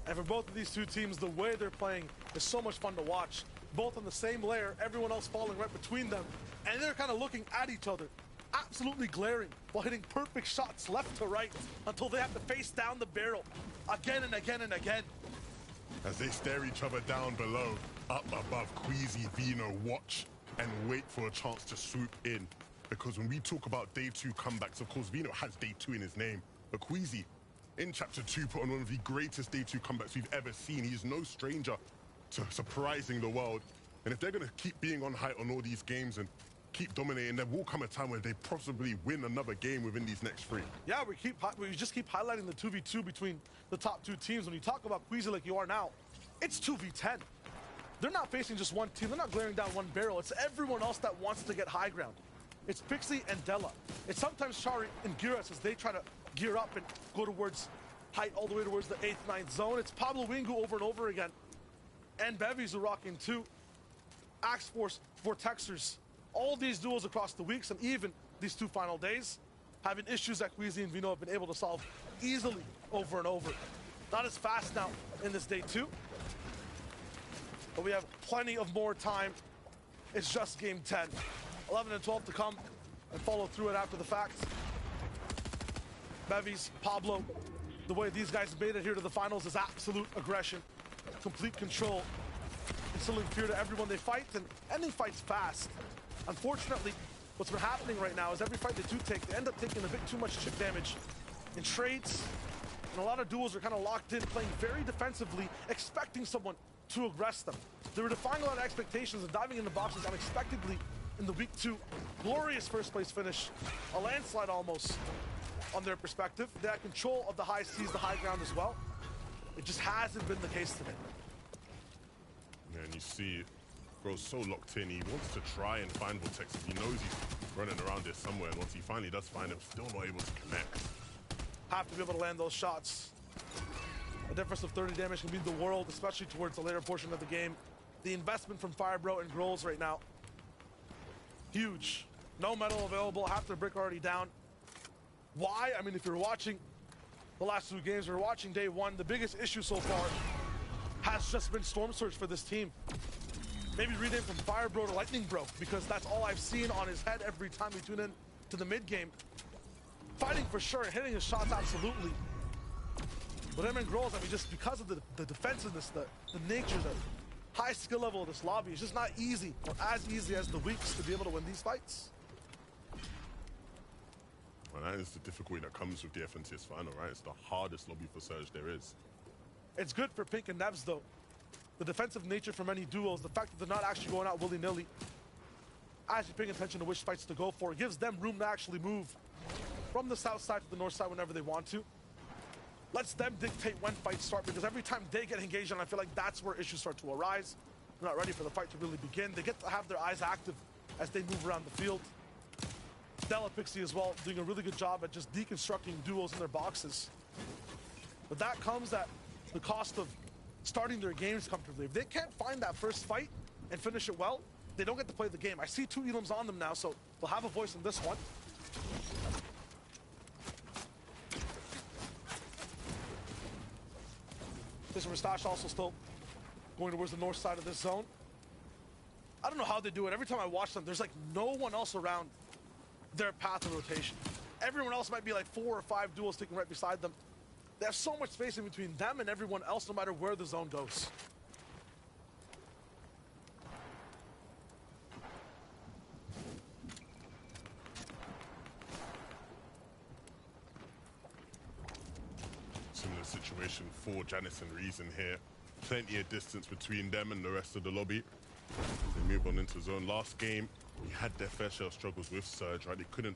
And for both of these two teams, the way they're playing is so much fun to watch. Both on the same layer, everyone else falling right between them. And they're kind of looking at each other, absolutely glaring, while hitting perfect shots left to right until they have to face down the barrel again and again and again. As they stare each other down below, up above, Queasy, Vino watch and wait for a chance to swoop in. Because when we talk about day 2 comebacks, of course, Vino has day 2 in his name. But Queasy, in Chapter 2, put on one of the greatest day 2 comebacks we've ever seen. He is no stranger to surprising the world. And if they're going to keep being on height on all these games and keep dominating, there will come a time where they possibly win another game within these next 3. Yeah, we just keep highlighting the 2v2 between the top 2 teams. When you talk about Queasy like you are now, it's 2v10. They're not facing just one team. They're not glaring down one barrel. It's everyone else that wants to get high ground. It's Pixie and Della. It's sometimes Chari and Giras as they try to gear up and go towards height all the way towards the 8th, 9th zone. It's Pablo Wingu over and over again. And Bevies are rocking too. Axe Force, Vortexers. All these duels across the weeks and even these 2 final days having issues that Queasy and Vino have been able to solve easily over and over. Not as fast now in this day 2. But we have plenty of more time. It's just game 10. 11 and 12 to come and follow through it after the fact. Bevies, Pablo, the way these guys made it here to the finals is absolute aggression, complete control, instilling fear to everyone they fight, and ending fights fast. Unfortunately, what's been happening right now is every fight they do take, they end up taking a bit too much chip damage in trades, and a lot of duels are kind of locked in, playing very defensively, expecting someone to aggress them. They were defying a lot of expectations and diving into boxes unexpectedly in the week 2. Glorious first place finish. A landslide almost on their perspective. They had control of the high seas, the high ground as well. It just hasn't been the case today. Man, you see, bro's so locked in. He wants to try and find Vortex. He knows he's running around there somewhere, and once he finally does find him, still not able to connect. Have to be able to land those shots. A difference of 30 damage can mean the world, especially towards the later portion of the game. The investment from Firebro and Grolls right now, huge. No metal available, half their brick already down. Why? I mean, if you're watching the last 2 games, we're watching day 1, the biggest issue so far has just been Storm Surge for this team. Maybe rename from Fire Bro to Lightning Bro, because that's all I've seen on his head every time we tune in to the mid game. Fighting for sure, hitting his shots absolutely. But him and Grolls, I mean, just because of the defensiveness, the nature, the high skill level of this lobby, it's just not easy, or as easy as the weeks to be able to win these fights. Well, that is the difficulty that comes with the FNCS final, right? It's the hardest lobby for Surge there is. It's good for Pink and Nevs, though. The defensive nature for many duos, the fact that they're not actually going out willy-nilly, actually paying attention to which fights to go for, gives them room to actually move from the south side to the north side whenever they want to. Lets them dictate when fights start, because every time they get engaged, and I feel like that's where issues start to arise. They're not ready for the fight to really begin. They get to have their eyes active as they move around the field. Stella Pixie as well, doing a really good job at just deconstructing duos in their boxes. But that comes at the cost of starting their games comfortably. If they can't find that first fight and finish it well, they don't get to play the game. I see 2 Elims on them now, so they'll have a voice in this one. This Mustache also still going towards the north side of this zone. I don't know how they do it. Every time I watch them, there's like no one else around their path of rotation. Everyone else might be like 4 or 5 duels sticking right beside them. They have so much space in between them and everyone else, no matter where the zone goes. Similar situation for Janice and Reason here. Plenty of distance between them and the rest of the lobby. They move on into zone. Last game, we had their fair share of struggles with Surge, right? They couldn't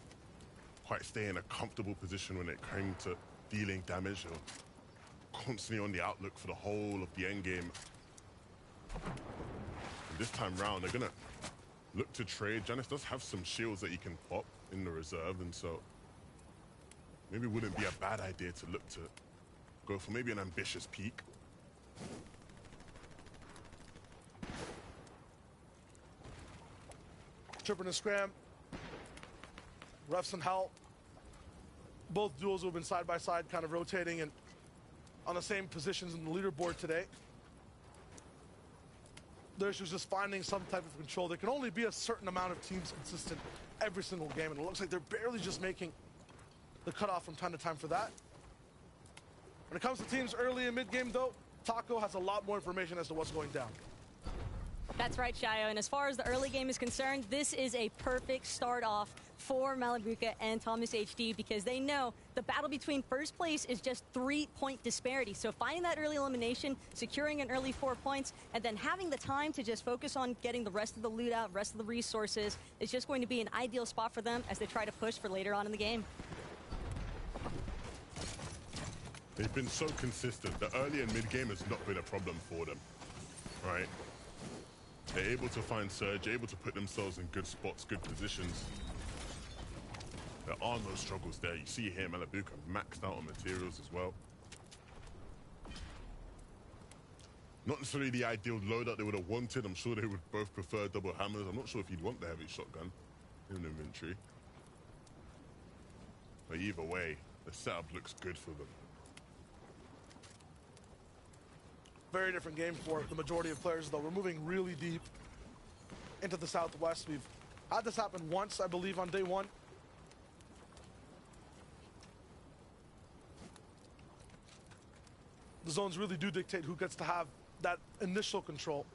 quite stay in a comfortable position when it came to dealing damage, or constantly on the outlook for the whole of the end game. And this time round, they're gonna look to trade. Janice does have some shields that he can pop in the reserve, and so maybe it wouldn't be a bad idea to look to go for maybe an ambitious peak. Trip and a scram. Refs and Hell. Both duels who have been side by side, kind of rotating and on the same positions in the leaderboard today. Their issue is just finding some type of control. There can only be a certain amount of teams consistent every single game, and it looks like they're barely just making the cutoff from time to time for that. When it comes to teams early and mid-game, though, Taco has a lot more information as to what's going down. That's right, Shayo. And as far as the early game is concerned, this is a perfect start off for Malabuka and Thomas HD, because they know the battle between first place is just 3-point disparity. So finding that early elimination, securing an early 4 points, and then having the time to just focus on getting the rest of the loot out, rest of the resources, is just going to be an ideal spot for them as they try to push for later on in the game. They've been so consistent. The early and mid game has not been a problem for them, right? They're able to find Surge, able to put themselves in good spots, good positions. There are no struggles there. You see here, Malabuka maxed out on materials as well. Not necessarily the ideal loadout they would have wanted. I'm sure they would both prefer double hammers. I'm not sure if you'd want the heavy shotgun in inventory. But either way, the setup looks good for them. Very different game for the majority of players, though. We're moving really deep into the Southwest. We've had this happen once, I believe, on day 1. The zones really do dictate who gets to have that initial control.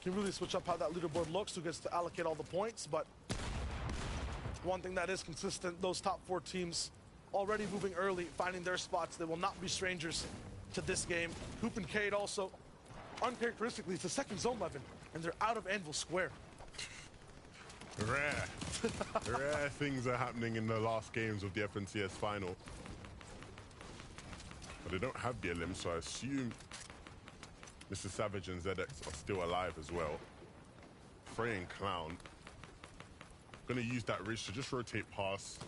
Can really switch up how that leaderboard looks, who gets to allocate all the points, but one thing that is consistent, those top 4 teams already moving early, finding their spots. They will not be strangers to this game. Hoop and Cade also, uncharacteristically, it's the second zone weapon and they're out of Anvil Square. Rare. Rare things are happening in the last games of the FNCS final. But they don't have BLM, so I assume Mr. Savage and ZX are still alive as well. Frey and Clown. Gonna use that ridge to just rotate past.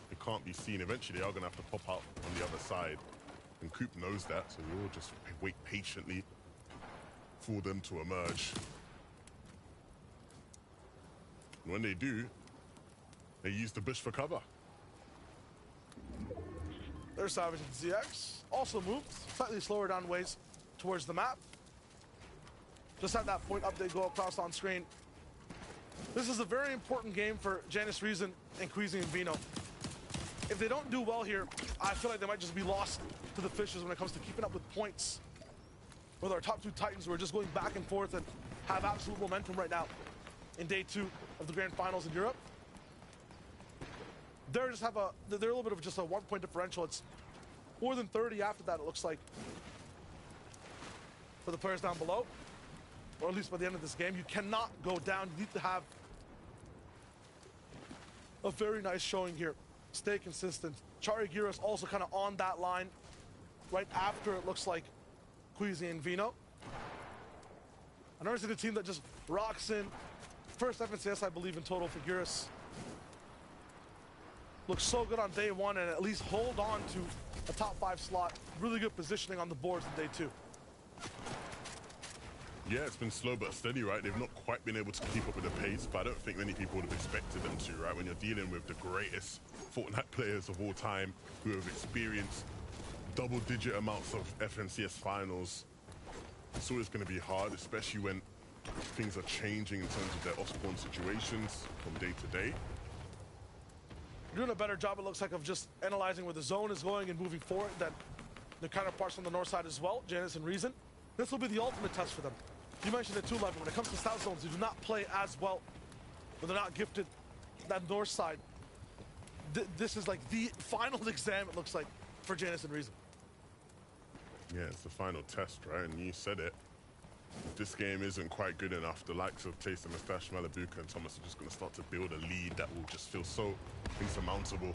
They can't be seen. Eventually they are gonna have to pop out on the other side. And Coop knows that, so we all just wait patiently for them to emerge. And when they do, they use the bush for cover. There's Savage and ZX. Also moved slightly slower down ways towards the map. Just at that point up they go across on screen. This is a very important game for Janice Reason and Queasy and Vino. If they don't do well here, I feel like they might just be lost to the fishes when it comes to keeping up with points with our top two Titans who are just going back and forth and have absolute momentum right now in day 2 of the grand finals in Europe. They're a little bit of just a 1-point differential. It's more than 30 after that, it looks like, for the players down below, or at least by the end of this game. You cannot go down. You need to have a very nice showing here. Stay consistent. Charigiras also kind of on that line right after it looks like Queasy and Vino. I never seen a team that just rocks in. First FNCS, I believe, in total for Giras. Looks so good on day 1 and at least hold on to a top 5 slot. Really good positioning on the boards in day 2. Yeah, it's been slow but steady, right? They've not quite been able to keep up with the pace, but I don't think many people would have expected them to, right? When you're dealing with the greatest Fortnite players of all time who have experienced double-digit amounts of FNCS finals, it's always going to be hard, especially when things are changing in terms of their off-spawn situations from day to day. Doing a better job, it looks like, of just analyzing where the zone is going and moving forward than the counterparts on the north side as well, Janice and Reason. This will be the ultimate test for them. You mentioned it too, Levin. When it comes to south zones, they do not play as well, but they're not gifted that north side. This is like the final exam, it looks like, for Janice and Reason. Yeah, it's the final test, right? And you said it. If this game isn't quite good enough, the likes of Taste and Mustache, Malabuka, and Thomas are just going to start to build a lead that will just feel so insurmountable.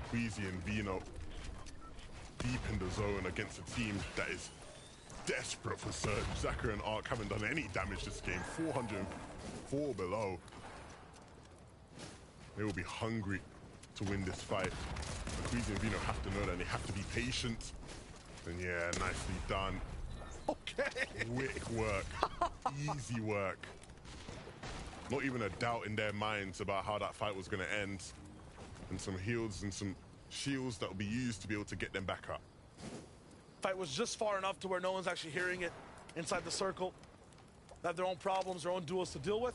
Queasy and Vino deep in the zone against a team that is desperate for surge. Zachary and Ark haven't done any damage this game. 404 below. They will be hungry to win this fight. Queasy and Vino have to know that, and they have to be patient. And yeah, nicely done. Okay. Quick work. Easy work. Not even a doubt in their minds about how that fight was going to end. And some heals and some shields that will be used to be able to get them back up. Fight was just far enough to where no one's actually hearing it inside the circle. They have their own problems, their own duels to deal with.